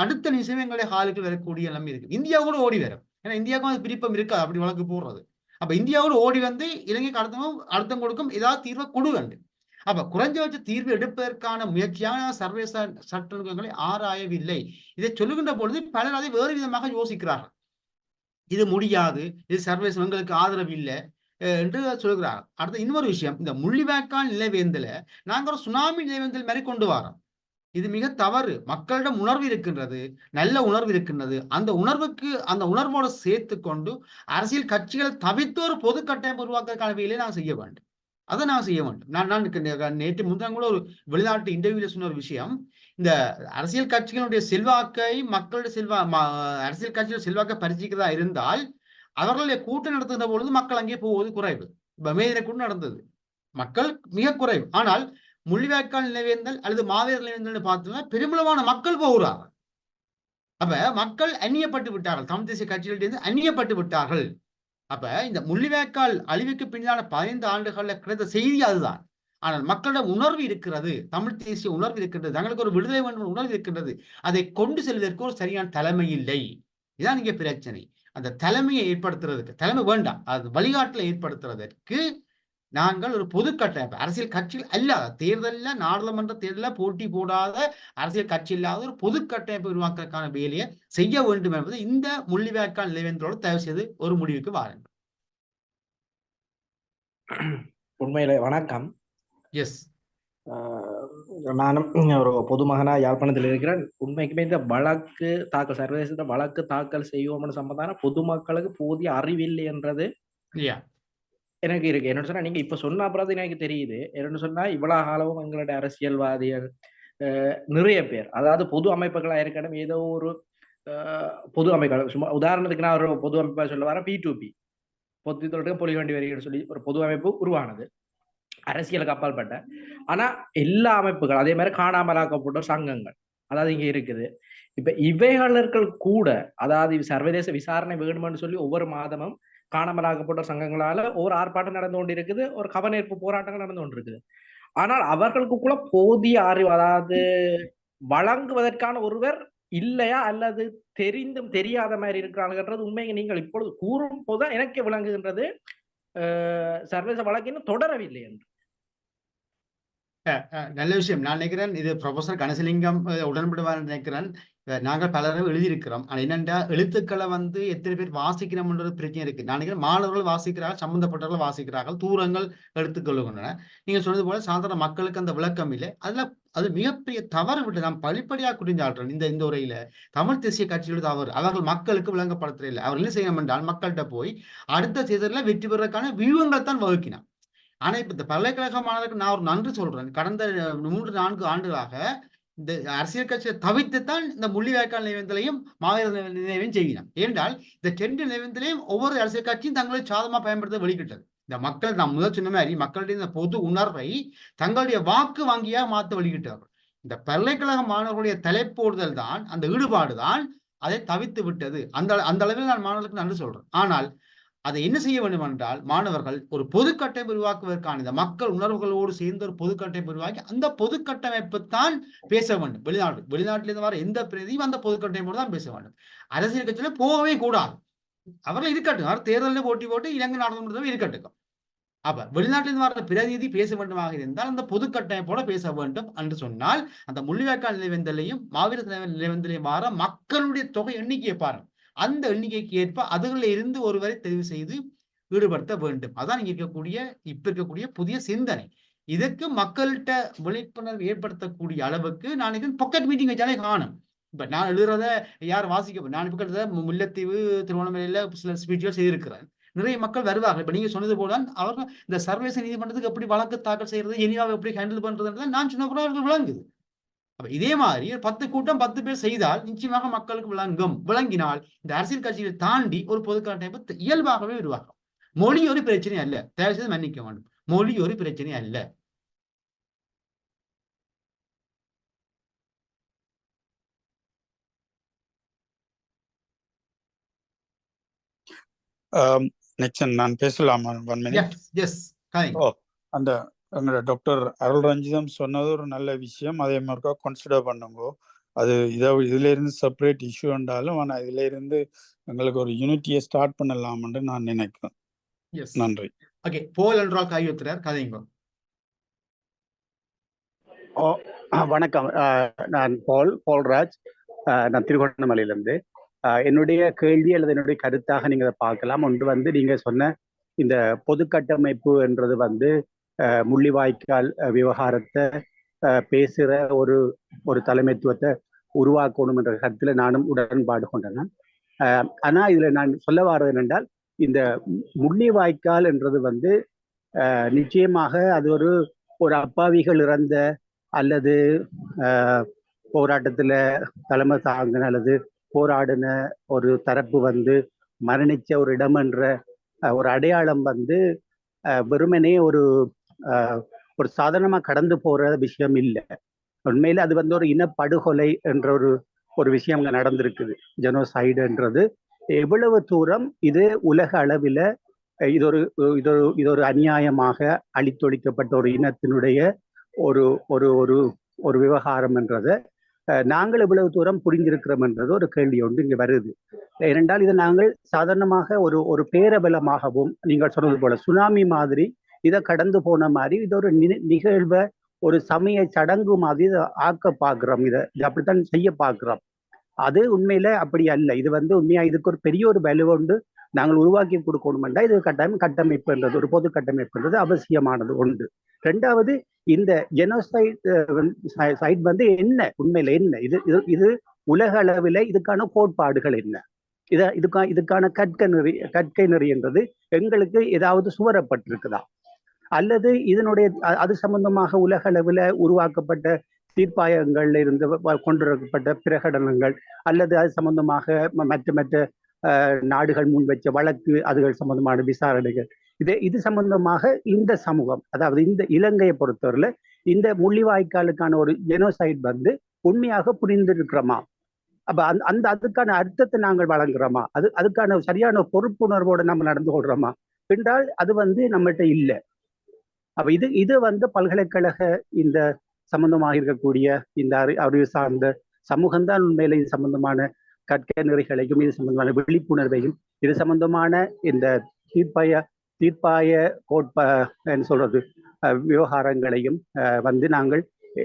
அடுத்த நிமிஷமே எங்களுடைய ஹாலுக்கு வரக்கூடிய நிலைமை இருக்கு. இந்தியா கூட ஓடி வரும். ஏன்னா இந்தியாவுக்கும் அது பிரிப்பம் இருக்காது அப்படி வழக்கு போடுறது. அப்ப இந்தியாவோட ஓடி வந்து இலங்கைக்கு அர்த்தம் கொடுக்கும் ஏதாவது தீர்வை கொடுங்க. அப்ப குறைஞ்சபட்ச தீர்வு எடுப்பதற்கான முயற்சியான சர்வதேச சட்டங்களை ஆராயவில்லை. இதை சொல்லுகின்ற பொழுது பலர் அதை வேறு விதமாக யோசிக்கிறார்கள். இது முடியாது, இது சர்வதேசம் எங்களுக்கு ஆதரவு இல்லை, என்று சொல்கிறார். அடுத்து இன்னொரு விஷயம், இந்த முள்ளிவாய்க்கால் நிலைவேந்தல நாங்கள் ஒரு சுனாமி நிலைவேந்தல் மாதிரி கொண்டு வரோம். இது மிக தவறு. மக்களிடம் உணர்வு இருக்கின்றது, நல்ல உணர்வு இருக்கின்றது. அந்த உணர்வோடு சேர்த்து கொண்டு அரசியல் கட்சிகள் தவிர்த்து ஒரு பொது கட்டமைப்பு உருவாக்குறதுக்கான வேலையை நாங்கள் செய்ய வேண்டும். அதை நான் செய்ய வேண்டும். நான் நேற்று முன்தான் கூட ஒரு வெளிநாட்டு இன்டர்வியூல சொன்ன ஒரு விஷயம், இந்த அரசியல் கட்சிகளுடைய செல்வாக்கை மக்களுடைய அரசியல் கட்சிகள் செல்வாக்கை பரிசிக்கிறதா இருந்தால் அவர்களுடைய கூட்டம் நடத்துகின்ற பொழுது மக்கள் அங்கே போவது குறைவு. இப்ப மேதின கூட்டம் நடந்தது, மக்கள் மிக குறைவு. ஆனால் முள்ளிவாய்க்கால் நிலைவேந்தல் அல்லது மாவீரர் நிலைவேந்தல் பார்த்தோம்னா பெருமளவான மக்கள் போகிறார்கள். அப்ப மக்கள் அந்நியப்பட்டு விட்டார்கள், தமிழ் தேசிய கட்சிகளிலிருந்து அந்நியப்பட்டு விட்டார்கள். அப்ப இந்த முள்ளிவாய்க்கால் அழிவுக்கு பின்னால 15 ஆண்டுகள்ல கிடைத்த செய்தி அதுதான். ஆனால் மக்களிடம் உணர்வு இருக்கிறது, தமிழ் தேசிய உணர்வு இருக்கின்றது, தங்களுக்கு ஒரு விடுதலை வேண்டும் உணர்வு இருக்கின்றது. அதை கொண்டு செல்வதற்கு ஒரு சரியான தலைமை இல்லை. இதுதான் இங்கே பிரச்சனை. அந்த தலைமையை ஏற்படுத்துறதுக்கு, தலைமை வேண்டாம், அது வழிகாட்டலை ஏற்படுத்துறதற்கு நாங்கள் ஒரு பொது கட்டமைப்பு, அரசியல் கட்சிகள் அல்லாத தேர்தலில், நாடாளுமன்ற தேர்தலில் போட்டி போடாத அரசியல் கட்சி இல்லாத ஒரு பொது கட்டமைப்பு உருவாக்குறதுக்கான வேலையை செய்ய வேண்டும் என்பது இந்த முள்ளிவாய்க்கால் நிலைவேந்தலோடு தயவு செய்து ஒரு முடிவுக்கு வாருங்கள். உண்மையிலே வணக்கம். எஸ், நானும் ஒரு பொதுமகனா யாழ்ப்பாணத்தில் இருக்கிறேன். உண்மைக்குமே இந்த வழக்கு தாக்கல், சர்வதேச வழக்கு தாக்கல் செய்வோம்னு சம்பந்தமான பொதுமக்களுக்கு போதிய அறிவில்லை என்றது எனக்கு இருக்கு. என்னன்னு சொன்னா, நீங்க இப்ப சொன்ன அப்புறம் எனக்கு தெரியுது. என்னன்னு சொன்னா, இவ்வளவு காலமும் எங்களுடைய அரசியல்வாதிகள் நிறைய பேர், அதாவது பொது அமைப்புகளா இருக்கணும், ஏதோ ஒரு பொது அமைப்புகள், சும்மா உதாரணத்துக்கு நான் ஒரு பொது அமைப்பா சொல்ல வர P2P, பொது தொழிலுக்கு பொலி வண்டி வரிகள் சொல்லி ஒரு பொது அமைப்பு உருவானது, அரசியலுக்கு அப்பாற்பட்ட. ஆனா எல்லா அமைப்புகள் அதே மாதிரி காணாமலாக்கப்பட்ட சங்கங்கள், அதாவது இங்க இருக்குது. இப்ப இவைகளுக்கு கூட, அதாவது சர்வதேச விசாரணை வேணும்னு சொல்லி ஒவ்வொரு மாதமும் காணாமலாக்கப்பட்ட சங்கங்களால ஒரு ஆர்ப்பாட்டம் நடந்து கொண்டு இருக்குது, ஒரு கவனேற்பு போராட்டங்கள் நடந்து கொண்டு இருக்குது. ஆனால் அவர்களுக்குள்ள போதிய அறிவு, அதாவது வழங்குவதற்கான ஒருவர் இல்லையா அல்லது தெரிந்தும் தெரியாத மாதிரி இருக்கிறாங்கன்றது உண்மையை நீங்கள் இப்பொழுது கூறும் போதுதான் எனக்கு விளங்குகின்றது சர்வதேச வழக்கு இன்னும் தொடரவில்லை என்று. நல்ல விஷயம். நான் நினைக்கிறேன் இது ப்ரொஃபசர் கணேசலிங்கம் உடன்படுவார் நினைக்கிறேன். நாங்கள் பலரும் எழுதியிருக்கிறோம். ஆனால் என்னென்றா எழுத்துக்களை எத்தனை பேர் வாசிக்கிறோம்ன்றது பிரச்சனை இருக்கு. நான் நினைக்கிறேன் மாணவர்கள் வாசிக்கிறார்கள், சம்பந்தப்பட்டவர்கள் வாசிக்கிறார்கள், தூரங்கள் எடுத்துக்கொள்ளுகின்றன. நீங்க சொன்னது போல சாதாரண மக்களுக்கு அந்த விளக்கம் இல்லை. அது மிகப்பெரிய தவறு விட்டு நாம் படிப்படியாக குறிஞ்சாடுறோம். இந்த உரையில தமிழ் தேசிய கட்சியோட தவறு, அவர்கள் மக்களுக்கு விளங்கப்படுத்துறதில்லை. அவர்கள் என்ன செய்யணும் என்றால், மக்கள்கிட்ட போய் அடுத்த தேர்தலில் வெற்றி பெறுவதற்கான வியூகங்கள் தான் வகுக்கினான். ஆனா இப்ப இந்த பல்கலைக்கழக மாணவர்களுக்கு நான் ஒரு நன்றி சொல்றேன். கடந்த 3-4 ஆண்டுகளாக இந்த அரசியல் கட்சியை தவிர்த்துத்தான் இந்த முள்ளிவாய்க்கால் நிலைவேந்தலையும் மாவீரர் நினைவையும் செய்கிறான். ஏனென்றால் இந்த 2 நிலைவேந்தலையும் ஒவ்வொரு அரசியல் கட்சியும் தங்களை சாதமா பயன்படுத்த வெளிக்கிட்டது. இந்த மக்கள், நான் முதல் சொன்ன மாதிரி, மக்களுடைய இந்த பொது உணர்வை தங்களுடைய வாக்கு வங்கியாக மாற்ற வெளியிட்டார்கள். இந்த பல்கலைக்கழக மாணவர்களுடைய தலைப்போடுதல் தான், அந்த ஈடுபாடு தான் அதை தவிர்த்து விட்டது. அந்த அளவில் நான் மாணவர்களுக்கு நன்றி சொல்றேன். ஆனால் அதை என்ன செய்ய வேண்டும் என்றால், மாணவர்கள் ஒரு பொது கட்டமைப்பு உருவாக்குவதற்கான இந்த மக்கள் உணர்வுகளோடு சேர்ந்து ஒரு பொது கட்டமைப்பு உருவாக்கி அந்த பொது கட்டமைப்பு தான் பேச வேண்டும். வெளிநாட்டிலிருந்து வர எந்த பிரதியும் அந்த பொது கட்டமைப்போடு தான் பேச வேண்டும். அரசியல் கட்சியில போகவே கூடாது. அவர்கள் இருக்கட்டும், அவர் தேர்தலில் போட்டி போட்டு இலங்கை நாடாளுமன்றத்தில் இருக்கட்டும். அப்ப வெளிநாட்டிலிருந்து வர பிரதிநிதி பேச வேண்டுமாக இருந்தால் அந்த பொது கட்டமைப்போட பேச வேண்டும் என்று சொன்னால், அந்த முள்ளிவாய்க்கால் நிலைவேந்தலையும் மாவீரர் நிலைவேந்தலையும் வர மக்களுடைய தொகை எண்ணிக்கையை பாருங்கள். அந்த எண்ணிக்கைக்கு ஏற்ப அதுகளில் இருந்து ஒருவரை தெரிவு செய்து ஈடுபடுத்த வேண்டும். அதான் இப்ப இருக்கக்கூடிய புதிய சிந்தனை. இதற்கு மக்கள்கிட்ட விழிப்புணர்வு ஏற்படுத்தக்கூடிய அளவுக்கு நான் பாக்கெட் மீட்டிங் வச்சாலே காணும். இப்ப நான் எழுதுறத யார் வாசிக்க, நான் இப்ப முல்லைத்தீவு, திருவண்ணாமலையில சில ஸ்பீச்சுகள் செய்திருக்கிறேன். நிறைய மக்கள் வருவார்கள். இப்ப நீங்க சொன்னது போல அவர்கள் இந்த சர்வதேச நீதிமன்றத்துக்கு எப்படி வழக்கு தாக்கல் செய்யறது, ஜெனீவாவை எப்படி ஹேண்டில் பண்றதுன்றது நான் சொன்ன போல அவர்கள் விளங்குது. அப்ப இதே மாதிரி 10 கூட்டம் 10 பேர் செய்தால் நிச்சயமாக மக்களுக்கு விளங்கினால் இந்த அரசியல் கட்சியை தாண்டி ஒரு பொது கட்டமைப்பு இயல்பாகவே உருவாகும். மொழி ஒரு பிரச்சனை அல்ல, தயவு செய்து மன்னிக்க வேண்டும். மொழி ஒரு பிரச்சனை அல்ல. நிச்சயம் நான் பேசலாமா? 1 minute. அந்த எங்களோட டாக்டர் அருள் ரஞ்சிதம் சொன்னது ஒரு நல்ல விஷயம். அதே மாதிரி கன்சிடர் பண்ணுங்க. அது இதுல இருந்து செப்பரேட் இஷ்யூ என்றாலும், ஆனால் இதுல இருந்து எங்களுக்கு ஒரு யூனிட்டியை ஸ்டார்ட் பண்ணலாம்னு நான் நினைக்கிறேன். நன்றி. ஓகே, போல் என்றால் கையெழுத்துறார் கதைங்க. வணக்கம், நான் போல்ராஜ். நான் திருகோணமலையிலிருந்து. என்னுடைய கேள்வி அல்லது என்னுடைய கருத்தாக நீங்க அதை பார்க்கலாம். ஒன்று நீங்க சொன்ன இந்த பொது கட்டமைப்பு என்றது வந்து முள்ளிவாய்க்கால் விவகாரத்தை பேசுகிற ஒரு தலைமைத்துவத்தை உருவாக்கணும் என்ற கருத்துல நானும் உடன்பாடு கொண்டேன். ஆனா இதுல நான் சொல்ல வர்றது என்னென்றால், இந்த முள்ளிவாய்க்கால் என்றது வந்து நிச்சயமாக அது ஒரு அப்பாவிகள் இறந்த அல்லது போராட்டத்துல தலைமை தாங்கின அல்லது போராடின ஒரு தரப்பு வந்து மரணிச்ச ஒரு இடம் என்ற ஒரு அடையாளம் வந்து வெறுமனே ஒரு சாதாரணமா கடந்து போற விஷயம் இல்லை. உண்மையில அது வந்து ஒரு இனப்படுகொலை என்ற ஒரு விஷயம் அங்க நடந்திருக்குது. ஜெனோசைடுன்றது எவ்வளவு தூரம் இது உலக அளவில் இது ஒரு அநியாயமாக அழித்தொழிக்கப்பட்ட ஒரு இனத்தினுடைய ஒரு விவகாரம் என்றதை நாங்கள் எவ்வளவு தூரம் புரிந்திருக்கிறோம் என்றது ஒரு கேள்வி ஒன்று இங்க வருது. ஏனென்றால் இதை நாங்கள் சாதாரணமாக ஒரு பேரபலமாகவும், நீங்கள் சொன்னது போல சுனாமி மாதிரி இதை கடந்து போன மாதிரி இது ஒரு நிகழ்வை ஒரு சமய சடங்கு மாதிரி இதை ஆக்க பார்க்கிறோம். இதை அப்படித்தான் செய்ய பார்க்கிறோம். அது உண்மையில அப்படி அல்ல. இது வந்து உண்மையா இதுக்கு ஒரு பெரிய ஒரு வலு கொண்டு நாங்கள் உருவாக்கி கொடுக்கணும்னா இது கட்டமைப்புன்றது, ஒரு பொது கட்டமைப்புன்றது அவசியமானது ஒன்று. ரெண்டாவது, இந்த ஜெனோசைட் வந்து என்ன, உண்மையில என்ன, இது உலக அளவில் இதுக்கான கோட்பாடுகள் என்ன, இதுக்கான கற்கை நெறி என்றது எங்களுக்கு ஏதாவது சுவரப்பட்டிருக்குதா, அல்லது இதனுடைய அது சம்பந்தமாக உலக அளவில் உருவாக்கப்பட்ட தீர்ப்பாயங்கள்ல இருந்து கொண்டிருக்கப்பட்ட பிரகடனங்கள் அல்லது அது சம்பந்தமாக மற்ற நாடுகள் முன் வச்ச வழக்கு, அதுகள் சம்பந்தமான விசாரணைகள், இது சம்பந்தமாக இந்த சமூகம், அதாவது இந்த இலங்கையை பொறுத்தவரையில இந்த முள்ளிவாய்க்காலுக்கான ஒரு ஜெனோசைட் வந்து உண்மையாக புரிந்திருக்கிறோமா, அப்ப அதுக்கான அர்த்தத்தை நாங்கள் வழங்குறோமா, அதுக்கான சரியான பொறுப்புணர்வோடு நம்ம நடந்து கொள்றோமா என்றால் அது வந்து நம்மகிட்ட இல்லை. அப்ப இது வந்து பல்கலைக்கழக இந்த சம்பந்தமாக இருக்கக்கூடிய இந்த அறிவு சார்ந்த சமூகம்தான் உண்மையில இது சம்பந்தமான கற்கை நெறிகளையும் இது சம்பந்தமான விழிப்புணர்வையும் இது சம்பந்தமான இந்த தீர்ப்பாய சொல்றது விவகாரங்களையும் வந்து நாங்கள்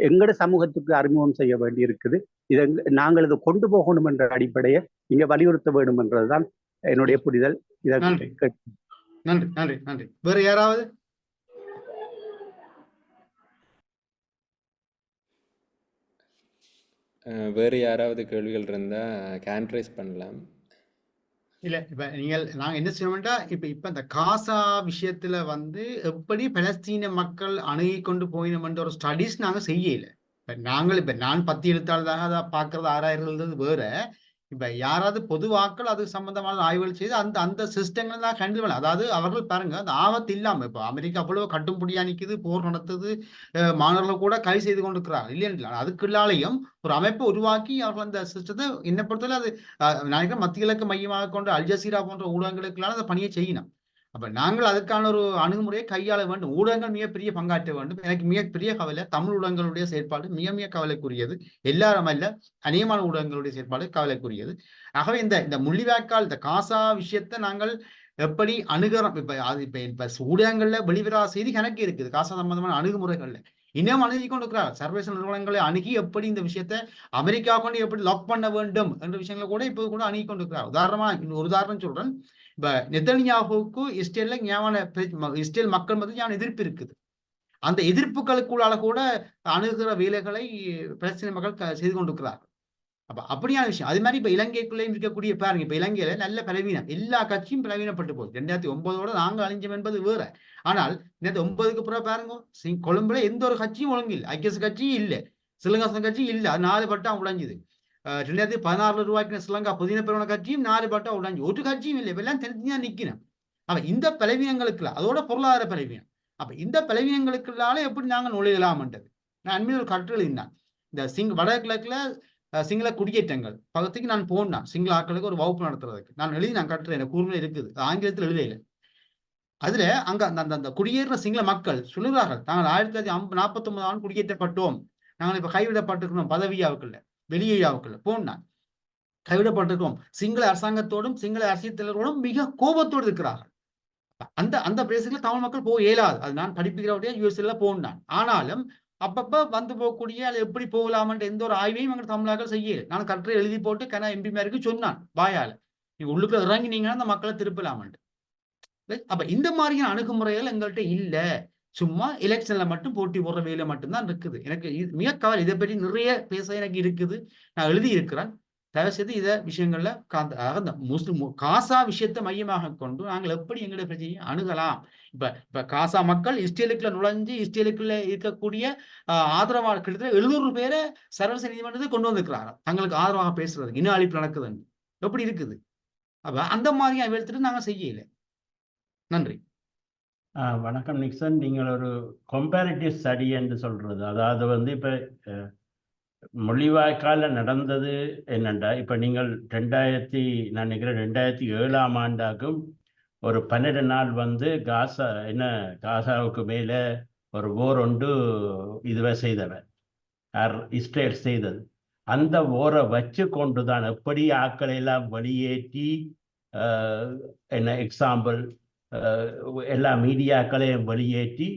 எங்கட சமூகத்துக்கு அறிமுகம் செய்ய வேண்டி இருக்குது. இதை நாங்கள் இதை கொண்டு போகணும் என்ற அடிப்படையை இங்க வலியுறுத்த வேண்டும் என்றதுதான் என்னுடைய புரிதல். நன்றி நன்றி நன்றி. வேற யாராவது? வேறு யாராவது கேள்விகள் இருந்தா கேன்ட்ரைஸ் பண்ணலாம். இல்ல இப்ப நாங்க என்ன செய்யணும்டா, இப்ப இந்த காசா விஷயத்துல வந்து எப்படி பலஸ்தீன மக்கள் அணுகி கொண்டு போயினோம்ன்ற ஒரு ஸ்டடிஸ் நாங்க செய்யல. இப்ப நான் 10 எழுத்தாளராக அதை பாக்குறது ஆராய்றது வேற. இப்ப யாராவது பொதுவாக்கள் அது சம்பந்தமான ஆய்வுகள் செய்து அந்த சிஸ்டங்கள் தான் ஹேண்டில் பண்ண, அதாவது அவர்கள் பாருங்க அந்த ஆபத்து இல்லாம இப்ப அமெரிக்கா அவ்வளவு கட்டும்படியா நிக்குது, போர் நடத்துது, மாணவர்கள் கூட கைது செய்து கொண்டிருக்கிறாங்க இல்லையா. அதுக்குள்ளாலையும் ஒரு அமைப்பை உருவாக்கி அவர்கள் அந்த சிஸ்டத்தை என்ன பொறுத்தவரை அது நினைக்கிறேன் மத்திய கிழக்கு மையமாக கொண்டு அல் ஜசீரா போன்ற ஊடகங்களுக்குள்ளான அந்த பணியை செய்யணும். அப்ப நாங்கள் அதுக்கான ஒரு அணுகுமுறையை கையாள வேண்டும். ஊடகங்கள் மிகப்பெரிய பங்காற்ற வேண்டும். எனக்கு மிகப்பெரிய கவலை தமிழ் ஊடகங்களுடைய செயற்பாடு மிக கவலைக்குரியது. எல்லாரும் அல்ல, அநேகமான ஊடகங்களுடைய செயற்பாடு கவலைக்குரியது. ஆகவே இந்த முள்ளிவாய்க்கால் இந்த காசா விஷயத்தை நாங்கள் எப்படி அணுகிறோம், இப்ப ஊடகங்கள்ல வெளிவரா செய்தி கணக்கு இருக்குது காசா சம்பந்தமான அணுகுமுறைகள்ல இன்னும் அணுகி கொண்டு இருக்கிறார். சர்வதேச நிறுவனங்களை அணுகி எப்படி இந்த விஷயத்தை அமெரிக்கா கொண்டு எப்படி லாக் பண்ண வேண்டும் என்ற விஷயங்களை கூட இப்போது கூட அணுகி கொண்டு இருக்கிறார். ஒரு உதாரணம் சொல்றேன். இப்ப நெத்தன்யாஹுவுக்கு இஸ்ரேல் மக்கள் மத்திய எதிர்ப்பு இருக்குது. அந்த எதிர்ப்புகளுக்குள்ளால கூட அணுகிற வேலைகளை பலஸ்தீன மக்கள் செய்து கொண்டிருக்கிறார்கள். அப்ப அப்படியான விஷயம். அது மாதிரி இப்ப இலங்கைக்குள்ளேயும் இருக்கக்கூடிய பாருங்க, இப்ப இலங்கையில நல்ல பலவீனம், எல்லா கட்சியும் பலவீனப்பட்டு போகுது. 2009 நாங்கள் அழிஞ்சோம் என்பது வேற. ஆனால் 2009க்கு பிறகு பாருங்க, கொழும்புல எந்த ஒரு கட்சியும் ஒழுங்கில்லை. ஐக்கிய கட்சியும் இல்லை, ஸ்ரீலங்கா கட்சியும் இல்லை. அது 4 பட்டா உடைஞ்சுது. 2016 ரூபாய்க்கு ஸ்ரீலங்கா புதின பெருவன கட்சியும் 4 பட்டா உடைஞ்சு, ஒரு கட்சியும் இல்லை. எல்லாம் தனித்தனியா நிக்கணும். அப்ப இந்த பலவீனங்களுக்குள்ள அதோட பொருளாதார பலவீனம். அப்ப இந்த பலவீனங்களுக்குள்ளால எப்படி நாங்கள் நுழையலாம்ன்றது நான் அண்மையில் ஒரு கட்டுரை எழுதினேன். இந்த வடகிழக்குல சிங்கள குடியேற்றங்கள் பக்கத்துக்கு நான் போனேன். சிங்கள ஆட்களுக்கு ஒரு வகுப்பு நடத்துறதுக்கு நான் எழுதினேன் கட்டுரை. எனக்கு கூர்மையில இருக்குது, ஆங்கிலத்தில் எழுதையில. அதுல அங்க அந்த குடியேற சிங்கள மக்கள் சொல்லுகிறார்கள், நாங்கள் 1949 குடியேற்றப்பட்டோம், நாங்கள் இப்ப கைவிடப்பட்டிருக்கிறோம், பதவியாவுக்குள்ள வெளியேயாவுக்குள்ள போனான், கைவிடப்பட்டிருக்கிறோம். சிங்கள அரசாங்கத்தோடும் சிங்கள அரசியலோடும் மிக கோபத்தோடு இருக்கிறார்கள். அந்த பிரதேசத்துல தமிழ் மக்கள் போக இயலாது. அது நான் படிப்புகிறவடைய யூஎஸ்ல போனான். ஆனாலும் அப்பப்ப வந்து போகக்கூடிய அது எப்படி போகலாம்ன்ற எந்த ஒரு ஆய்வையும் எங்க தமிழர்கள் செய்யல. நான் கட்டுரை எழுதி போட்டு எம்பி மேருக்கு சொன்னான் வாயால, நீங்க உள்ளுக்குள்ள இறங்கினீங்கன்னா அந்த மக்களை திருப்பலாமன்ட்டு. அப்ப இந்த மாதிரியான அணுகுமுறைகள் எங்கள்கிட்ட இல்ல. சும்மா எலெக்ஷன்ல மட்டும் போட்டி போடுற வேலை மட்டும்தான் இருக்குது. எனக்கு மிக கவலை. இதை பற்றி நிறைய பேச எனக்கு இருக்குது. நான் எழுதி இருக்கிறேன். தயவு செய்து இத விஷயங்கள்ல அதாவது முஸ்லிம் காசா விஷயத்தை மையமாக கொண்டு நாங்கள் எப்படி எங்களுடைய பிரச்சனையை அணுகலாம். இப்ப காசா மக்கள் இஸ்ரேலுக்குள்ள நுழைஞ்சு இஸ்ரேலுக்குள்ள இருக்கக்கூடிய ஆதரவாளர் கிட்டத்தட்ட 700 பேரை சர்வதேச நீதிமன்றத்தை கொண்டு வந்திருக்கிறாங்க. தங்களுக்கு ஆதரவாக பேசுறதுக்கு இன அழிப்பு நடக்குதுன்னு. எப்படி இருக்குது? அப்ப அந்த மாதிரியான எடுத்துட்டு நாங்க செய்யல. நன்றி. வணக்கம் நிக்சன். நீங்கள் ஒரு கம்பேரிட்டிவ் ஸ்டடி என்று சொல்றது, அதாவது வந்து இப்ப மொழிவாய்க்கால நடந்தது என்னண்டா, இப்ப நீங்கள் நான் நினைக்கிறேன் 2007ஆம் ஆண்டாக்கும் ஒரு 12 நாள் வந்து காசாவுக்கு மேல ஒரு போர் ஒன்று இதுவே செய்தவன் இஸ்ரேல் செய்தது. அந்த ஓரை வச்சு கொண்டுதான் எப்படி ஆக்களை எல்லாம் வெளியேற்றி எக்ஸாம்பிள் எல்லா மீடியாக்களையும் வெளியேற்றி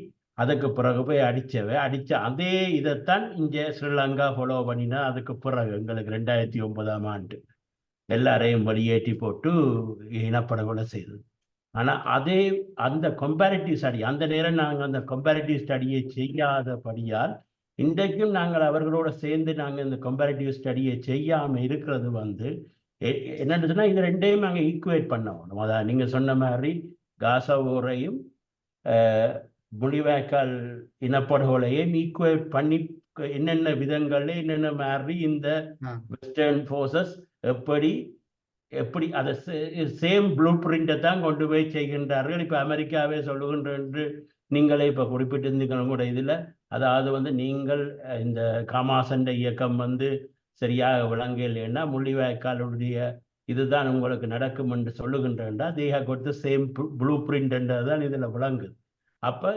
அதுக்கு பிறகு போய் அடிச்ச அதே இதைத்தான் இங்கே ஸ்ரீலங்கா ஃபாலோ பண்ணினா. அதுக்கு பிறகு எங்களுக்கு 2009ஆம் ஆண்டு எல்லாரையும் வெளியேற்றி போட்டு இனப்படுகொலை செய்தது. ஆனால் அந்த கம்பேரிட்டிவ் ஸ்டடி, அந்த நேரம் நாங்கள் அந்த கம்பேரிட்டிவ் ஸ்டடியை செய்யாதபடியால் இன்றைக்கும் நாங்கள் அவர்களோட சேர்ந்து நாங்கள் இந்த கம்பேரிட்டிவ் ஸ்டடியை செய்யாமல் இருக்கிறது வந்து என்னன்னு சொன்னால், இது ரெண்டையும் நாங்கள் ஈக்குவேட் பண்ணணும். அதான் நீங்கள் சொன்ன மாதிரி காசா போரையும் முள்ளிவாய்க்கால் இனப்படுகொலையும் ஈக்குவேட் பண்ணி என்னென்ன விதங்கள்ல என்னென்ன மாதிரி இந்த வெஸ்டர்ன் ஃபோர்ஸஸ் எப்படி அதை சேம் ப்ளூ பிரிண்டை தான் கொண்டு போய் செய்கின்றார்கள். இப்போ அமெரிக்காவே சொல்லுகின்ற என்று நீங்களே இப்போ குறிப்பிட்டிருந்தீங்க கூட இதில். அதாவது வந்து நீங்கள் இந்த காமாசண்ட இயக்கம் வந்து சரியாக விளங்கலைன்னா முள்ளிவாய்க்காலுடைய இதுதான் உங்களுக்கு நடக்கும் என்று சொல்லுகின்றா they have got the same blueprint என்றதான் இதில் விளங்குது. அப்போ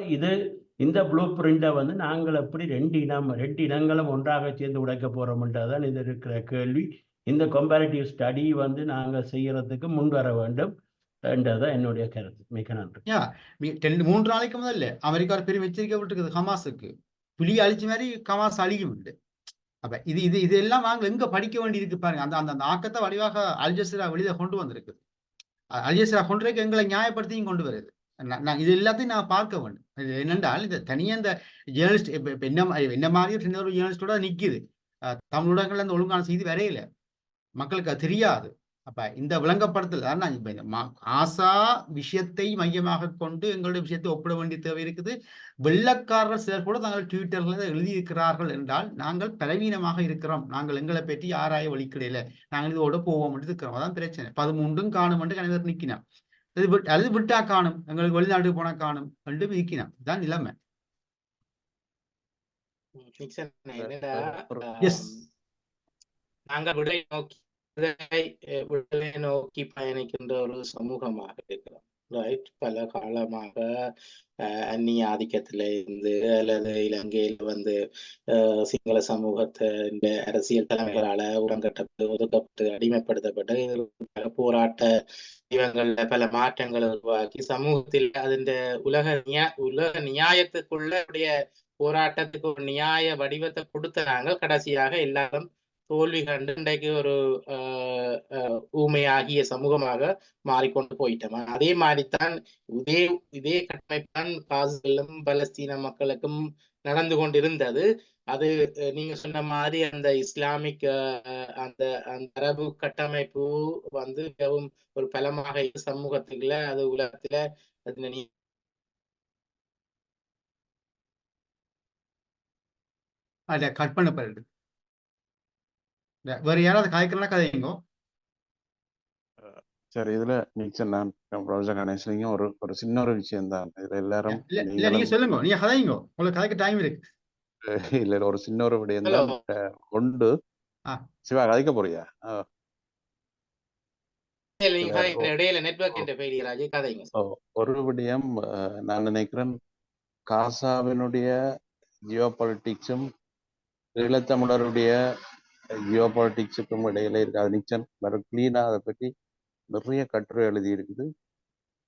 இந்த ப்ளூ பிரிண்டை வந்து நாங்கள் எப்படி ரெண்டு இனங்களும் ஒன்றாக சேர்ந்து உடைக்க போகிறோம்ன்றதான் இது இருக்கிற கேள்வி. இந்த கம்பேரிட்டிவ் ஸ்டடி வந்து நாங்கள் செய்யறதுக்கு முன் வர வேண்டும் என்றதான் என்னுடைய கருத்து. மிக நன்றி. 3 நாளைக்கு முதல்ல அமெரிக்கா பெரிய எச்சரிக்கை விட்டுருக்குது ஹமாஸுக்கு. புலி அழிச்சு மாதிரி ஹமாஸ் அழியும். அப்ப இது எல்லாம் நாங்கள் எங்க படிக்க வேண்டி இருக்கு பாருங்க. அந்த ஆக்கத்தை வடிவாக அல்ஜசீரா வெளியில கொண்டு வந்திருக்குது. அல்ஜசீரா கொண்டு எங்களை நியாயப்படுத்தியும் கொண்டு வருது. இது எல்லாத்தையும் நான் பார்க்க வேண்டும். என்னென்றால் இந்த தனியாக இந்த ஜேர்னலிஸ்ட் என்ன மாதிரியும் இன்னொரு ஜேர்னலிஸ்டோட நிற்குது. தமிழகங்கள்ல இந்த ஒழுங்கான செய்தி வரையில மக்களுக்கு அது தெரியாது. அப்ப இந்த விளங்கப்படுத்தல் தான் இப்ப இந்த ஆசா விஷயத்தை மையமாக கொண்டு எங்களுடைய விஷயத்தை ஒப்பிட வேண்டிய தேவை இருக்குது. வெள்ளக்காரர் சிலர் கூட தாங்கள் ட்விட்டர்ல எழுதியிருக்கிறார்கள் என்றால் நாங்கள் பலவீனமாக இருக்கிறோம், நாங்கள் எங்களை பற்றி ஆராய வழிக்கிடையில நாங்கள் இதோட போவோம் இருக்கிறோம். அதான் பிரச்சனை. 13 காணும் என்று கணவர் நிற்கினோம். அது விட்டா காணும், எங்களுக்கு வெளிநாட்டுக்கு போனா காணும் என்று நிற்கினோம். இதுதான் நிலைமை. நாங்கள் விடுதலை நோக்கி பயணிக்கின்ற ஒரு சமூகமாக இருக்கிறோம். ரைட். பல காலமாக அந்நிய ஆதிக்கத்தில இருந்து அல்லது இலங்கையில் வந்து சிங்கள சமூகத்தை இந்த அரசியல் தலைமைகளால உரங்கட்டப்பட்டு ஒதுக்கப்பட்டு அடிமைப்படுத்தப்பட்டு போராட்ட இவங்கள்ல பல மாற்றங்களை உருவாக்கி சமூகத்தில் அது உலக நியாயத்துக்குள்ள போராட்டத்துக்கு ஒரு நியாய வடிவத்தை கொடுத்தாங்க. கடைசியாக எல்லாரும் தோல்வி கண்டு இன்றைக்கு ஒரு ஊமையாகிய சமூகமாக மாறிக்கொண்டு போயிட்டோம். அதே மாதிரித்தான் இதே கட்டமைப்பான் காசுகளும் பலஸ்தீன மக்களுக்கும் நடந்து கொண்டிருந்தது. அது நீங்க சொன்ன மாதிரி அந்த இஸ்லாமிக் அந்த அரபு கட்டமைப்பு வந்து மிகவும் ஒரு பலமாக சமூகத்துக்குள்ள அது உலகத்துல கட் பண்ணப்படுது. வேற யாராவது காய்க்கிறா கதைங்க. சரி, இதுல நிச்சயம் நான் ப்ரொஃபசர் கணேசலிங்கம் ஒரு சின்ன ஒரு விஷயம் தான். இதுல எல்லாரும் நீங்க சொல்லுங்க, நீங்க கதைங்க, உங்களுக்கு கதைக்கு டைம் இருக்கு. இல்ல ஒரு சின்ன ஒரு விடயம் தான் கொண்டு. சிவா கதைக்க போறியா? ஒரு விடயம் நான் நினைக்கிறேன், காசாவினுடைய ஜியோ பாலிட்டிக்ஸும் ஈழத்தமிழருடைய ஜியோ பாலிட்டிக்ஸுக்கும் இடையில இருக்காது. நிச்சன் கிளீனா அதை பற்றி நிறைய கட்டுரை எழுதி இருக்குது.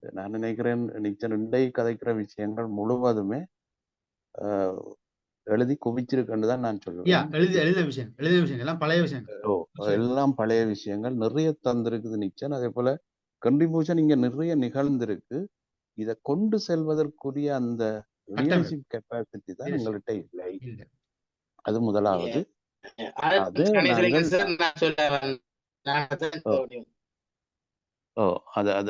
நான் நினைக்கிறேன் நிச்சன் இண்டை கதைக்கிற விஷயங்கள் முழுவதுமே எழுதி குவிச்சிருக்குன்னு தான் நான் சொல்லுவேன். எல்லாம் பழைய விஷயங்கள் நிறைய தந்திருக்குது நிச்சன். அதே போல கன்ட்ரிபியூஷன் இங்க நிறைய நிகழ்ந்திருக்கு. இதை கொண்டு செல்வதற்குரிய அந்த லீடர்ஷிப் கெப்பாசிட்டி தான் எங்கள்கிட்ட இல்லை. அது முதலாவது.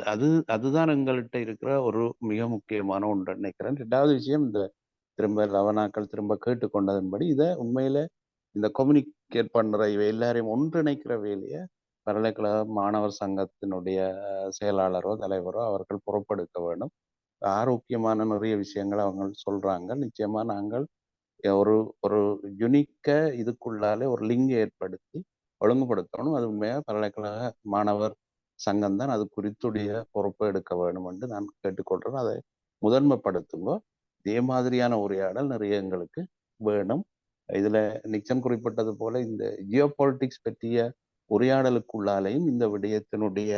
அது அதுதான் எங்கள்கிட்ட இருக்கிற ஒரு மிக முக்கியமான ஒன்று நினைக்கிறேன். 2வது விஷயம், இந்த திரும்ப லவனாக்கள் திரும்ப கேட்டுக்கொண்டதன்படி இதை உண்மையில இந்த கம்யூனிகேட் பண்ற இவை எல்லாரையும் ஒன்றிணைக்கிற வேலையை பல்கலைக்கழக மாணவர் சங்கத்தினுடைய செயலாளரோ தலைவரோ அவர்கள் பொறுப்பெடுக்க வேண்டும். ஆரோக்கியமான நிறைய விஷயங்களை அவங்க சொல்றாங்க. நிச்சயமா நாங்கள் ஒரு ஒரு யுனிக்க இதுக்குள்ளாலே ஒரு லிங்க் ஏற்படுத்தி ஒழுங்குபடுத்தணும். அது உண்மையாக பல்கலைக்கழக மாணவர் சங்கம் தான் அது குறித்துடைய பொறுப்பை எடுக்க வேண்டும் என்று நான் கேட்டுக்கொள்றேன். அதை முதன்மைப்படுத்துங்க. இதே மாதிரியான உரையாடல் நிறைய எங்களுக்கு வேணும். இதுல நிக்சன் குறிப்பிட்டது போல இந்த ஜியோ பாலிட்டிக்ஸ் பற்றிய உரையாடலுக்குள்ளாலையும் இந்த விடயத்தினுடைய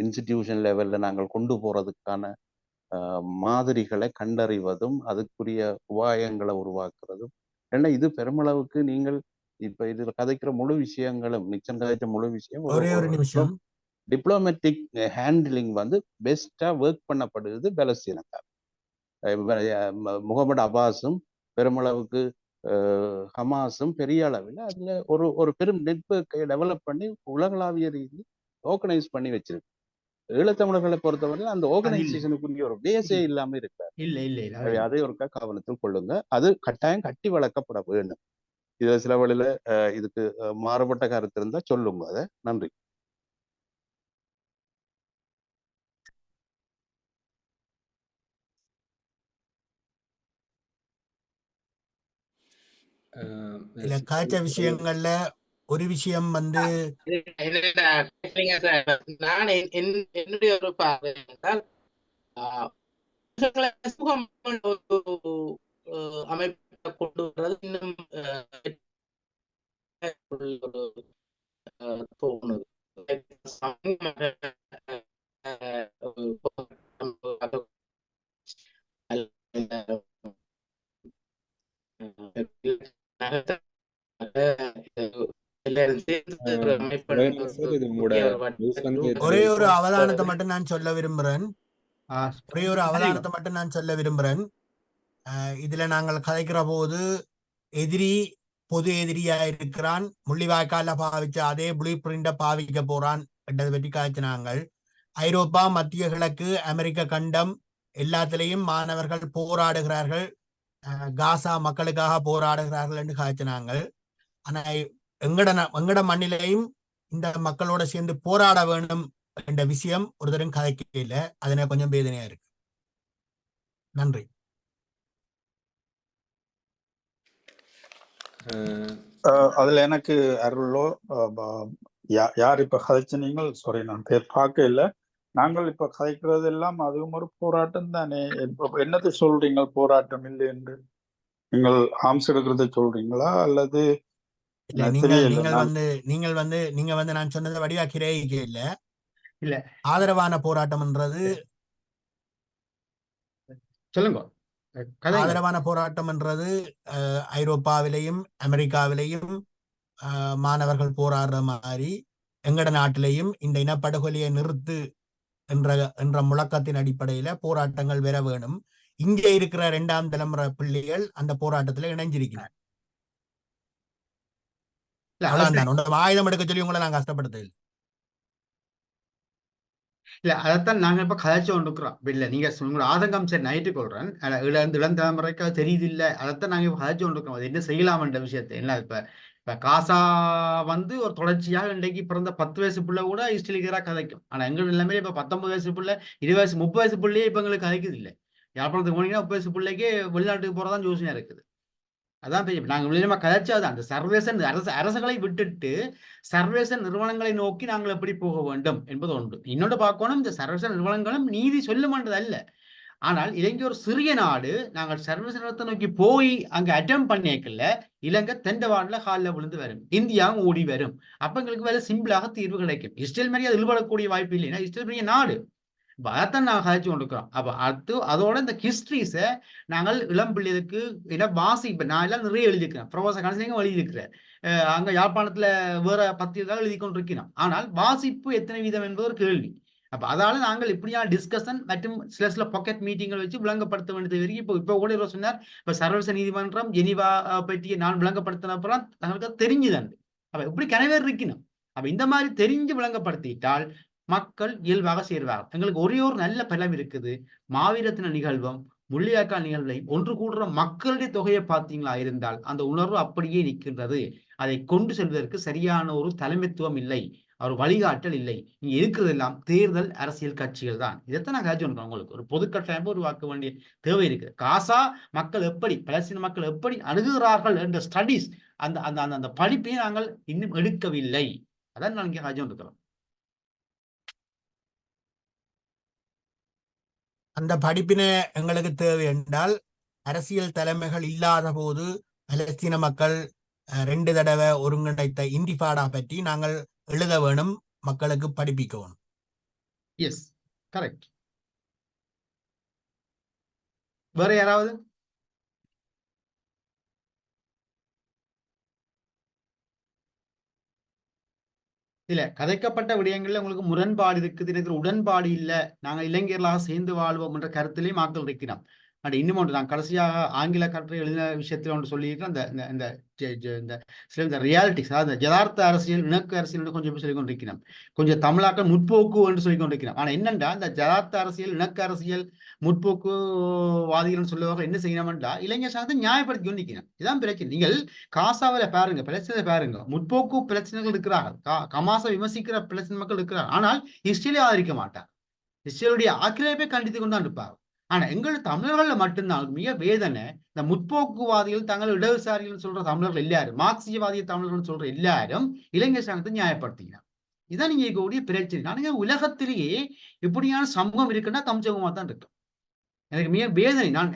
இன்ஸ்டிடியூஷன் லெவல்ல நாங்கள் கொண்டு போறதுக்கான மாதிரிகளை கண்டறிவதும் அதுக்குரிய உபாயங்களை உருவாக்குறதும். ஏன்னா இது பெருமளவுக்கு நீங்கள் இப்ப இதுல கதைக்கிற முழு விஷயங்களும் நிக்சன் கதைச்ச முழு விஷயம் ஒரு நிமிஷம் டிப்ளமேட்டிக் ஹேண்டிலிங் வந்து பெஸ்டா ஒர்க் பண்ணப்படுகிறது பலஸ்தீனத்தால். முகமது அப்பாஸும் பெருமளவுக்கு ஹமாஸும் பெரிய அளவில் அதுல ஒரு பெரும் நெட்வொர்க்கை டெவலப் பண்ணி உலகளாவிய ரீதியில் ஆர்கனைஸ் பண்ணி வச்சிருக்கு. ஈழத்தமிழர்களை பொறுத்தவரை அந்த ஆர்கனைசேஷனுக்குரிய ஒரு பேஸே இல்லாம இருக்காரு. அதை ஒரு கவனத்தில் கொள்ளுங்க. அது கட்டாயம் கட்டி வளர்க்கப்பட வேண்டும். இது சில வழியில இதுக்கு மாறுபட்ட கருத்து இருந்தா சொல்லுங்க அதை. நன்றி. இல்ல காய்ச்ச விஷயங்கள்ல ஒரு விஷயம் வந்து நான் என்னுடைய ஒரு பார்வை என்றால் அமைப்பை கொண்டு வர்றது இன்னும் தோணுது. ஒரே ஒரு அவதானத்தை மட்டும் நான் சொல்ல விரும்புறேன். இதுல நாங்கள் கதைக்கிற போது எதிரி பொது எதிரியா இருக்கிறான், முள்ளிவாய்க்கால பாவிச்ச அதே ப்ளூ பிரிண்ட பாவிக்க போறான் என்றதை பற்றி காய்ச்சினாங்கள். ஐரோப்பா, மத்திய கிழக்கு, அமெரிக்க கண்டம் எல்லாத்திலையும் மாணவர்கள் போராடுகிறார்கள், காசா மக்களுக்காக போராடுகிறார்கள் என்று காய்ச்சினாங்கள். ஆனா எங்கட மண்ணிலையும் இந்த மக்களோட சேர்ந்து போராட வேண்டும் என்ற விஷயம் ஒரு தரம் கதைக்க இல்லை. அதனால கொஞ்சம் வேதனையா இருக்கு. நன்றி. அதுல எனக்கு அருளோ யார் இப்ப கதைச்சினீங்க, சாரி நான் பேர் பார்க்க இல்லை. நாங்கள் இப்ப கதைக்கிறது எல்லாம் அதுவும் ஒரு போராட்டம் தானே. என்னத்தை சொல்றீங்க போராட்டம் இல்லை என்று? நீங்கள் ஆம்ஸ் எடுக்கிறத சொல்றீங்களா அல்லது நீங்க வந்து நான் சொன்னதை வடிவா கிரேக்க இல்ல ஆதரவான போராட்டம்ன்றது சொல்லுங்க. ஆதரவான போராட்டம் என்றது ஐரோப்பாவிலையும் அமெரிக்காவிலையும் மாணவர்கள் போராடுற மாதிரி எங்கட நாட்டிலையும் இந்த இனப்படுகொலையை நிறுத்து என்ற முழக்கத்தின் அடிப்படையில போராட்டங்கள் வர வேணும். இங்கே இருக்கிற 2ஆம் தலைமுறை பிள்ளைகள் அந்த போராட்டத்துல இணைஞ்சிருக்கிறார். ஆயுதம் எடுக்க சொல்லி உங்களை நான் கஷ்டப்படுத்தல. இல்ல அதைத்தான் நாங்க இப்ப கதைச்சு கொண்டிருக்கிறோம். இல்ல நீங்க உங்களோட ஆதங்கம் சரி நைட்டு கொள்றேன். இளம் தலைமுறைக்கு அது தெரியுது இல்ல. அதைத்தான் நாங்க இப்ப கதைச்சு கொண்டிருக்கிறோம். அது என்ன செய்யலாம் என்ற விஷயத்தை. என்ன இப்ப காசா வந்து ஒரு தொடர்ச்சியாக இன்றைக்கு பிறந்த 10 வயசு பிள்ளை கூட ஹிஸ்டரிக்கரா கதைக்கும். ஆனா எங்க எல்லாமே இப்ப 19 வயசு பிள்ளை, 20 வயசு 30 வயசு பிள்ளையே இப்ப எங்களுக்கு கதைக்குது இல்லை. யாழ்ப்பாணத்துக்கு போனீங்கன்னா 30 வயசு பிள்ளைக்கு வெளிநாட்டுக்கு போறதான் யோசனையா இருக்குது. அதான் நாங்க வெளியிலமா கதைச்சாதான் அந்த சர்வதேச அரசுகளை விட்டுட்டு சர்வதேச நிறுவனங்களை நோக்கி நாங்கள் எப்படி போக வேண்டும் என்பது ஒன்று. இன்னொன்று பார்க்கணும், இந்த சர்வதேச நிறுவனங்களும் நீதி சொல்லுமான்றது அல்ல. ஆனால் இலங்கை ஒரு சிறிய நாடு. நாங்கள் சர்வதேச நிறுவனத்தை நோக்கி போய் அங்க அட்டம் பண்ணிக்கல, இலங்கை தெண்டவான்ல காலில் விழுந்து வரும், இந்தியாவும் ஓடி வரும். அப்ப எங்களுக்கு வேலை சிம்பிளாக தீர்வு கிடைக்கும். இஸ்ரேல் மாதிரி அது இழுபடக்கூடிய வாய்ப்பு இல்லைன்னா இஸ்ரேல் பெரிய நாடு. அதைத்தான் நாங்கள் கதைச்சு கொண்டிருக்கிறோம். அப்ப அதோட இந்த ஹிஸ்டரிஸை நாங்கள் இளம் பிள்ளைகளுக்கு வாசிப்ப நான் எல்லாம் நிறைய எழுதியிருக்கிறேன். ப்ரொஃபசர் கணேசலிங்கம் எழுதியிருக்கிறேன். அங்க யாழ்ப்பாணத்துல வேற 10 எழுதி கொண்டிருக்கிறோம். ஆனால் வாசிப்பு எத்தனை வீதம் என்பது ஒரு கேள்வி. அப்ப அதால நாங்கள் இப்படியான டிஸ்கஷன் மற்றும் சில பாக்கெட் மீட்டிங்கள் வச்சு விளங்கப்படுத்த வேண்டியது இருக்கு. இப்போ கூட இவர் சொன்னார், இப்ப சர்வதேச நீதிமன்றம் ஜெனீவா பற்றி நான் விளங்கப்படுத்தின அப்புறம் தங்களுக்கு தெரிஞ்சுதான். அப்ப இப்படி கனவேர் இருக்கணும். அப்ப இந்த மாதிரி தெரிஞ்சு விளங்கப்படுத்திட்டால் மக்கள் இயல்பாக சேர்வார்கள். எங்களுக்கு ஒரே ஒரு நல்ல பலம் இருக்குது. மாவீரத்தின நிகழ்வும் முள்ளிவாய்க்கால் நிகழ்வை ஒன்று கூடுற மக்களுடைய தொகையை பார்த்தீங்களா இருந்தால் அந்த உணர்வு அப்படியே நிற்கின்றது. அதை கொண்டு செல்வதற்கு சரியான ஒரு தலைமைத்துவம் இல்லை, ஒரு வழிகாட்டல் இல்லை. நீங்க இருக்கிறதெல்லாம் தேர்தல் அரசியல் கட்சிகள் தான். இதைத்தான் நான் காட்சி சொல்றேன். உங்களுக்கு ஒரு பொது கட்டமைப்பு உருவாக்க வேண்டிய தேவை இருக்குது. காசா மக்கள் எப்படி, பலஸ்தீன மக்கள் எப்படி அணுகுகிறார்கள் என்ற ஸ்டடிஸ், அந்த அந்த அந்த படிப்பை நாங்கள் இன்னும் எடுக்கவில்லை. அதான் நான் இங்கே காட்சி இருக்கிறோம். அந்த படிப்பினை எங்களுக்கு தேவை என்றால் அரசியல் தலைமைகள் இல்லாத போது பலஸ்தீன மக்கள் 2 தடவை ஒருங்கிணைத்த இன்டிஃபாடா பற்றி நாங்கள் எழுத வேணும், மக்களுக்கு படிப்பிக்க வேணும். Yes, correct. வேற யாராவது? இல்ல, கதைக்கப்பட்ட விடயங்கள்ல உங்களுக்கு முரண்பாடு இருக்குது, இருக்கிற உடன்பாடு இல்ல, நாங்கள் இளைஞர்களாக சேர்ந்து வாழ்வோம் என்ற கருத்திலே மக்கள் இருக்கிறோம். அண்ட் இன்னும் ஒன்று, நான் கடைசியாக ஆங்கில கட்டுரை எழுதின விஷயத்தில் ஒன்று சொல்லியிருக்கேன். இந்த ரியாலிட்டிஸ், அதாவது யதார்த்த அரசியல், இணக்கு அரசியல் கொஞ்சம் சொல்லிக் கொண்டிருக்கிறோம். கொஞ்சம் தமிழாக்கள் முற்போக்கு என்று சொல்லிக் கொண்டிருக்கிறோம். ஆனா என்னண்டா, இந்த யதார்த்த அரசியல், இணக்கு அரசியல், முற்போக்குவாதிகள் சொல்லுவாங்க என்ன செய்யணும்டா, இளைஞர் சார்ந்து நியாயப்படுத்தி கொண்டிருக்கிறோம். இதான் பிரச்சனை. நீங்கள் காசாவில பாருங்க, பிரச்சனை பாருங்க, முற்போக்கு பிரச்சனைகள் இருக்கிறார்கள், கமாச விமர்சிக்கிற பிரச்சனை மக்கள் இருக்கிறார்கள். ஆனால் இஸ்ரேலை ஆதரிக்க மாட்டார், இஸ்ரேலுடைய ஆக்கிரமிப்பை கண்டித்து கொண்டு தான் இருப்பார். ஆனா எங்கள் தமிழர்கள்ல மட்டும்தான் மிக வேதனை. இந்த முற்போக்குவாதிகள், தங்கள் இடதுசாரிகள் சொல்ற தமிழர்கள் எல்லாரும், மார்க்சியவாதிய தமிழர்கள் சொல்ற எல்லாரும் இளைஞர் சங்கத்தை நியாயப்படுத்தினார். இதான் நீங்க இருக்கக்கூடிய பிரச்சனை. ஆனா உலகத்திலேயே இப்படியான சமூகம் இருக்குன்னா தமிழ் சமூகமா தான் இருக்கும். எனக்கு மிக வேதனை. நான்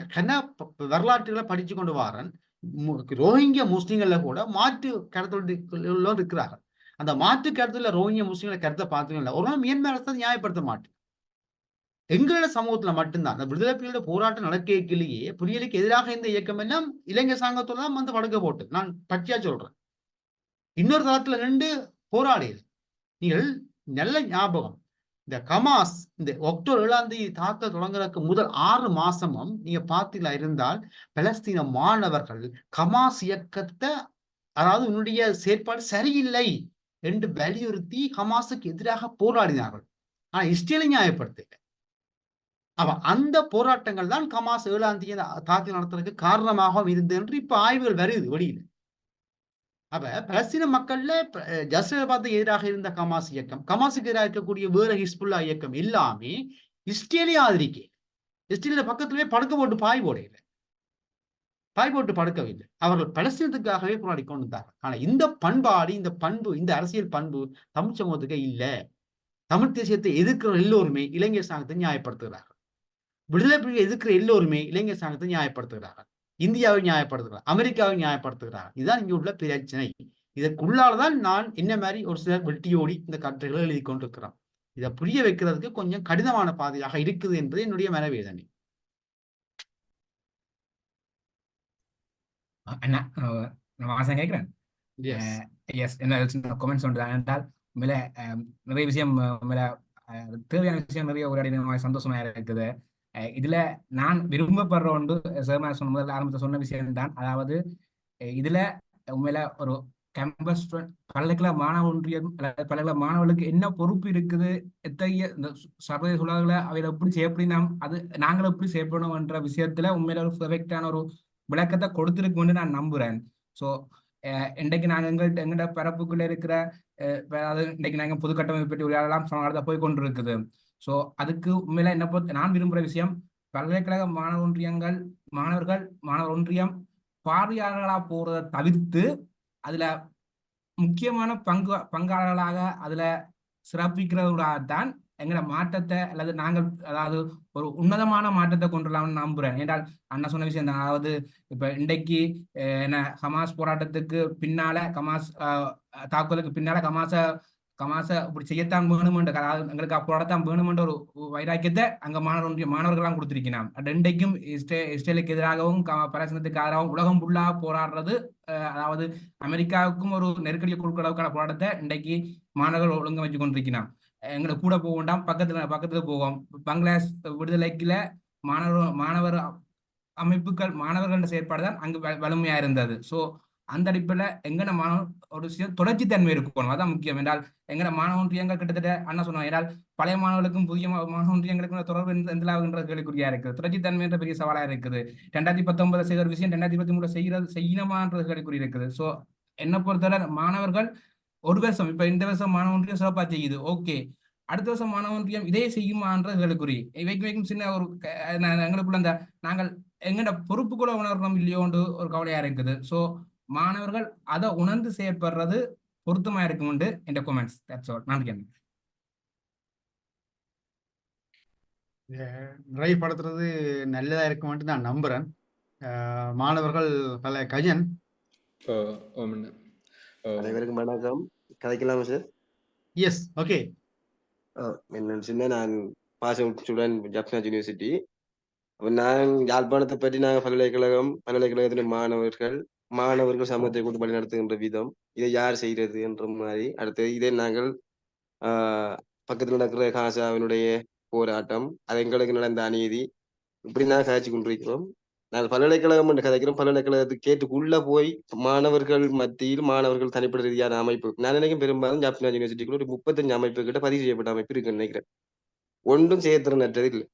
வரலாற்றுகளை படிச்சு கொண்டு வரேன். ரோஹிங்கிய முஸ்லீம்கள்ல கூட மாற்று கருத்துல இருக்கிறார்கள். அந்த மாற்று கருத்துல ரோஹிங்கிய முஸ்லீம்களை கருத்தை பார்த்தீங்கன்னா ஒரு நாள் மியான்மர் அரசை நியாயப்படுத்த மாட்டேன். எங்களோட சமூகத்துல மட்டும்தான் அந்த விடுதலை புலிகளோட போராட்டம் நடக்கையிலேயே புலிகளுக்கு எதிராக இந்த இயக்கம் எல்லாம் இளைஞர் சங்கத்தோட தான் வந்து வடக்க போட்டு, நான் பச்சையா சொல்றேன். இன்னொரு தளத்துல 2 போராடியது. நீங்கள் நல்ல ஞாபகம், இந்த கமாஸ் இந்த அக்டோபர் 7ஆம் தேதி தாக்க தொடங்குறதுக்கு முதல் 6 மாசமும் நீங்க பார்த்தீங்களா இருந்தால் பலஸ்தீன மாணவர்கள் கமாஸ் இயக்கத்தை, அதாவது உன்னுடைய செயற்பாடு சரியில்லை என்று வலியுறுத்தி ஹமாஸுக்கு எதிராக போராடினார்கள். ஆனா இஸ்ரேலை நியாயப்படுத்த. அப்ப அந்த போராட்டங்கள் தான் கமாஸ் 7ஆம் தேதி தாக்குதல் நடத்துறதுக்கு காரணமாக இருந்தது என்று இப்ப ஆய்வுகள் வருது வெளியில. அப்ப பலஸ்தீன மக்கள்ல ஜஸ்ரபாத்துக்கு எதிராக இருந்த கமாஸ் இயக்கம், கமாஸுக்கு எதிராக இருக்கக்கூடிய வேற ஹிஸ்புல்லா இயக்கம் எல்லாமே இஸ்ரேலை ஆதரிக்க, இஸ்ரேல பக்கத்திலே படுக்க போட்டு பாய் போட்டு படுக்கவில்லை. அவர்கள் பலஸ்தீனத்துக்காகவே போராடி கொண்டிருந்தார்கள். ஆனா இந்த பண்பாடு, இந்த பண்பு, இந்த அரசியல் பண்பு தமிழ் சமூகத்துக்கு இல்ல. தமிழ் தேசியத்தை எதிர்க்கிற எல்லோருமே இளைஞர் சங்கத்தை நியாயப்படுத்துகிறார்கள். விடுதலை புலிகளை எதிர்க்கிற எல்லோருமே இளைஞர் சங்கத்தை நியாயப்படுத்துகிறார்கள். இந்தியாவை நியாயப்படுத்துகிறார், அமெரிக்காவை நியாயப்படுத்துகிறார். இதுதான் இங்க உள்ள பிரச்சனை. இதற்குள்ளால்தான் நான் என்ன மாதிரி ஒரு சிலர் வெட்டியோடி இந்த கட்டுரைகளை எழுதி கொண்டிருக்கிறோம். இதை புரிய வைக்கிறதுக்கு கொஞ்சம் கடினமான பாதையாக இருக்குது என்பது என்னுடைய மனவேதனை. நான் கேட்கிறேன். என்ன கமெண்ட்ஸ் என்றால் மேலே நிறைய விஷயம், மேலே தேவையான விஷயம் நிறைய ஒரு சந்தோஷமா இருக்குது. இதுல நான் விரும்பப்படுற ஒன்று முதல்ல ஆரம்பத்தில் சொன்ன விஷயம் தான். அதாவது இதுல உண்மையில ஒரு கேம்பஸ் பல்கலைக்கழக மாணவ ஒன்றியம், பல்கலைக்கழக மாணவர்களுக்கு என்ன பொறுப்பு இருக்குது, எத்தகைய இந்த சர்வதேச உலகளை அவையில எப்படி நாம் அது நாங்கள் எப்படி செய்யப்படணும் என்ற விஷயத்துல உண்மையில ஒரு பெர்ஃபெக்டான ஒரு விளக்கத்தை கொடுத்துருக்குன்னு நான் நம்புறேன். ஸோ இன்றைக்கு நாங்கள் எங்கள்கிட்ட பரப்புக்குள்ள இருக்கிற, அதாவது இன்றைக்கு நாங்கள் பொது கட்டமைப்பு பற்றி உரையாடலாம் சமாளத்தை போய் கொண்டு இருக்குது. ஸோ அதுக்கு உண்மையில என்ன நான் விரும்புகிற விஷயம், பல்கலைக்கழக மாணவர் ஒன்றியம் பார்வையாளர்களாக போறதை தவிர்த்து அதுல முக்கியமான பங்காளர்களாக அதுல சிறப்பிக்கிறவர்களாகத்தான் எங்களோட மாற்றத்தை அல்லது நாங்கள் அதாவது ஒரு உன்னதமான மாற்றத்தை கொண்டுலாம்னு நம்புறேன். என்றால் அண்ணா சொன்ன விஷயம் தான். அதாவது இப்ப இன்றைக்கு என்ன ஹமாஸ் போராட்டத்துக்கு பின்னால, கமாஸ் தாக்குதலுக்கு பின்னால கமாச இப்படி செய்யத்தான் வேணுமென்ற, அதாவது எங்களுக்கு போராடத்தான் வேணுமென்ற ஒரு வைராக்கியத்தை அங்க மாணவர்கள்லாம் கொடுத்திருக்கிறான். இன்றைக்கும் இஸ்ரேலுக்கு எதிராகவும் பலஸ்தீனத்துக்கு எதிராகவும் உலகம் ஃபுல்லாக போராடுறது, அதாவது அமெரிக்காவுக்கும் ஒரு நெருக்கடியை கொடுக்கிற அளவுக்கான போராட்டத்தை இன்றைக்கு மாணவர்கள் ஒழுங்க வச்சு கொண்டிருக்கிறான். எங்களை கூட போக வேண்டாம், பக்கத்துல போவோம். பங்களாதேஷ் விடுதலைக்குல மாணவர் அமைப்புகள் மாணவர்கள செயற்பாடு தான் அங்கு வலிமையா இருந்தது. ஸோ அந்த அடிப்படையில் எங்கட மாணவன் ஒரு தொடர்ச்சி தன்மை இருக்கணும், அதான் முக்கியம். என்றால் எங்கட மாணவ ஒன்றியங்கள் கிட்டத்தட்ட அண்ணா சொன்னாங்க, ஏன்னால் பழைய மாணவர்களுக்கும் புதிய மாணவ ஒன்றியங்களுக்கும் தொடர்பு எந்த கேள்விக்குறியா இருக்குது. தொடர்ச்சி தன்மை என்ற பெரிய சவாலாக இருக்குது. 2019 செய்த ஒரு விஷயம் 2023 செய்யணுமான்றது கேள்விக்குறி இருக்குது. ஸோ என்னை பொறுத்தவரை மாணவர்கள் ஒரு வருஷம், இப்ப இந்த வருஷம் மாணவ ஒன்றியம் சிறப்பாக செய்யுது, ஓகே. அடுத்த வருஷம் மாணவ ஒன்றியம் இதே செய்யுமான்றது கேள்விக்குறி. வைக்கும் சின்ன ஒரு எங்களுக்குள்ள அந்த நாங்கள் எங்கட பொறுப்புக்குள்ள உணர்றோம் இல்லையோண்டு ஒரு கவலையா இருக்குது. ஸோ மாணவர்கள் அதை உணர்ந்து செயற்படுறது பொருத்தமா இருக்கும்னு என் கமெண்ட்ஸ். That's all. நன்றி. நிறைவுபடுத்துறது நல்லதா இருக்கும்னு நான் நம்புறேன். மாணவர்கள் பல கஜன். அனைவருக்கும் வணக்கம். கதைக்கலாமா சார்? Yes, okay. என்னன்னு சொன்னா, நான் pass out student Jaffna university. அப்ப நான் யாழ்ப்பாணத்தை பற்றி நாங்கள் பல்கலைக்கழகத்தின் மாணவர்கள் சமூகத்தை கொண்டு வழி நடத்துகின்ற விதம், இதை யார் செய்யறது என்ற மாதிரி. அடுத்து இதே நாங்கள் பக்கத்தில் நடக்கிற காசாவினுடைய போராட்டம், அது எங்களுக்கு நடந்த அநீதி, இப்படி நாங்கள் காய்ச்சி கொண்டிருக்கிறோம். நாங்கள் பல்கலைக்கழகம் என்று கதைக்கிறோம். பல்கலைக்கழகத்துக்கு கேட்டுக்குள்ள போய் மாணவர்கள் மத்தியில் மாணவர்கள் தனிப்பட்ட ரீதியான அமைப்பு, நான் நினைக்கும் பெரும்பாலும் ஜாப்னா யூனிவர்சிட்டிக்குள்ள ஒரு 35 அமைப்பு கிட்ட பதிவு செய்யப்பட்ட அமைப்பு இருக்குன்னு நினைக்கிறேன். ஒன்றும் செயற்திறனற்றது இல்லை.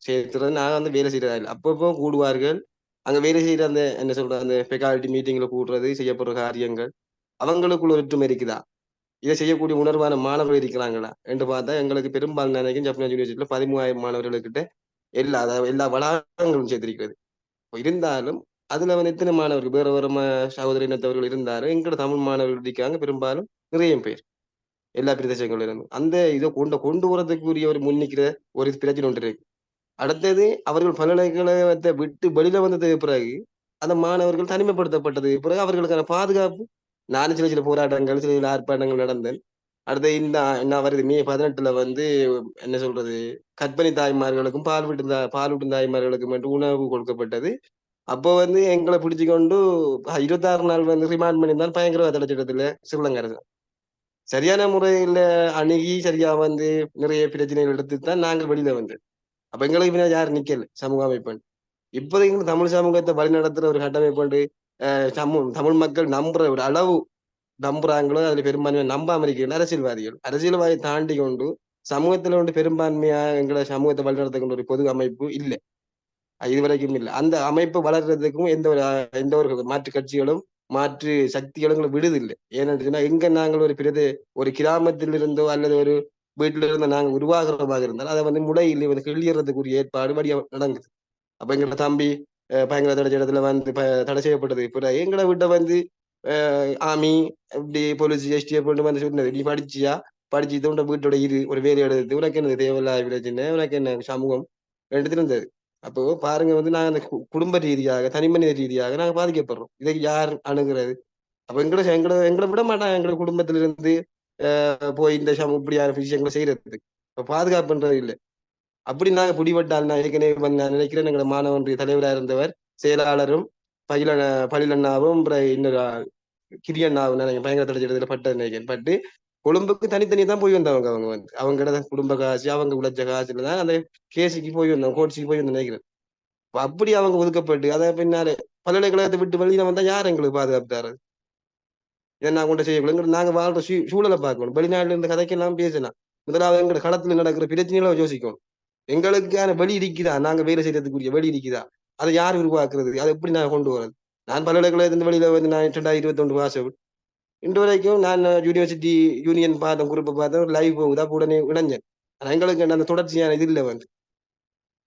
செயற்திறன் நான் வேலை செய்யறதா இல்லை. அப்பப்போ கூடுவார்கள், அங்க வேலை செய்யற அந்த என்ன சொல்ற அந்த ஃபெகால்ட்டி மீட்டிங்ல கூடுறது, செய்யப்படுற காரியங்கள், அவங்களுக்குள்ள ஒற்றுமை இருக்குதா, இதை செய்யக்கூடிய உணர்வான மாணவர்கள் இருக்கிறாங்களா என்று பார்த்தா எங்களுக்கு பெரும்பாலும் நினைக்கும் ஜாப்னா யூனிவர்சிட்டியில 13,000 மாணவர்களுக்கிட்ட எல்லா வளாகங்களும் சேர்த்திருக்கிறது. இருந்தாலும் அதுல எத்தனை மாணவர்கள் வேற வேற சகோதர இனத்தவர்கள் இருந்தாலும் எங்களோட தமிழ் மாணவர்கள் இருக்காங்க பெரும்பாலும் நிறைய பேர் எல்லா பிரதேசங்கள்ல இருந்து. அந்த இதை கொண்டு வரதுக்குரிய ஒரு முன்னிக்கிற ஒரு பிரச்சனை ஒன்று இருக்கு. அடுத்தது அவர்கள் பல்கலைக்கழகத்தை விட்டு வெளியில வந்ததுக்கு பிறகு அந்த மாணவர்கள் தனிமைப்படுத்தப்பட்டது பிறகு அவர்களுக்கான பாதுகாப்பு, நானும் சில போராட்டங்கள் சில ஆர்ப்பாட்டங்கள் நடந்தேன். அடுத்து என்ன வருது மே 18 என்ன சொல்றது, கர்ப்பிணி தாய்மார்களுக்கும் பாலூட்டும் தாய்மார்களுக்கும் என்று உணவு கொடுக்கப்பட்டது. அப்போ எங்களை பிடிச்சு கொண்டு 26 நாள் ரிமாண்ட் பண்ணியிருந்தால் பயங்கரவாத தடைச்சட்டத்துல ஸ்ரீலங்கா அரசு சரியான முறையில அணுகி சரியா நிறைய பிரச்சனைகள் எடுத்துதான் நாங்கள் வெளியில வந்தோம். அப்ப எங்களுக்கு பின்னா யாரும் நிக்கல சமூக அமைப்பு. இப்போதைக்கு தமிழ் சமூகத்தை வழி நடத்துற ஒரு கட்டமைப்பு தமிழ் மக்கள் நம்புற ஒரு அளவு நம்புறாங்களோ அதுல பெரும்பான்மையா நம்பாம இருக்கிற அரசியல்வாதி தாண்டி கொண்டு சமூகத்துல பெரும்பான்மையா எங்களை சமூகத்தை வழி நடத்துகின்ற ஒரு பொது அமைப்பு இல்லை, இதுவரைக்கும் இல்லை. அந்த அமைப்பு வளர்றதுக்கும் எந்த ஒரு மாற்று கட்சிகளும் மாற்று சக்திகளும் விடுதில்லை. ஏன்னு சொன்னா எங்க நாங்கள் ஒரு கிராமத்தில் இருந்தோ அல்லது ஒரு வீட்டில இருந்தோ நாங்கள் உருவாகிறமாக இருந்தால் அதை முளையில் கிளியறதுக்குரிய ஏற்பாடு வழியா நடங்குது. அப்ப எங்களோட தம்பி பயங்கர தடை இடத்துல தடை செய்யப்பட்டது பிறகு எங்களை விட்ட ஆர்மி இப்படி போலீஸ் எஸ்டிஎஃப் சொன்னது, நீ படிச்சு உண்ட வீட்டோட ஒரு வேலை எடுத்து உனக்கு என்ன தேவையில்லாத பிரச்சனை, உனக்கு என்ன சமூகம் எடுத்துட்டு இருந்தது. அப்போ பாருங்க நாங்க அந்த குடும்ப ரீதியாக தனிமனித ரீதியாக நாங்க பாதிக்கப்படுறோம். இதை யார் அணுகிறது? அப்ப எங்களை விட மாட்டாங்க எங்களை குடும்பத்தில இருந்து போய் இந்த இப்படியான விஷயங்களை செய்யறதுக்கு. இப்ப பாதுகாப்புன்றது இல்லை. அப்படி நாங்க பிடிபட்டால் நான் ஏற்கனவே நான் நினைக்கிறேன் எங்களோட மாணவ ஒன்றிய தலைவராக இருந்தவர் செயலாளரும் பழிலண்ணாவும் இன்னொரு கிரியண்ணாவும் பயங்கர தடைச்சடத்துல பட்ட நினைக்கிறேன். பட்டு கொழும்புக்கு தனித்தனி தான் போய் வந்தவங்க. அவங்களோட குடும்ப காசு அவங்க உழைச்ச காசுல தான் அந்த கேஸுக்கு போய் வந்தோம், கோட்ஸுக்கு போய் வந்து நினைக்கிறேன். அப்படி அவங்க ஒதுக்கப்பட்டு அதை பின்னாலே பல்கலைக்கழகத்தை விட்டு வெளியில வந்தா யார் எங்களுக்கு பாதுகாப்பு? இதை நான் கொண்டு செய்யக்கூடாது. நாங்க வாழ்ற சூழலை பார்க்கணும். வெளிநாட்டுல இருந்து கதைக்கெல்லாம் பேசலாம். முதலாவது எங்களோட களத்துல நடக்கிற பிரச்சனைகளை யோசிக்கணும். எங்களுக்கான வழி இருக்குதா, நாங்க வேலை செய்யறதுக்குரிய வழி இருக்குதா, அதை யார் உருவாக்குறது, அதை எப்படி நான் கொண்டு வரது? நான் பல்கலைக்கழகத்தின் வெளியில நான் 2021 மாசம் இன்று வரைக்கும் நான் யூனிவர்சிட்டி யூனியன் பார்த்தேன், குரூப்பை பார்த்தேன், லைவ் போகுதா உடனே இணைஞ்சேன். ஆனா எங்களுக்கு அந்த தொடர்ச்சியான இது இல்லை.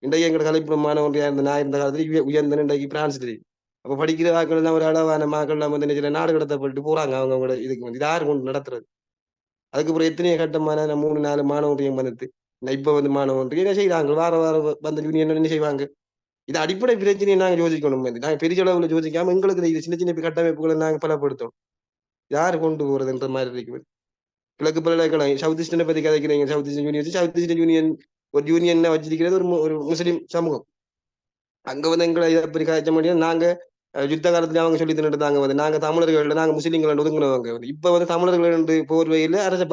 இன்றைக்கு எங்களோட கலைப்புற மாணவர்களா இருந்த நான் இருந்த காலத்துல உயர்ந்த இன்றைக்கு பிரான்ஸ் தெரியும். அப்ப படிக்கிற வாக்கள் எல்லாம் ஒரு அளவான மக்கள் எல்லாம் நாடு கடத்தப்பட்டு போறாங்க. அவங்களோட இதுக்கு இது யாரு கொண்டு நடத்துறது? அதுக்கப்புறம் எத்தனையோ கட்டமான 3-4 மாணவர்களையும் இப்ப மாணவர்கள் என்ன செய்யறாங்க, வார வந்த யூனியன் என்ன செய்வாங்க? இது அடிப்படை பிரச்சனையை நாங்க யோசிக்கணும். நாங்க பெரிய அளவுல யோசிக்காம எங்களுக்கு இது சின்ன சின்ன கட்டமைப்புகளை நாங்க பலப்படுத்தோம். யாரு கொண்டு போறதுன்ற மாதிரி இருக்குது. கிழக்கு பல்கலைக்கழகம் சவுத் ஈஸ்டர்னை பத்தி கதைக்கிறீங்க. South eastern university, south eastern union ஒரு யூனியன் வச்சிருக்கிறது ஒரு முஸ்லிம் சமூகம். அங்க எங்களை இதை பற்றி கதைச்ச முடியாது. நாங்க யுத்த காலத்துல அவங்க சொல்லி தின்னுட்டு வந்து நாங்க தமிழர்கள் நாங்க முஸ்லீம்கள் ஒதுங்கினவங்க வந்து இப்ப வந்து தமிழர்கள் என்று போர்வையில் அரசு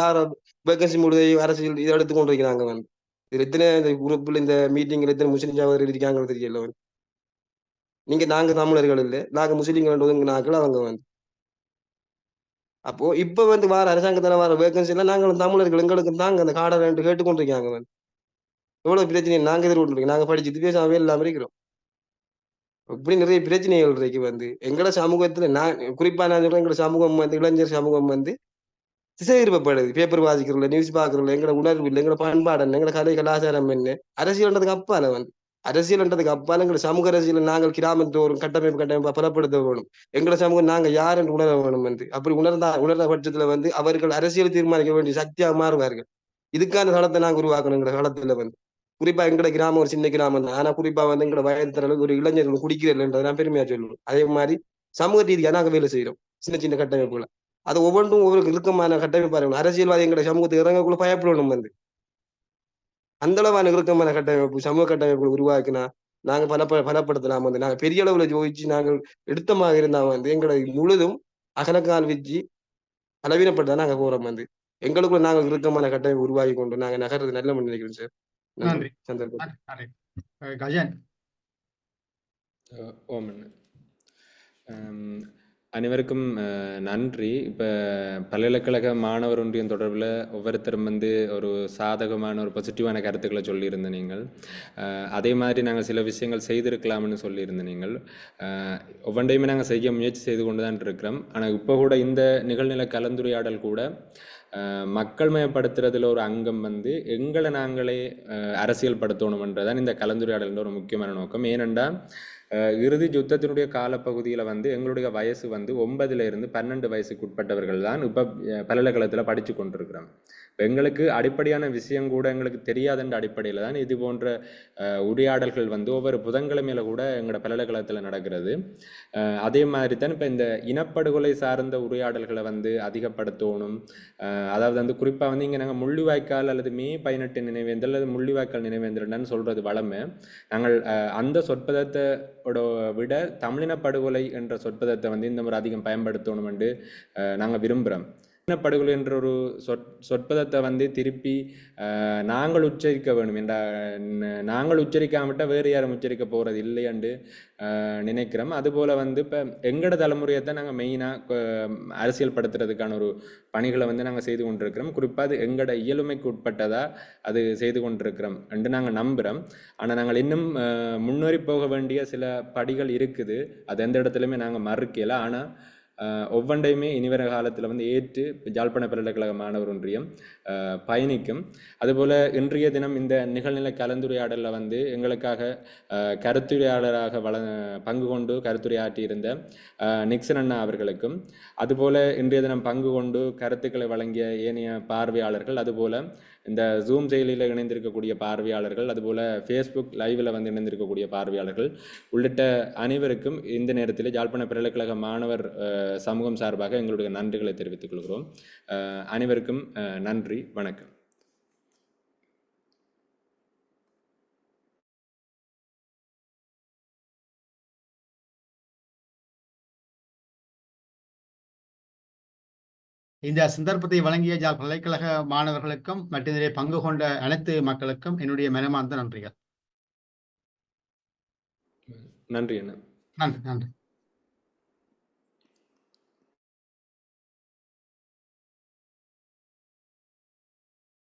வேகன்சி முழுதை அரசியல் இதை எடுத்து கொண்டு இருக்கிறாங்க வந்து இதுல எத்தனை இந்த குரூப்ல இந்த மீட்டிங்ல எத்தனை முஸ்லீம் சகோதரர்கள் இருக்காங்கன்னு தெரியல வந்து நீங்க நாங்க தமிழர்கள் இல்லை நாங்க முஸ்லீம்கள் ஒதுங்கினாக்கள் அவங்க வந்து அப்போ இப்ப வந்து வார அரசாங்கத்துல வர வேகன்சி எல்லாம் நாங்களும் தமிழர்கள் எங்களுக்கு தாங்க அந்த காடை ரெண்டு கேட்டுக்கொண்டிருக்காங்க வந்து எவ்வளவு பிரச்சனை நாங்க எதிர்கொண்டிருக்கோம் நாங்க படிச்சுட்டு பேசாம இல்லாம இருக்கிறோம் இப்படி நிறைய பிரச்சனைகள் இருக்கு வந்து எங்களோட சமூகத்துல நான் குறிப்பா நான் சொல்றேன் எங்களோட சமூகம் வந்து இளைஞர் சமூகம் வந்து திசை திருப்பப்படுது பேப்பர் வாசிக்கிறதுல நியூஸ் பாக்குறதுல எங்களோட உணர்வு இல்லை எங்களோட பண்பாடு என்ன எங்களோட கலை கலாச்சாரம் என்ன அரசியல்ன்றதுக்கு அப்பால வந்து அரசியல்ன்றதுக்கு அப்பால எங்களோட சமூக அரசியல் நாங்கள் கிராமத்தோறும் கட்டமைப்பா பலப்படுத்த வேணும் எங்களோட சமூகம் நாங்க யார் என்று உணர வேணும் வந்து அப்படி உணர்ந்த பட்சத்துல வந்து அவர்கள் அரசியல் தீர்மானிக்க வேண்டிய சக்தியாக மாறுவார்கள் இதுக்கான தளத்தை நாங்க உருவாக்கணும் எங்களோட காலத்துல வந்து குறிப்பா எங்கட கிராமம் ஒரு சின்ன கிராமம் தான் ஆனா குறிப்பா வந்து எங்களோட வயது அளவுக்கு ஒரு இளைஞர்கள் குடிக்கிறதுன்றதை நான் பெருமையா சொல்லுவோம் அதே மாதிரி சமூக ரீதியாக நாங்க வேலை செய்யறோம் சின்ன சின்ன கட்டமைப்புகளை அது ஒவ்வொன்றும் ஒவ்வொரு இறுக்கமான கட்டமைப்பா இருக்கணும் அரசியல்வாதி எங்களோட சமூகத்தை இறங்கக்குள்ள பயப்படணும் வந்து அந்த அளவான இறுக்கமான கட்டமைப்பு சமூக கட்டமைப்புகள் உருவாக்கினா நாங்க பலப்படுத்தலாம் வந்து நாங்க பெரிய அளவுல ஜோதிச்சு நாங்கள் எடுத்தமாக இருந்தா வந்து எங்களை முழுதும் அகலக்கால் வச்சு பலவீனப்பட்டு நாங்க போறோம் வந்து எங்களுக்குள்ள நாங்கள் இறுக்கமான கட்டமைப்பு உருவாக்கி கொண்டு நாங்க நகர்றது நல்ல நினைக்கிறோம் சார் நன்றி சந்தர்ப்பம் கஜன் ஓமன் அனைவருக்கும் நன்றி. இப்போ பல்கலைக்கழக மாணவர் ஒன்றியம் தொடர்பில் ஒவ்வொருத்தரும் வந்து ஒரு சாதகமான ஒரு பாசிட்டிவான கருத்துக்களை சொல்லியிருந்த நீங்கள், அதே மாதிரி நாங்கள் சில விஷயங்கள் செய்திருக்கலாம்னு சொல்லியிருந்த நீங்கள், ஒவ்வொன்றையுமே நாங்கள் செய்ய முயற்சி செய்து கொண்டு தான் இருக்கிறோம். ஆனால் இப்போ கூட இந்த நிகழ்நிலை கலந்துரையாடல் கூட மக்கள் மயப்படுத்துறதுல ஒரு அங்கம் வந்து எங்களை நாங்களே அரசியல் படுத்தணும்ன்றதான் இந்த கலந்துரையாடல் ஒரு முக்கியமான நோக்கம். ஏனென்றால் இறுதி யுத்தத்தினுடைய காலப்பகுதியில் வந்து எங்களுடைய வயசு வந்து 9லிருந்து 12 வயசுக்கு உட்பட்டவர்கள் தான் இப்போ பல்கலைக்கழகத்தில் படித்து கொண்டிருக்கிறோம். எங்களுக்கு அடிப்படையான விஷயம் கூட எங்களுக்கு தெரியாதுன்ற அடிப்படையில் தான் இது போன்ற உரையாடல்கள் வந்து ஒவ்வொரு புதன்கிழமையில கூட எங்களோட பல்கலைக்கழகத்தில் நடக்கிறது. அதே மாதிரி தான் இப்போ இந்த இனப்படுகொலை சார்ந்த உரையாடல்களை வந்து அதிகப்படுத்தணும். அதாவது வந்து குறிப்பாக வந்து இங்கே நாங்கள் முள்ளிவாய்க்கால் அல்லது மே 18 நினைவேந்தல் அல்லது முள்ளிவாய்க்கால் நினைவேந்தல்னு சொல்கிறது வளமை. நாங்கள் அந்த சொற்பதத்தோட விட தமிழினப்படுகொலை என்ற சொற்பதத்தை வந்து இந்த முறை அதிகம் பயன்படுத்தணும் என்று நாங்கள் விரும்புகிறோம். படுகொலை என்ற ஒரு சொற்பதத்தை வந்து திருப்பி நாங்கள் உச்சரிக்க வேணும் என்ற நாங்கள் உச்சரிக்காமட்டால் வேறு யாரும் உச்சரிக்க போகிறது இல்லையண்டு நினைக்கிறோம். அதுபோல் வந்து இப்போ எங்களோட தலைமுறையை தான் நாங்கள் மெயினாக அரசியல் படுத்துறதுக்கான ஒரு பணிகளை வந்து நாங்கள் செய்து கொண்டிருக்கிறோம். குறிப்பாக அது எங்களோட இயலுமைக்கு உட்பட்டதாக அது செய்து கொண்டிருக்கிறோம் என்று நாங்கள் நம்புகிறோம். ஆனால் நாங்கள் இன்னும் முன்னேறி போக வேண்டிய சில படிகள் இருக்குது. அது எந்த இடத்துலையுமே நாங்கள் மறுக்கல. ஆனால் ஒவ்வொன்றையுமே இனிவர காலத்தில் வந்து ஏற்று யாழ்ப்பாண பல்கலைக்கழக மாணவர் ஒன்றியம் பயணிக்கும். அதுபோல் இன்றைய தினம் இந்த நிகழ்நிலை கலந்துரையாடலில் வந்து எங்களுக்காக கருத்துரையாளராக பங்கு கொண்டு கருத்துரையாற்றியிருந்த நிக்சன் அண்ணா அவர்களுக்கும், அதுபோல் இன்றைய தினம் பங்கு கொண்டு கருத்துக்களை வழங்கிய ஏனைய பார்வையாளர்கள், அதுபோல் இந்த ஜூம் செயலியில் இணைந்திருக்கக்கூடிய பார்வையாளர்கள், அதுபோல் ஃபேஸ்புக் லைவில் வந்து இணைந்திருக்கக்கூடிய பார்வையாளர்கள் உள்ளிட்ட அனைவருக்கும் இந்த நேரத்தில் யாழ்ப்பாண பல்கலைக்கழக மாணவர் சமூகம் சார்பாக எங்களுடைய நன்றிகளை தெரிவித்துக் கொள்கிறோம். அனைவருக்கும் நன்றி, வணக்கம். இந்த சந்தர்ப்பத்தை வழங்கிய யாழ் பல்கலைக்கழக மாணவர்களுக்கும் மற்றும் இதிலே பங்கு கொண்ட அனைத்து மக்களுக்கும் என்னுடைய மனமார்ந்த நன்றிகள். நன்றி அண்ணா. நன்றி.